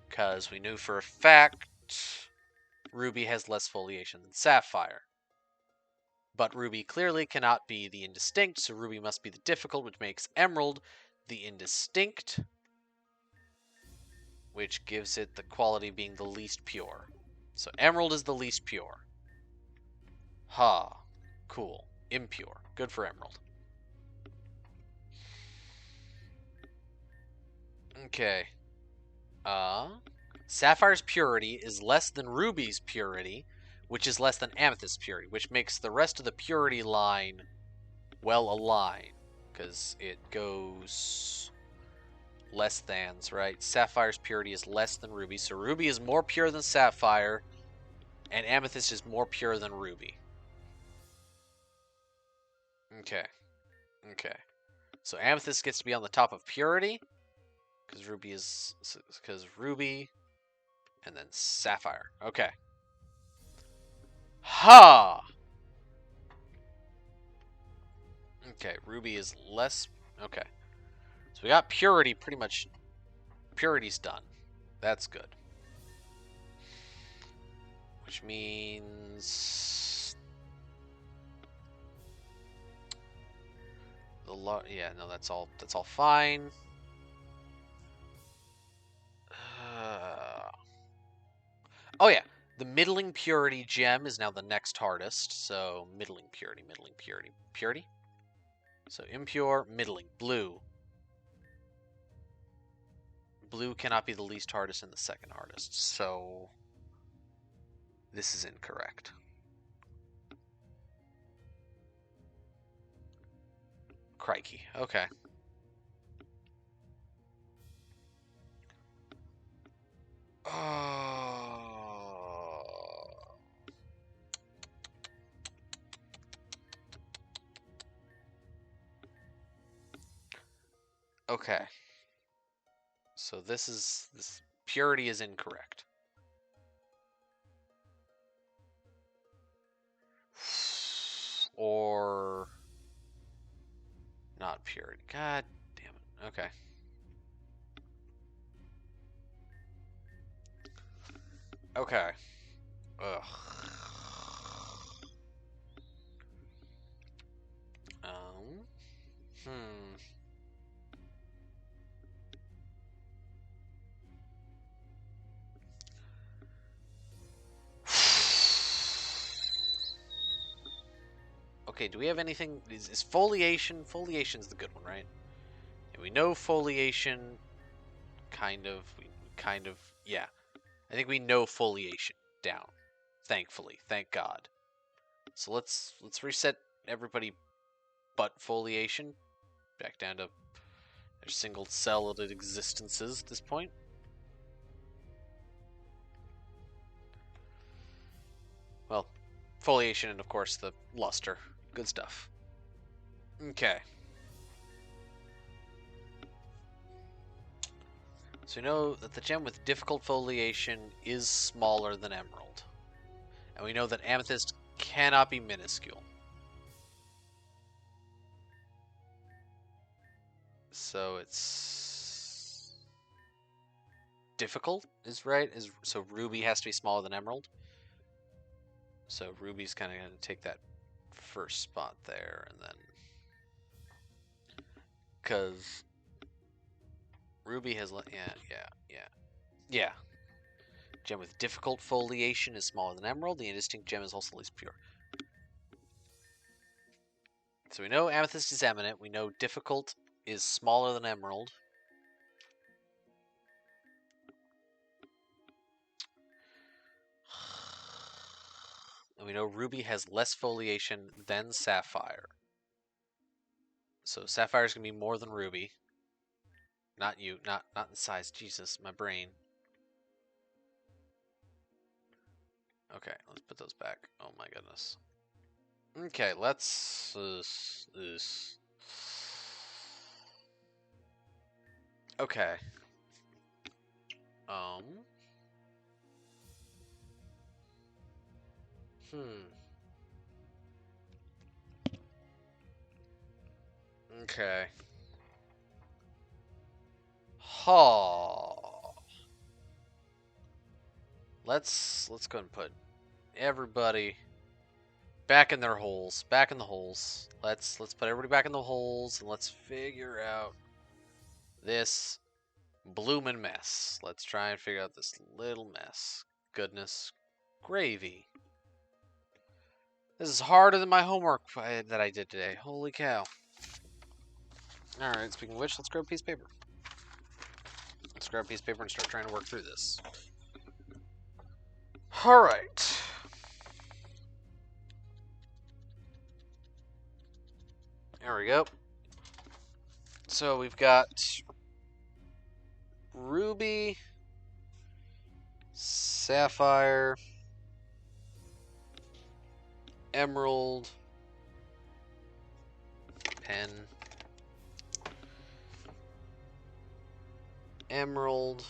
Because we knew for a fact ruby has less foliation than sapphire. But ruby clearly cannot be the indistinct, so ruby must be the difficult, which makes emerald the indistinct, which gives it the quality being the least pure. So emerald is the least pure. Ha. Cool. Impure. Good for emerald. Okay. Sapphire's purity is less than ruby's purity, which is less than amethyst's purity, which makes the rest of the purity line well aligned, because it goes less thans, right? Sapphire's purity is less than ruby, so ruby is more pure than sapphire, and amethyst is more pure than ruby. Okay. Okay. So amethyst gets to be on the top of purity, because ruby, and then sapphire. Okay. Ha! Okay, ruby is less. Okay. So we got purity pretty much. Purity's done. That's good. Which means yeah, no, that's all fine. Oh yeah, the middling purity gem is now the next hardest. So middling purity. So impure, middling, blue. Blue cannot be the least hardest and the second hardest. So this is incorrect. Crikey. Okay. Okay. So this purity is incorrect. Or not purity. God damn it. Okay. Okay. Ugh. Hmm. Okay, do we have anything? Is foliation? Foliation's the good one, right? And we know foliation. Kind of. Yeah. I think we know foliation down. Thankfully, thank God. So let's reset everybody but foliation back down to their single cellated existences at this point. Well, foliation and of course the luster. Good stuff. Okay. So we know that the gem with difficult foliation is smaller than emerald. And we know that amethyst cannot be minuscule. So it's... difficult is right. So ruby has to be smaller than emerald. So ruby's kind of going to take that first spot there, and then because ruby has yeah. Gem with difficult foliation is smaller than emerald. The indistinct gem is also least pure. So we know amethyst is eminent. We know difficult is smaller than emerald. And we know ruby has less foliation than sapphire. So sapphire is going to be more than ruby. Not you, not in size. Jesus, my brain. Okay, let's put those back. Oh my goodness. Okay, let's... Okay. Okay. Ha. Let's go and put everybody back in their holes. Back in the holes. Let's put everybody back in the holes and let's figure out this bloomin' mess. Let's try and figure out this little mess. Goodness gravy. This is harder than my homework that I did today. Holy cow. Alright, speaking of which, let's grab a piece of paper. Let's grab a piece of paper and start trying to work through this. Alright. There we go. So we've got ruby, sapphire, emerald, pen, emerald,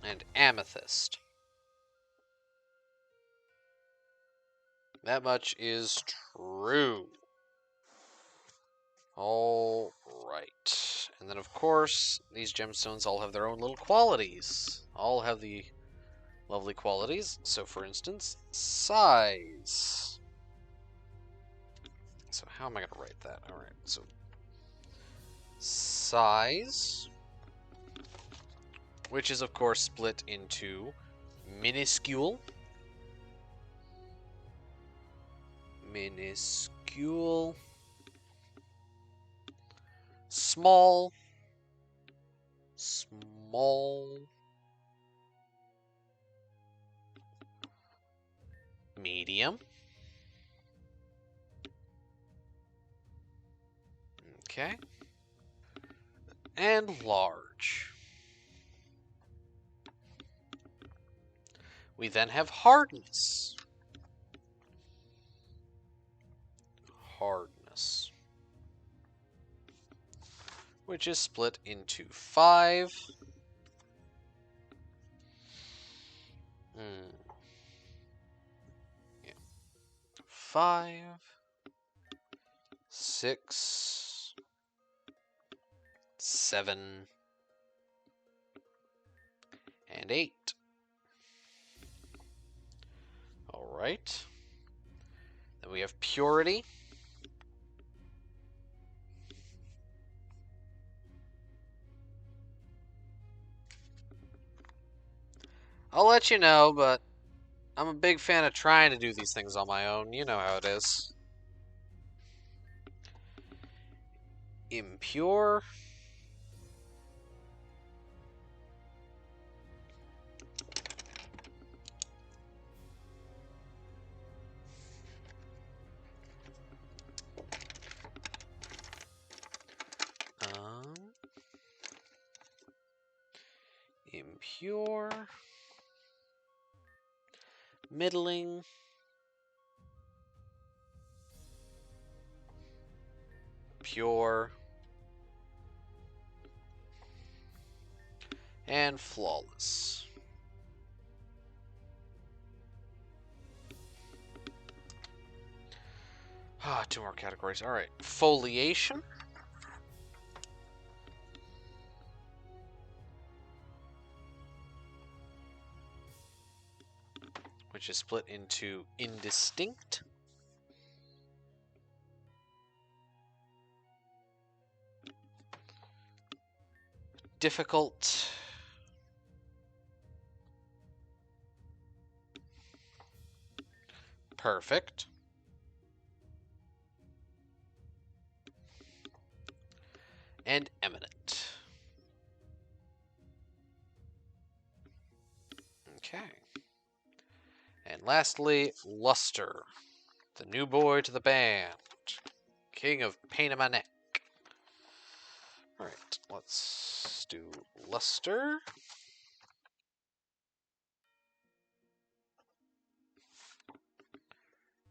and amethyst. That much is true. All right. And then, of course, these gemstones all have their own little qualities. All have the lovely qualities. So, for instance, size. So, how am I going to write that? All right. So, size, which is, of course, split into minuscule, small, medium, okay, and large. We then have hardness. Which is split into 5. 5, 6, 7, and 8. All right. Then we have purity. I'll let you know, but I'm a big fan of trying to do these things on my own. You know how it is. Impure. Impure. Middling. Pure. And flawless. Ah, 2 more categories. All right. Foliation. which is split into indistinct, difficult, perfect, and eminent. Okay. And lastly, Luster, the new boy to the band, king of pain in my neck. Alright, let's do Luster.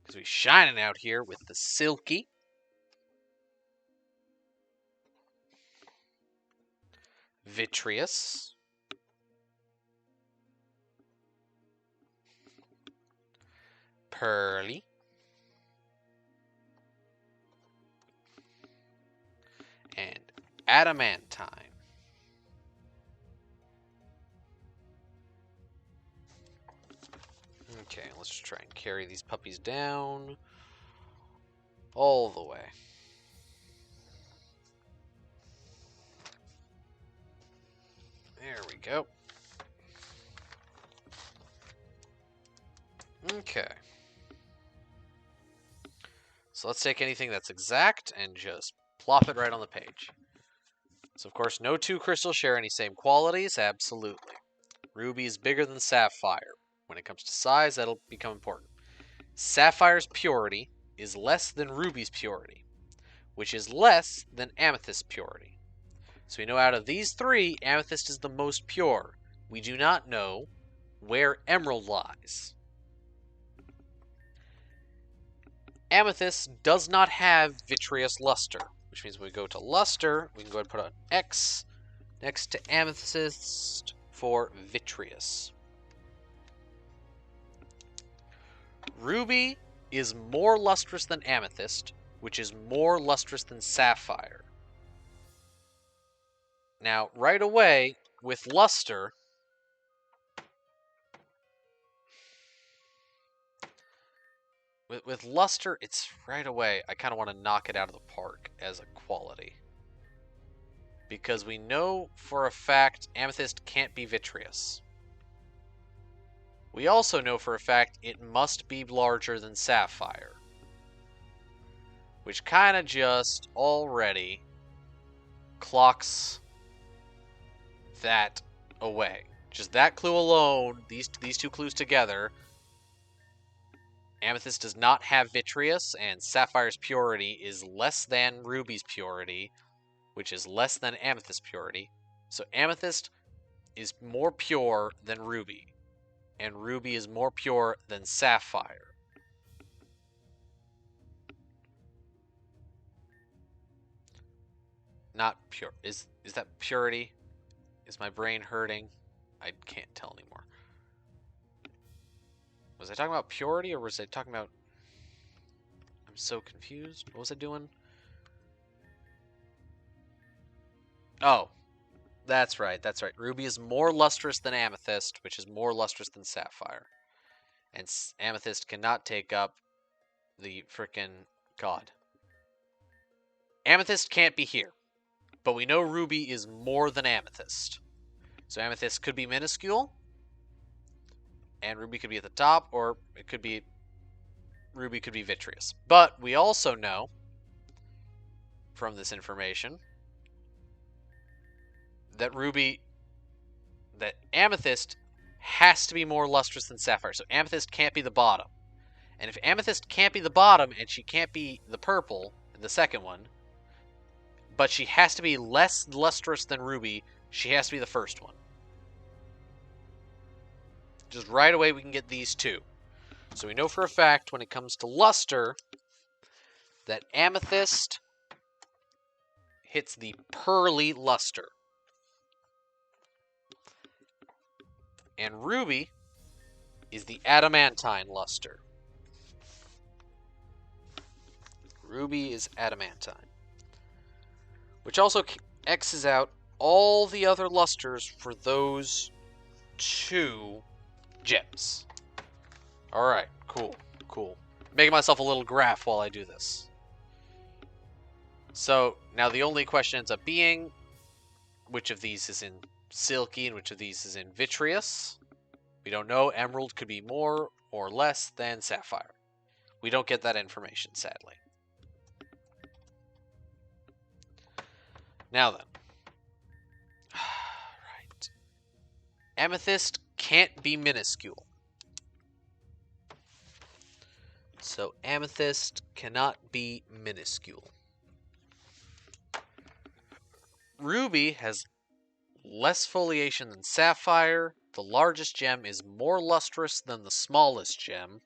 Because we're shining out here with the Silky. Vitreous. Pearly. And Adamantine. Okay, let's just try and carry these puppies down all the way. There we go. Okay. So let's take anything that's exact and just plop it right on the page. So of course, no two crystals share any same qualities, absolutely. Ruby is bigger than sapphire. When it comes to size, that'll become important. Sapphire's purity is less than ruby's purity, which is less than amethyst's purity. So we know out of these three, amethyst is the most pure. We do not know where emerald lies. Amethyst does not have vitreous luster, which means when we go to luster, we can go ahead and put an X next to amethyst for vitreous. Ruby is more lustrous than amethyst, which is more lustrous than sapphire. Now, right away, with luster, with luster, it's right away, I kind of want to knock it out of the park as a quality. Because we know for a fact amethyst can't be vitreous. We also know for a fact it must be larger than sapphire. Which kind of just already clocks that away. Just that clue alone, these two clues together, amethyst does not have vitreous, and sapphire's purity is less than ruby's purity, which is less than amethyst's purity. So amethyst is more pure than ruby, and ruby is more pure than sapphire. Not pure. Is that purity? Is my brain hurting? I can't tell anymore. Was I talking about purity, or was I talking about... I'm so confused. What was I doing? Oh, that's right, that's right. Ruby is more lustrous than amethyst, which is more lustrous than sapphire. And amethyst cannot take up the frickin' god. Amethyst can't be here. But we know ruby is more than amethyst. So amethyst could be minuscule, and ruby could be at the top, or it could be... ruby could be vitreous. But we also know, from this information, that amethyst has to be more lustrous than sapphire. So amethyst can't be the bottom. And if amethyst can't be the bottom, and she can't be the purple, the second one, but she has to be less lustrous than ruby, she has to be the first one. Just right away we can get these two. So we know for a fact when it comes to luster that amethyst hits the pearly luster. And ruby is the adamantine luster. Ruby is adamantine. Which also X's out all the other lusters for those two gems. Alright, cool, cool. Making myself a little graph while I do this. So, now the only question ends up being, which of these is in Silky and which of these is in Vitreous? We don't know. Emerald could be more or less than Sapphire. We don't get that information, sadly. Now then. Right. Amethyst can't be minuscule. So Amethyst cannot be minuscule. Ruby has less foliation than Sapphire. The largest gem is more lustrous than the smallest gem.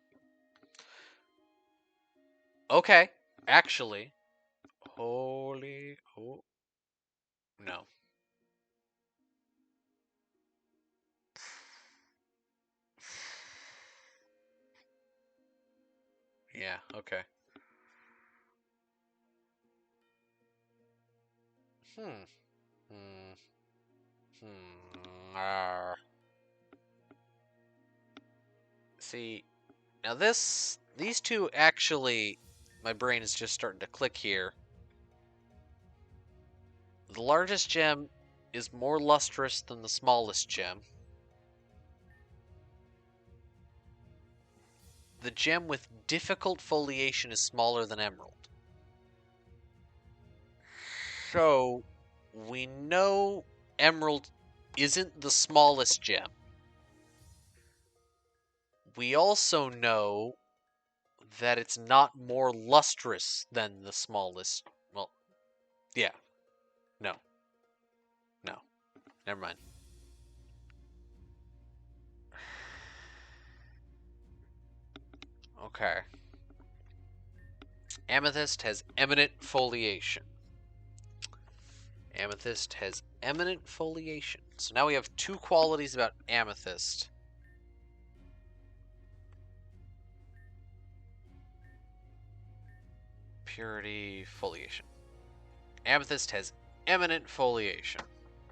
Okay, actually. Holy... Oh. No. Yeah, okay. Hmm. Hmm. See, now these two actually, my brain is just starting to click here. The largest gem is more lustrous than the smallest gem. The gem with difficult foliation is smaller than emerald. So, we know emerald isn't the smallest gem. We also know that it's not more lustrous than the smallest. Well, yeah. No. No. Never mind. Okay. Amethyst has eminent foliation. Amethyst has eminent foliation. So now we have two qualities about amethyst. Purity, foliation. Amethyst has eminent foliation.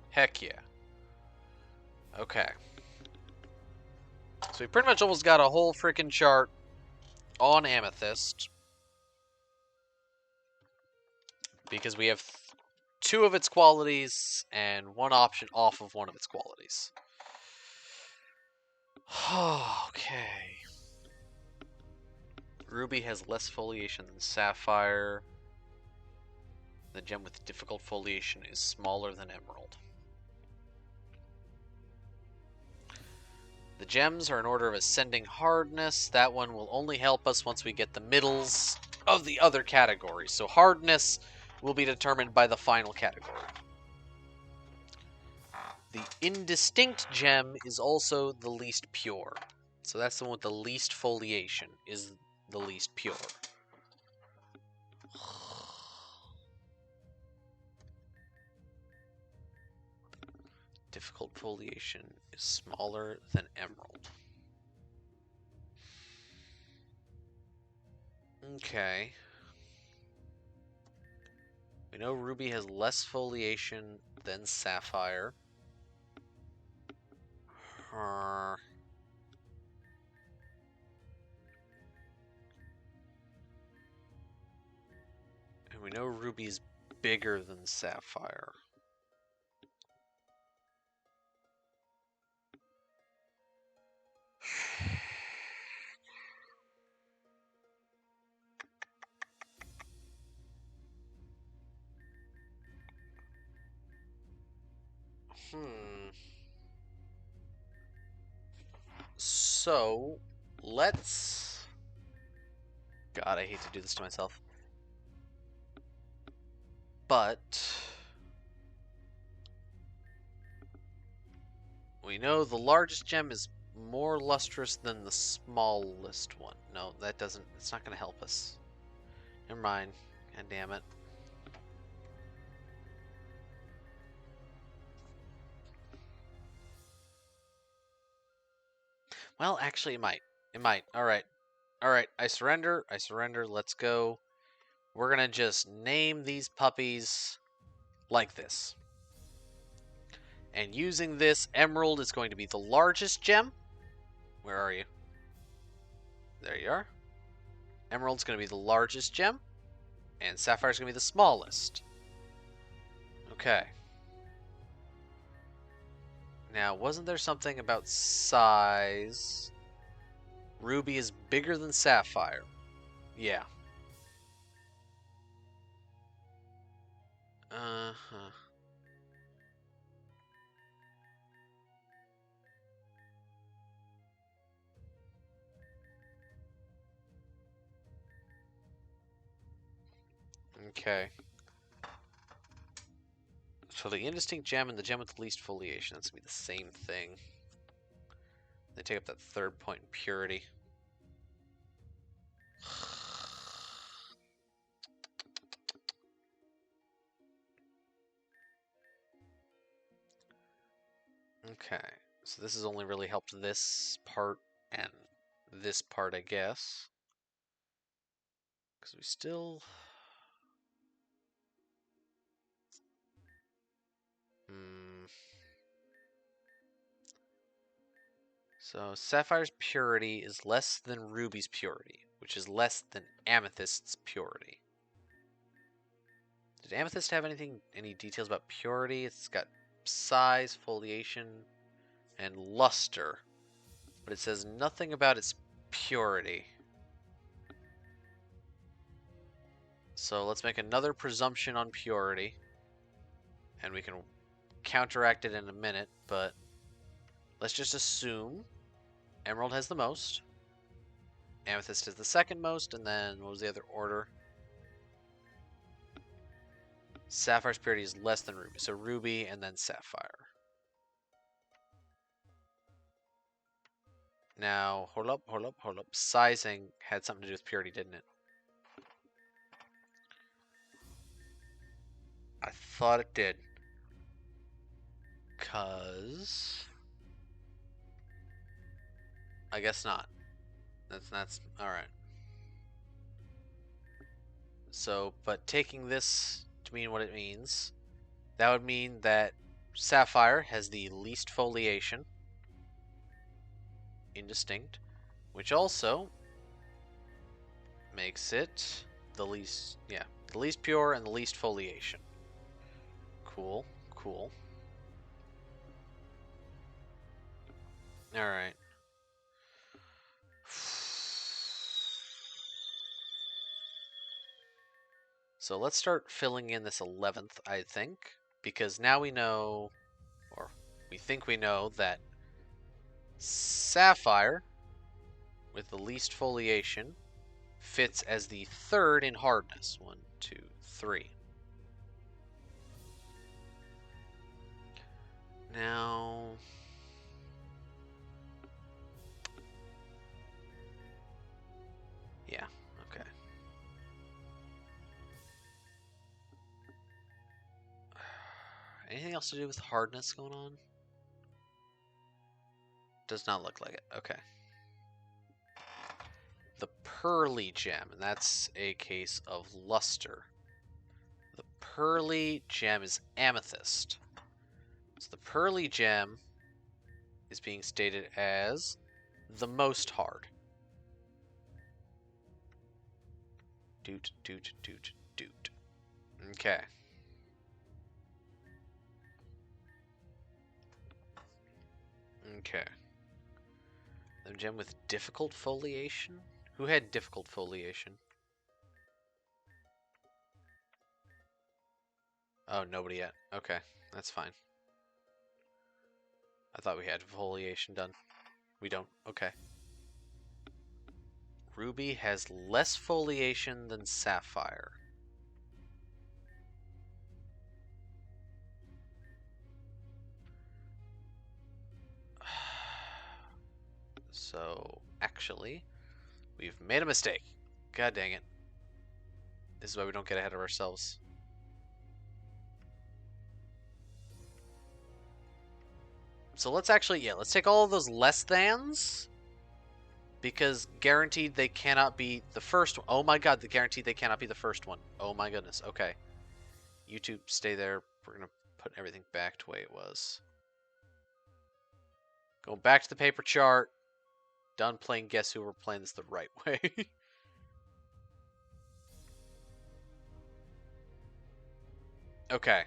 Heck yeah. Okay. So we pretty much almost got a whole freaking chart on amethyst. Because we have two of its qualities and one option off of one of its qualities. Okay. Ruby has less foliation than Sapphire. The gem with difficult foliation is smaller than Emerald. The gems are in order of ascending hardness. That one will only help us once we get the middles of the other categories. So hardness will be determined by the final category. The indistinct gem is also the least pure. So that's the one with the least foliation, is the least pure. Difficult foliation is smaller than emerald. Okay. We know ruby has less foliation than sapphire. And we know ruby's bigger than sapphire. So, let's... God, I hate to do this to myself. But... we know the largest gem is more lustrous than the smallest one. No, that doesn't... it's not going to help us. Never mind. God damn it. Well, actually, it might. It might. Alright. Alright, I surrender. I surrender. Let's go. We're going to just name these puppies like this. And using this, emerald is going to be the largest gem. Where are you? There you are. Emerald's going to be the largest gem, and Sapphire's going to be the smallest. Okay. Now, wasn't there something about size? Ruby is bigger than Sapphire. Yeah. Uh-huh. Okay. So the indistinct gem and the gem with the least foliation, that's going to be the same thing. They take up that third point in purity. Okay. So this has only really helped this part and this part, I guess. Because we still... So Sapphire's purity is less than Ruby's purity, which is less than Amethyst's purity. Did Amethyst have any details about purity? It's got size, foliation, and luster, but it says nothing about its purity. So let's make another presumption on purity, and we can counteract it in a minute, but let's just assume Emerald has the most, Amethyst is the second most, and then what was the other order? Sapphire's purity is less than Ruby, so Ruby and then Sapphire. Now, hold up. Sizing had something to do with purity, didn't it? I thought it did. 'Cause... I guess not. That's alright. So, but taking this to mean what it means, that would mean that Sapphire has the least foliation, indistinct, which also makes it the least pure and the least foliation. Cool. Alright. So let's start filling in this 11th, I think, because now we know, or we think we know, that Sapphire, with the least foliation, fits as the third in hardness. 1, 2, 3. Now... yeah, okay. Anything else to do with hardness going on? Does not look like it. Okay. The pearly gem, and that's a case of luster. The pearly gem is amethyst. So the pearly gem is being stated as the most hard. Doot. Okay. The gem with difficult foliation? Who had difficult foliation? Oh, nobody yet. Okay, that's fine. I thought we had foliation done. We don't. Okay. Ruby has less foliation than Sapphire. So, actually, we've made a mistake. God dang it. This is why we don't get ahead of ourselves. So let's actually, let's take all of those less thans. Because guaranteed they cannot be the first one. Oh my god, guaranteed they cannot be the first one. Oh my goodness. Okay. You two stay there. We're going to put everything back to the way it was. Go back to the paper chart. done playing Guess Who, we're playing this the right way. Okay.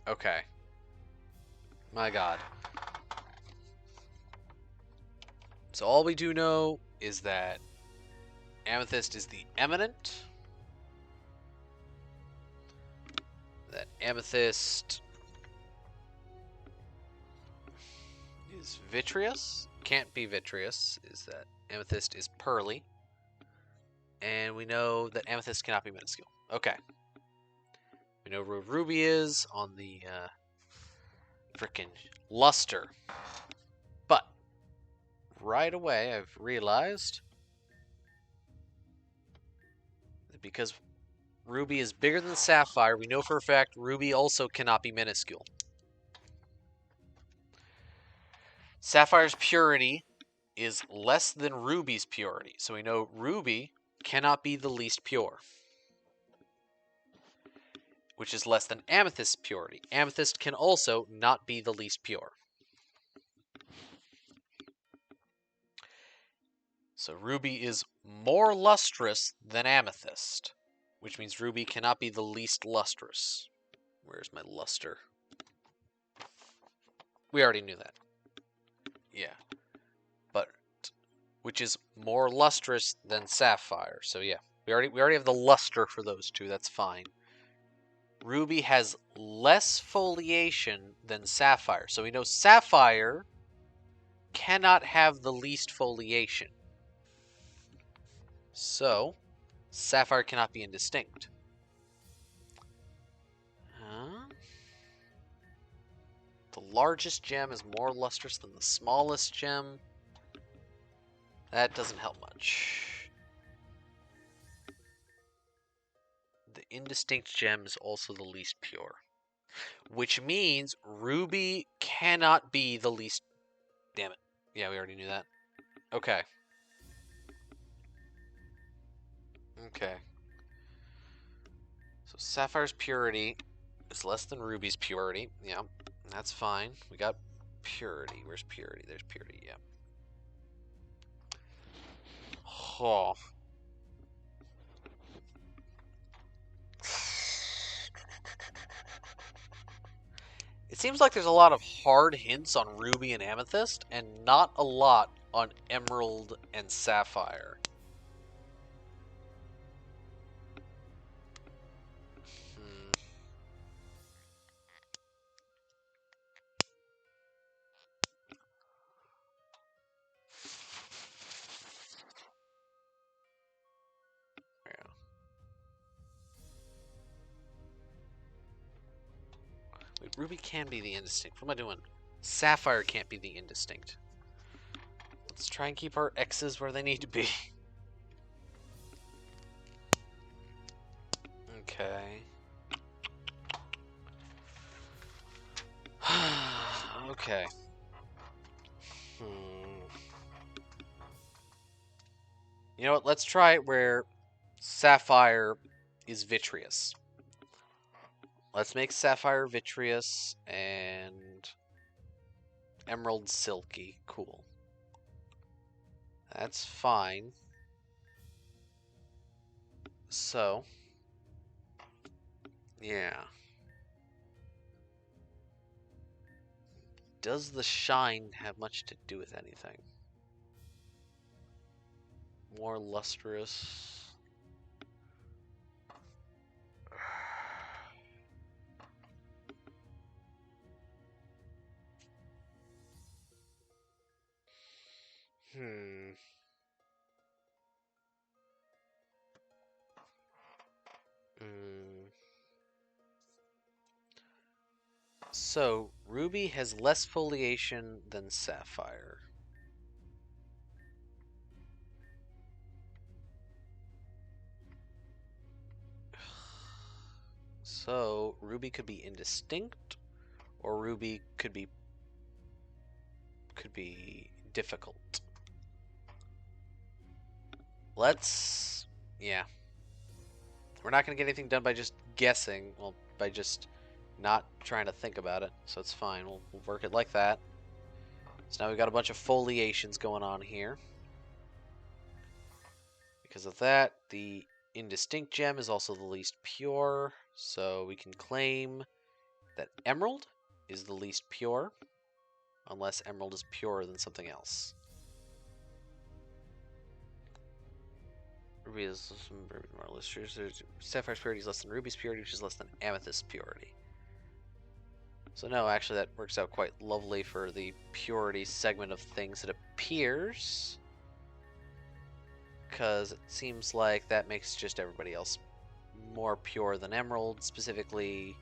Okay. My god. So all we do know is that Amethyst is the Eminent. That Amethyst is Vitreous. Can't be Vitreous. Is that Amethyst is Pearly. And we know that Amethyst cannot be minuscule. Okay. We know where Ruby is on the frickin' luster. But right away I've realized that because Ruby is bigger than Sapphire, we know for a fact Ruby also cannot be minuscule. Sapphire's purity is less than Ruby's purity, so we know Ruby cannot be the least pure, which is less than Amethyst's purity. Amethyst can also not be the least pure. So Ruby is more lustrous than Amethyst, which means Ruby cannot be the least lustrous. Where's my luster? We already knew that. Yeah. But which is more lustrous than Sapphire. So yeah, we already have the luster for those two. That's fine. Ruby has less foliation than Sapphire. So we know Sapphire cannot have the least foliation. So Sapphire cannot be indistinct. The largest gem is more lustrous than the smallest gem. That doesn't help much. The indistinct gem is also the least pure. Which means Ruby cannot be the least... Damn it. Yeah, we already knew that. Okay. Okay. So Sapphire's purity is less than Ruby's purity. Yeah, that's fine. We got purity. Where's purity? There's purity, yeah. Oh. It seems like there's a lot of hard hints on Ruby and Amethyst, and not a lot on Emerald and Sapphire. Yeah. Wait, Ruby can be the indistinct. What am I doing? Sapphire can't be the indistinct. Let's try and keep our X's where they need to be. Okay. Okay. You know what? Let's try it where Sapphire is Vitreous. Let's make Sapphire Vitreous and Emerald Silky. Cool. That's fine. So, yeah. Does the shine have much to do with anything? More lustrous. So, Ruby has less foliation than Sapphire. So, Ruby could be indistinct, or Ruby could be difficult. Yeah. We're not going to get anything done by just guessing, well, by just not trying to think about it, so it's fine. We'll work it like that. So now we've got a bunch of foliations going on here. Because of that, the indistinct gem is also the least pure, so we can claim that emerald is the least pure, unless emerald is purer than something else. Ruby is more lustrous. Sapphire's purity is less than ruby's purity, which is less than amethyst's purity. So no, actually that works out quite lovely for the purity segment of things, it appears. Because it seems like that makes just everybody else more pure than emerald, specifically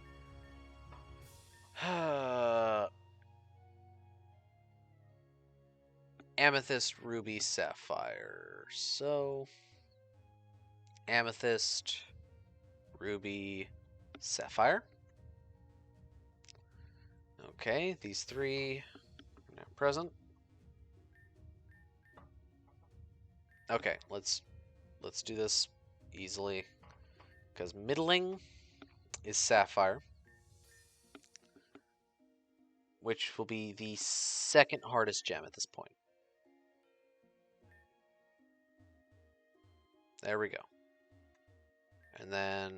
amethyst, ruby, sapphire. So amethyst, ruby, sapphire. Okay, these three are now present. Okay, let's do this easily, because middling is sapphire, which will be the second hardest gem at this point. There we go. And then,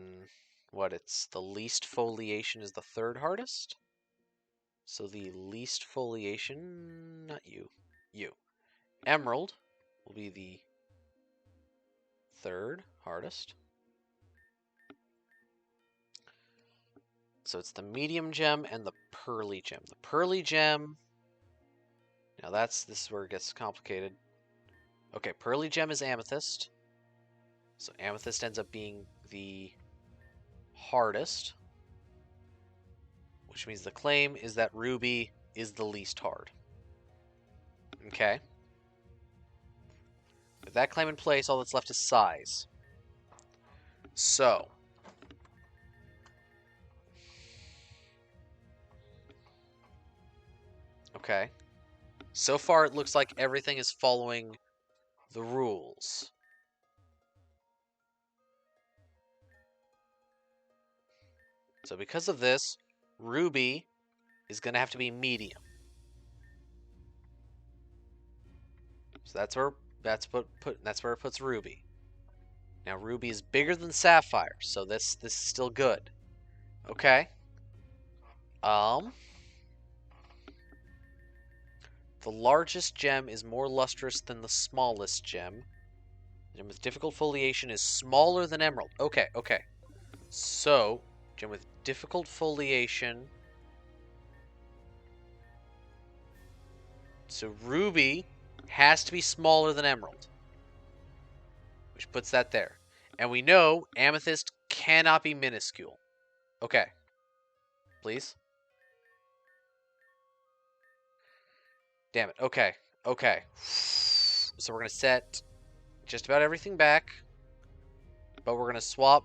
what, it's the least foliation is the third hardest? So the least foliation, not you, you. Emerald will be the third hardest. So it's the medium gem and the pearly gem. The pearly gem, now this is where it gets complicated. Okay, pearly gem is amethyst. So amethyst ends up being the hardest, which means the claim is that ruby is the least hard. Okay. With that claim in place, all that's left is size. So, okay. So far, it looks like everything is following the rules. So because of this, ruby is going to have to be medium. So that's where it puts ruby. Now ruby is bigger than sapphire, so this is still good. Okay. The largest gem is more lustrous than the smallest gem. The gem with difficult foliation is smaller than emerald. Okay. So, gem with difficult foliation. So ruby has to be smaller than emerald, which puts that there. And we know amethyst cannot be minuscule. Okay. Please. Damn it. Okay. So we're going to set just about everything back, but we're going to swap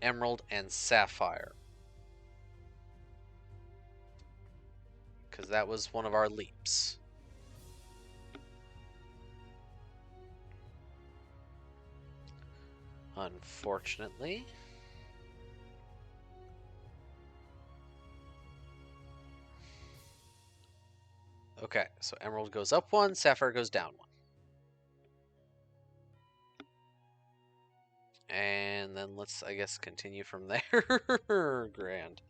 emerald and sapphire, because that was one of our leaps. Unfortunately. Okay, so emerald goes up one, sapphire goes down one. And then let's, I guess, continue from there. Grand.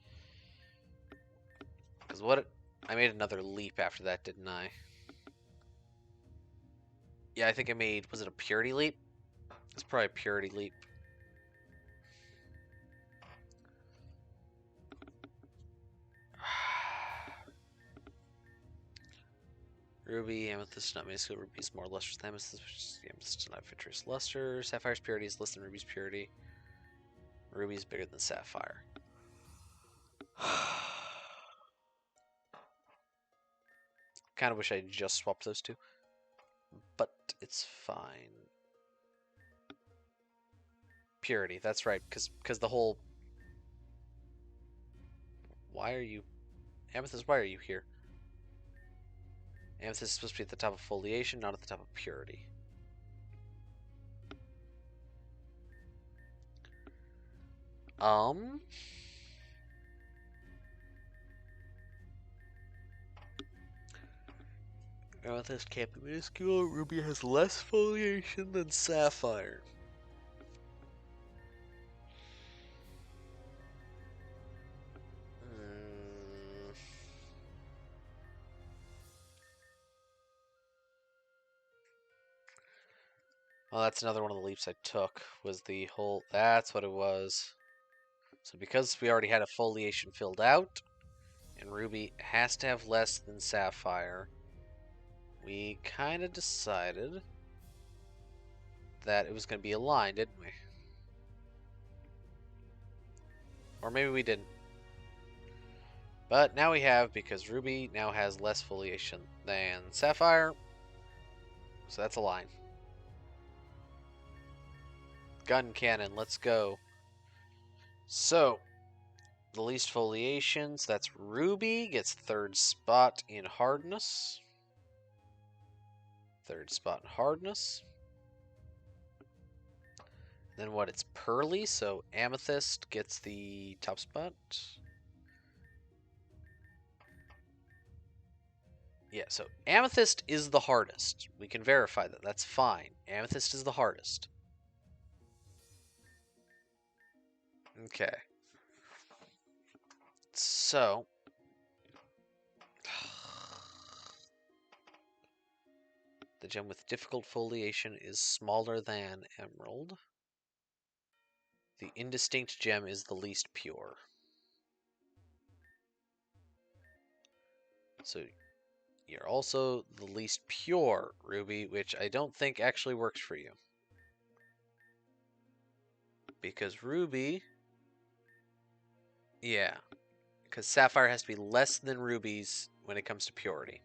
Because I made another leap after that, didn't I? Yeah, I think I made, was it a purity leap? It's probably a purity leap. Ruby, amethyst, not minuscule. Ruby is more lustrous than amethyst, which is amethyst not vitreous luster. Sapphire's purity is less than ruby's purity. Ruby is bigger than sapphire. Kind of wish I just swapped those two, but it's fine. Purity, that's right, because the whole. Why are you, amethyst? Why are you here? Amethyst is supposed to be at the top of foliation, not at the top of purity. Amethyst can't be minuscule. Ruby has less foliation than sapphire. Well, that's another one of the leaps I took, was the whole... That's what it was. So because we already had a foliation filled out, and Ruby has to have less than Sapphire, we kind of decided that it was going to be a line, didn't we? Or maybe we didn't. But now we have, because Ruby now has less foliation than Sapphire, so that's a line. Gun cannon, let's go. So, the least foliations, that's Ruby, gets third spot in hardness. Third spot in hardness. Then what? It's Pearly, so Amethyst gets the top spot. Yeah, so Amethyst is the hardest. We can verify that. That's fine. Amethyst is the hardest. Okay. So... the gem with difficult foliation is smaller than Emerald. The indistinct gem is the least pure. So you're also the least pure, Ruby, which I don't think actually works for you. Because Ruby... yeah. Because Sapphire has to be less than Ruby's when it comes to purity.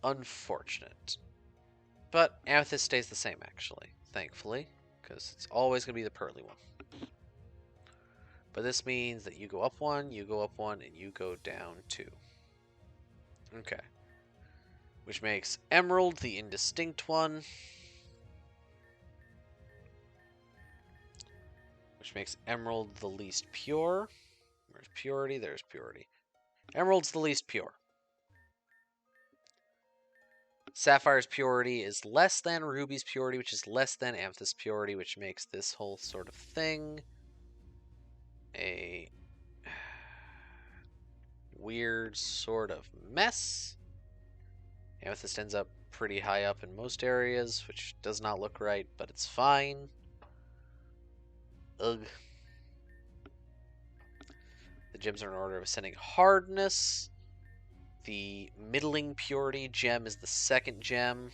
Unfortunate. But Amethyst stays the same, actually. Thankfully. Because it's always going to be the pearly one. But this means that you go up one, you go up one, and you go down two. Okay. Which makes Emerald the indistinct one. Which makes Emerald the least pure. Where's purity? There's purity. Emerald's the least pure. Sapphire's purity is less than Ruby's purity, which is less than Amethyst's purity, which makes this whole sort of thing a weird sort of mess. Amethyst ends up pretty high up in most areas, which does not look right, but it's fine. Ugh. The gems are in order of ascending hardness. The middling purity gem is the second gem.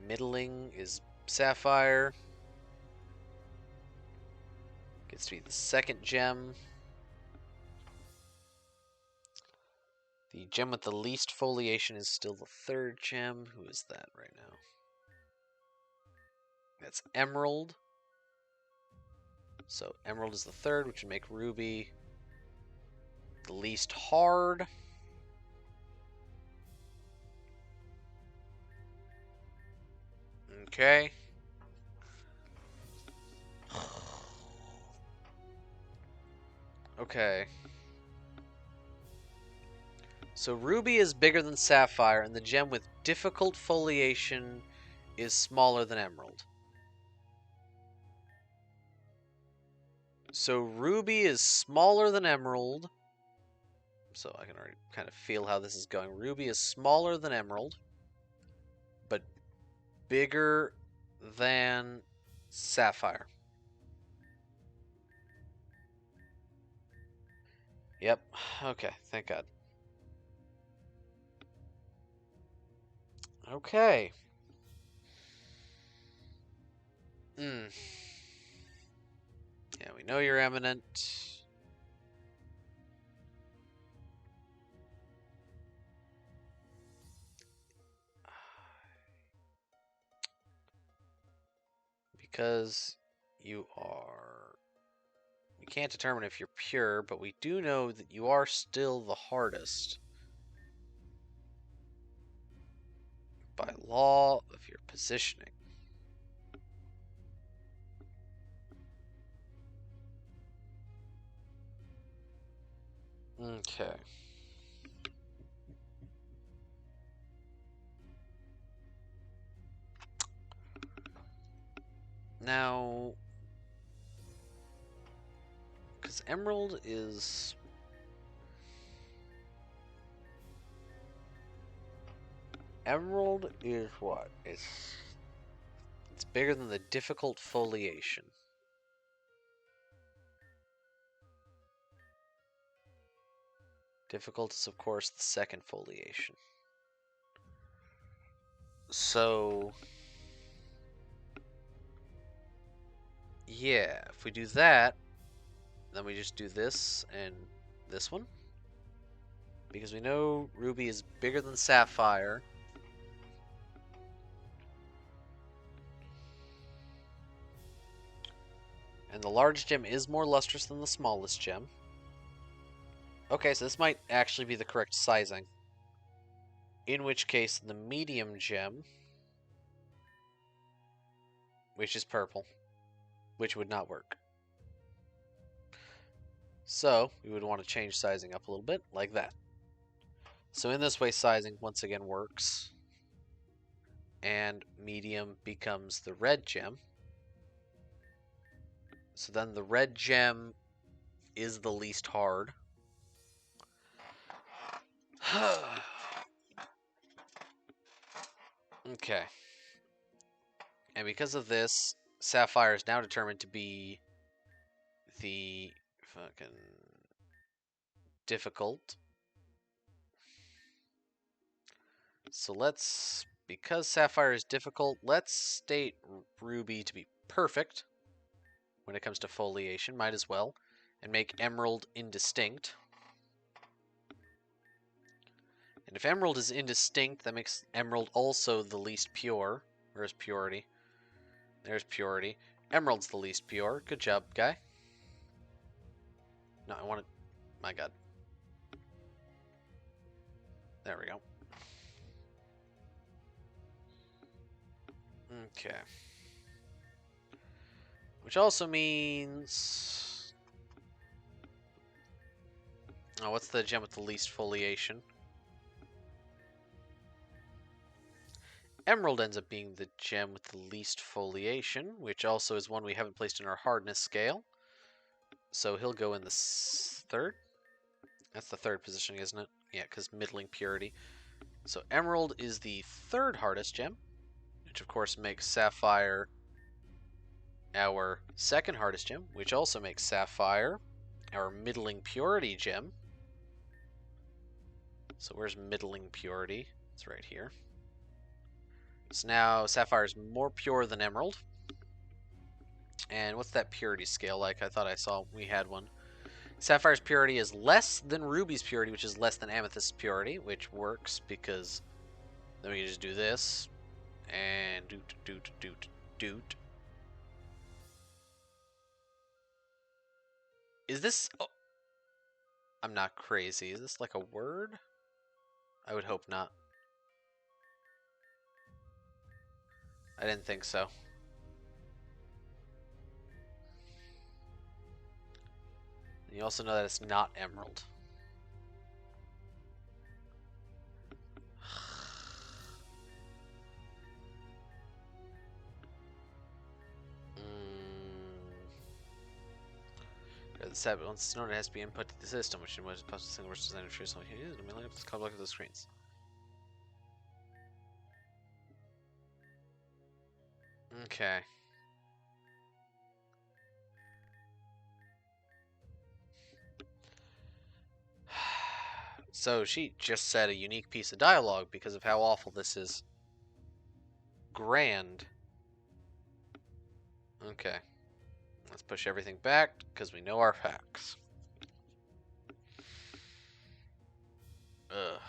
Middling is Sapphire. Gets to be the second gem. The gem with the least foliation is still the third gem. Who is that right now? That's Emerald. So Emerald is the third, which would make Ruby the least hard. Okay. Okay. So Ruby is bigger than Sapphire, and the gem with difficult foliation is smaller than Emerald. So Ruby is smaller than Emerald. So I can already kind of feel how this is going. Ruby is smaller than Emerald, but bigger than Sapphire. Yep. Okay, thank God. Okay. Yeah, we know you're eminent. Because you are... we can't determine if you're pure, but we do know that you are still the hardest. By law of your positioning. Okay. Now, because Emerald is... Emerald is what? It's bigger than the difficult foliation. Difficult is, of course, the second foliation. So... yeah, if we do that, then we just do this and this one. Because we know Ruby is bigger than Sapphire. And the large gem is more lustrous than the smallest gem. Okay, so this might actually be the correct sizing. In which case, the medium gem, which is purple, which would not work. So, we would want to change sizing up a little bit, like that. So in this way, sizing once again works. And medium becomes the red gem. So then the red gem is the least hard. Okay. And because of this, Sapphire is now determined to be the fucking difficult. So let's, because Sapphire is difficult, let's state Ruby to be perfect when it comes to foliation. Might as well. And make Emerald indistinct. And if Emerald is indistinct, that makes Emerald also the least pure. Where's purity? There's purity. Emerald's the least pure. Good job, guy. No, I want to... my god. There we go. Okay. Which also means... oh, what's the gem with the least foliation? Emerald ends up being the gem with the least foliation, which also is one we haven't placed in our hardness scale. So he'll go in the third? That's the third positioning, isn't it? Yeah, because middling purity. So Emerald is the third hardest gem, which of course makes Sapphire our second hardest gem, which also makes Sapphire our middling purity gem. So where's middling purity? It's right here. So now Sapphire is more pure than Emerald. And what's that purity scale like? I thought I saw we had one. Sapphire's purity is less than Ruby's purity, which is less than Amethyst's purity, which works because then we can just do this and doot. Is this... oh, I'm not crazy. Is this like a word? I would hope not. I didn't think so. And you also know that it's not Emerald. The set, but once it's known, it has to be input to the system, which is possible single versus design of true something here. Let me line up this called look at the screens. Okay. So she just said a unique piece of dialogue because of how awful this is. Grand. Okay. Let's push everything back because we know our facts. Ugh.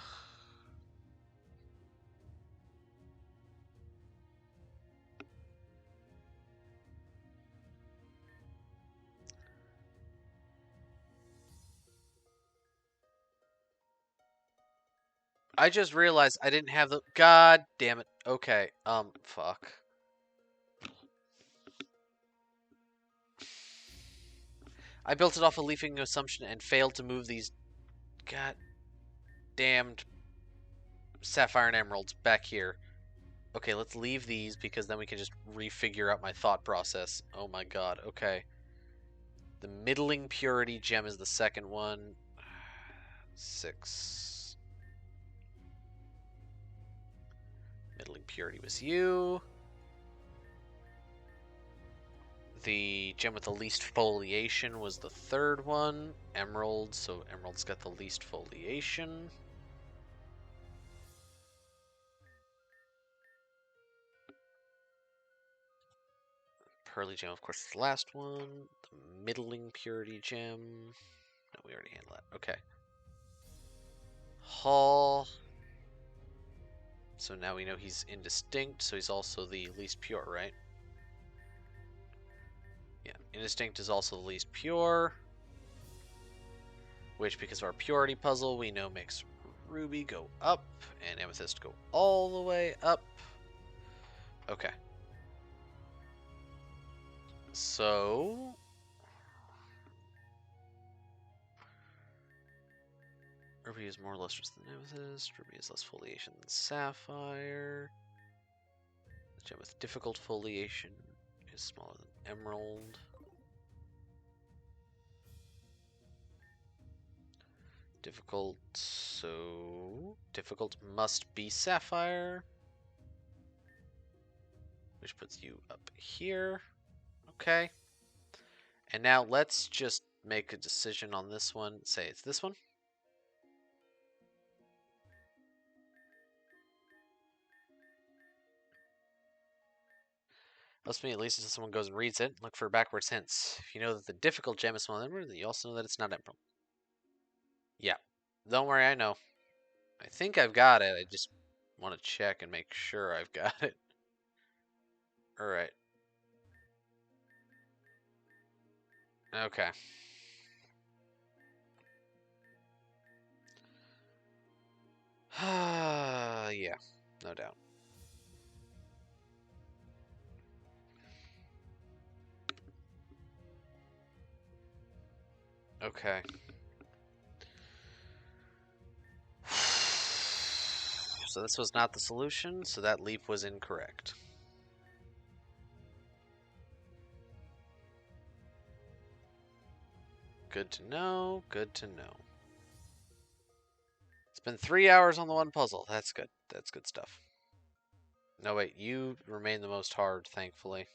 I just realized I didn't have the... god damn it. Okay. Fuck. I built it off a leafing assumption and failed to move these God damned sapphire and emeralds back here. Okay, let's leave these because then we can just refigure out my thought process. Oh my god, okay. The middling purity gem is the second one. 6. Middling purity was you. The gem with the least foliation was the third one. Emerald, so emerald's got the least foliation. Pearly gem, of course, is the last one. The middling purity gem. No, we already handled that. Okay. Hall. So now we know he's indistinct, so he's also the least pure, right? Yeah, indistinct is also the least pure. Which, because of our purity puzzle, we know makes ruby go up and amethyst go all the way up. Okay. So... ruby is more lustrous than amethyst. Ruby is less foliation than sapphire. The gem with difficult foliation is smaller than emerald. Difficult, so... difficult must be sapphire. Which puts you up here. Okay. And now let's just make a decision on this one. Say it's this one. Helps me at least until someone goes and reads it. Look for backwards hints. If you know that the difficult gem is smaller than emerald, then you also know that it's not emerald. Yeah. Don't worry, I know. I think I've got it. I just want to check and make sure I've got it. Alright. Okay. Yeah, no doubt. Okay. So this was not the solution, so that leap was incorrect. Good to know, good to know. It's been 3 hours on the one puzzle. That's good. That's good stuff. No, wait, you remain the most hard, thankfully.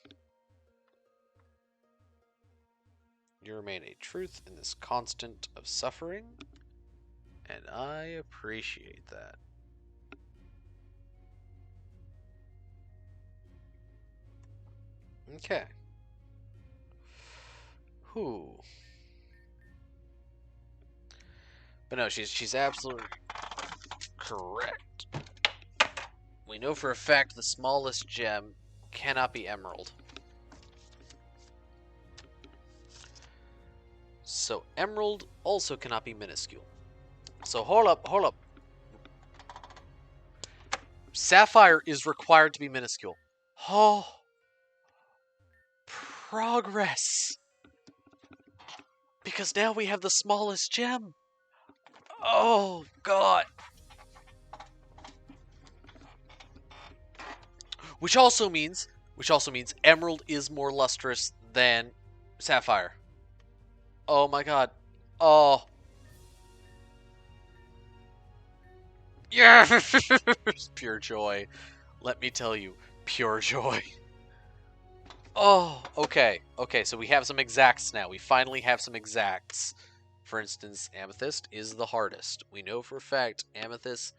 You remain a truth in this constant of suffering, and I appreciate that. Okay. Whew. But no, she's absolutely correct. We know for a fact the smallest gem cannot be emerald. So emerald also cannot be minuscule. So hold up, hold up. Sapphire is required to be minuscule. Oh. Progress. Because now we have the smallest gem. Oh, God. Which also means emerald is more lustrous than sapphire. Oh my god. Oh. Yes! Pure joy. Let me tell you, pure joy. Oh, okay. Okay, so we have some exacts now. We finally have some exacts. For instance, amethyst is the hardest. We know for a fact amethyst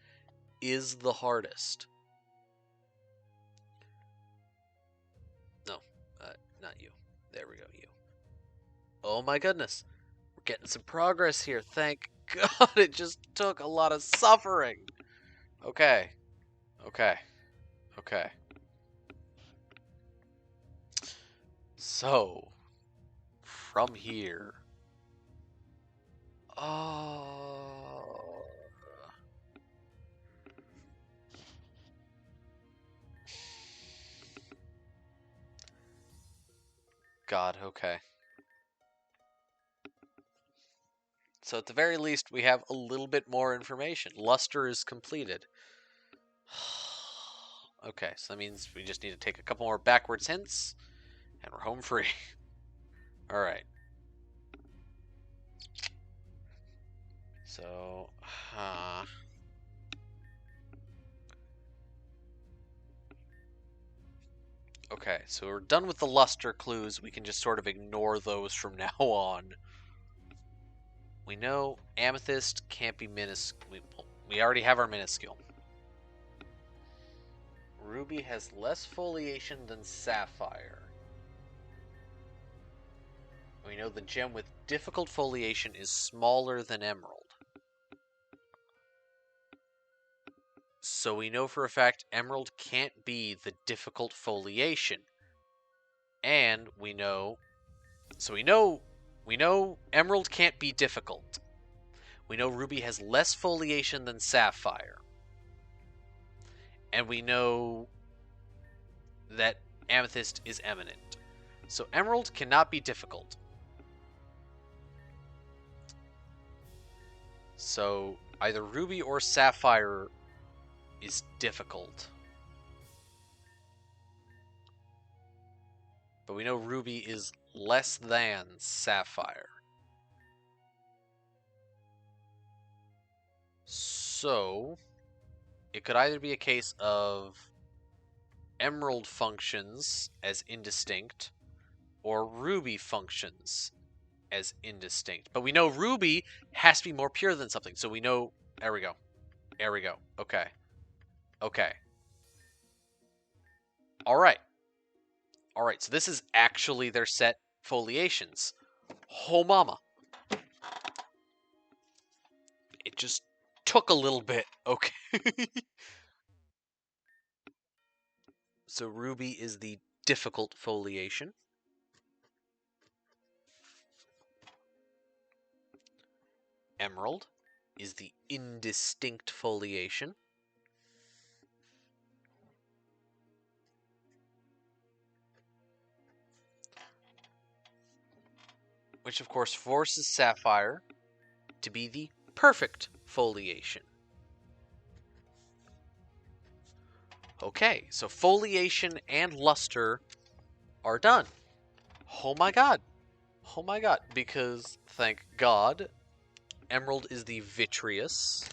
is the hardest. No, not you. There we go, you. Oh my goodness. We're getting some progress here. Thank God. It just took a lot of suffering. Okay. Okay. Okay. So, from here. Oh. God, okay. So at the very least, we have a little bit more information. Luster is completed. Okay, so that means we just need to take a couple more backwards hints, and we're home free. Alright. So, okay, so we're done with the luster clues. We can just sort of ignore those from now on. We know amethyst can't be minuscule. We already have our minuscule. Ruby has less foliation than sapphire. We know the gem with difficult foliation is smaller than emerald. So we know for a fact emerald can't be the difficult foliation. And we know emerald can't be difficult. We know ruby has less foliation than sapphire. And we know that amethyst is eminent. So emerald cannot be difficult. So either ruby or sapphire is difficult. But we know ruby is less than sapphire. So it could either be a case of emerald functions as indistinct or ruby functions as indistinct. But we know ruby has to be more pure than something. So we know, there we go. There we go. Okay. Okay. All right. All right. So this is actually their set foliations. Oh, mama. It just took a little bit. Okay. So ruby is the difficult foliation. Emerald is the indistinct foliation. Which of course forces sapphire to be the perfect foliation. Okay, so foliation and luster are done. Oh my god. Oh my god, because thank god, emerald is the vitreous.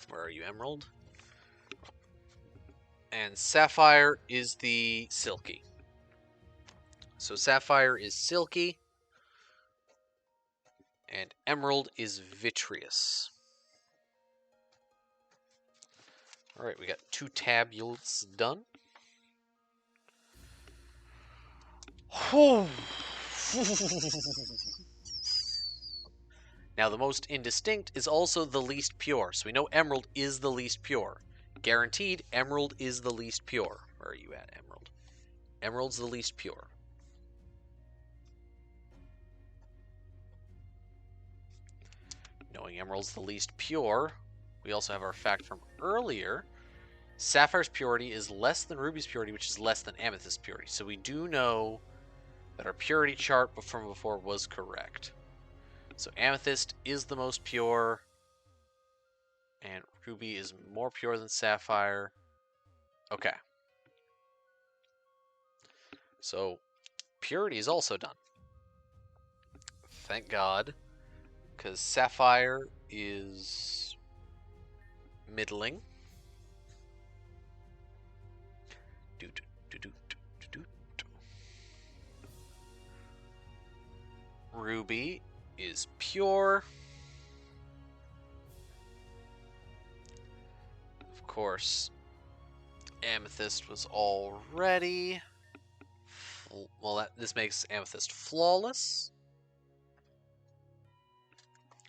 Where are you, emerald? And sapphire is the silky. So sapphire is silky, and emerald is vitreous. Alright, we got 2 tabules done. Now, the most indistinct is also the least pure. So we know emerald is the least pure. Guaranteed, emerald is the least pure. Where are you at, emerald? Emerald's the least pure. Knowing emerald's the least pure, we also have our fact from earlier. Sapphire's purity is less than ruby's purity, which is less than amethyst's purity. So we do know that our purity chart from before was correct. So amethyst is the most pure, and ruby is more pure than sapphire. Okay. So purity is also done. Thank God. Because sapphire is middling. Ruby is pure. Of course, amethyst was already. Well, this makes amethyst flawless.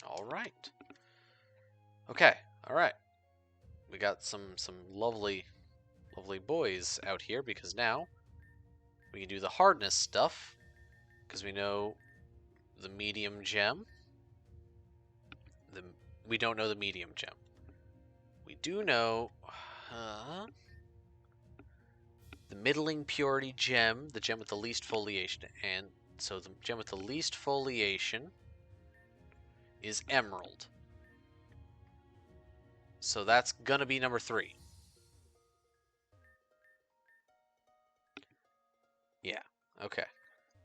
All right. Okay. All right. We got some lovely boys out here because now we can do the hardness stuff because we know the medium gem. We don't know the medium gem. We do know the middling purity gem, the gem with the least foliation, and so the gem with the least foliation is emerald. So that's gonna be number 3. Yeah, okay.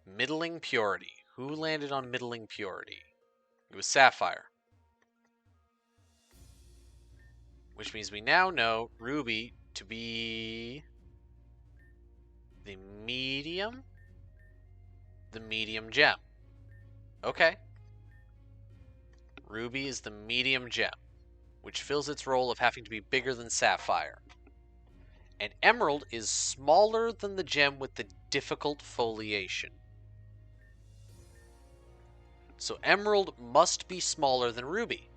Middling purity. Who landed on middling purity? It was sapphire. Which means we now know ruby to be the medium gem. Okay. Ruby is the medium gem, which fills its role of having to be bigger than sapphire. And emerald is smaller than the gem with the difficult foliation. So emerald must be smaller than ruby.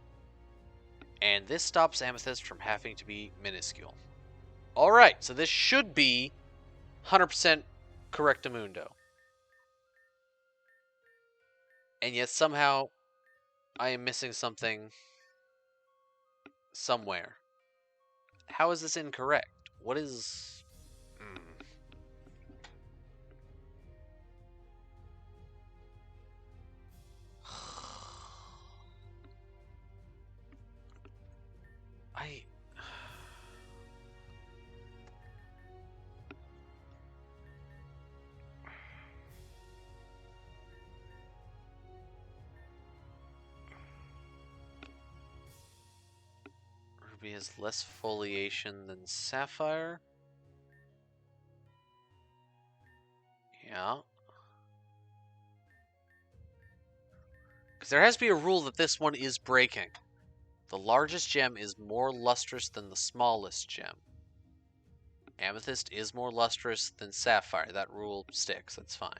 And this stops amethyst from having to be minuscule. Alright, so this should be 100% correctamundo. And yet somehow I am missing something somewhere. How is this incorrect? What is... I... Ruby has less foliation than sapphire. Yeah. Because there has to be a rule that this one is breaking. The largest gem is more lustrous than the smallest gem. Amethyst is more lustrous than sapphire. That rule sticks. That's fine.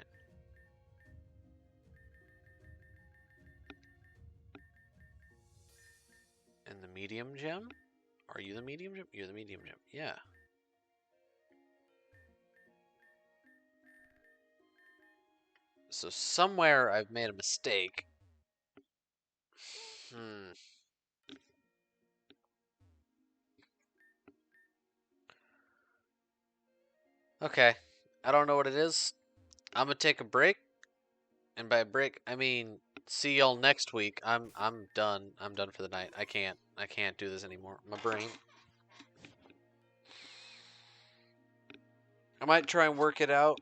And the medium gem? Are you the medium gem? You're the medium gem. Yeah. So somewhere I've made a mistake. Okay. I don't know what it is. I'm gonna take a break. And by break, I mean see y'all next week. I'm done. I'm done for the night. I can't do this anymore. My brain. I might try and work it out,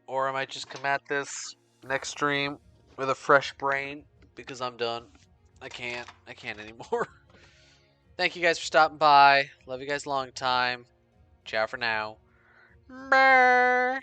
or I might just come at this next stream with a fresh brain because I'm done. I can't anymore. Thank you guys for stopping by. Love you guys a long time. Ciao for now. Brr.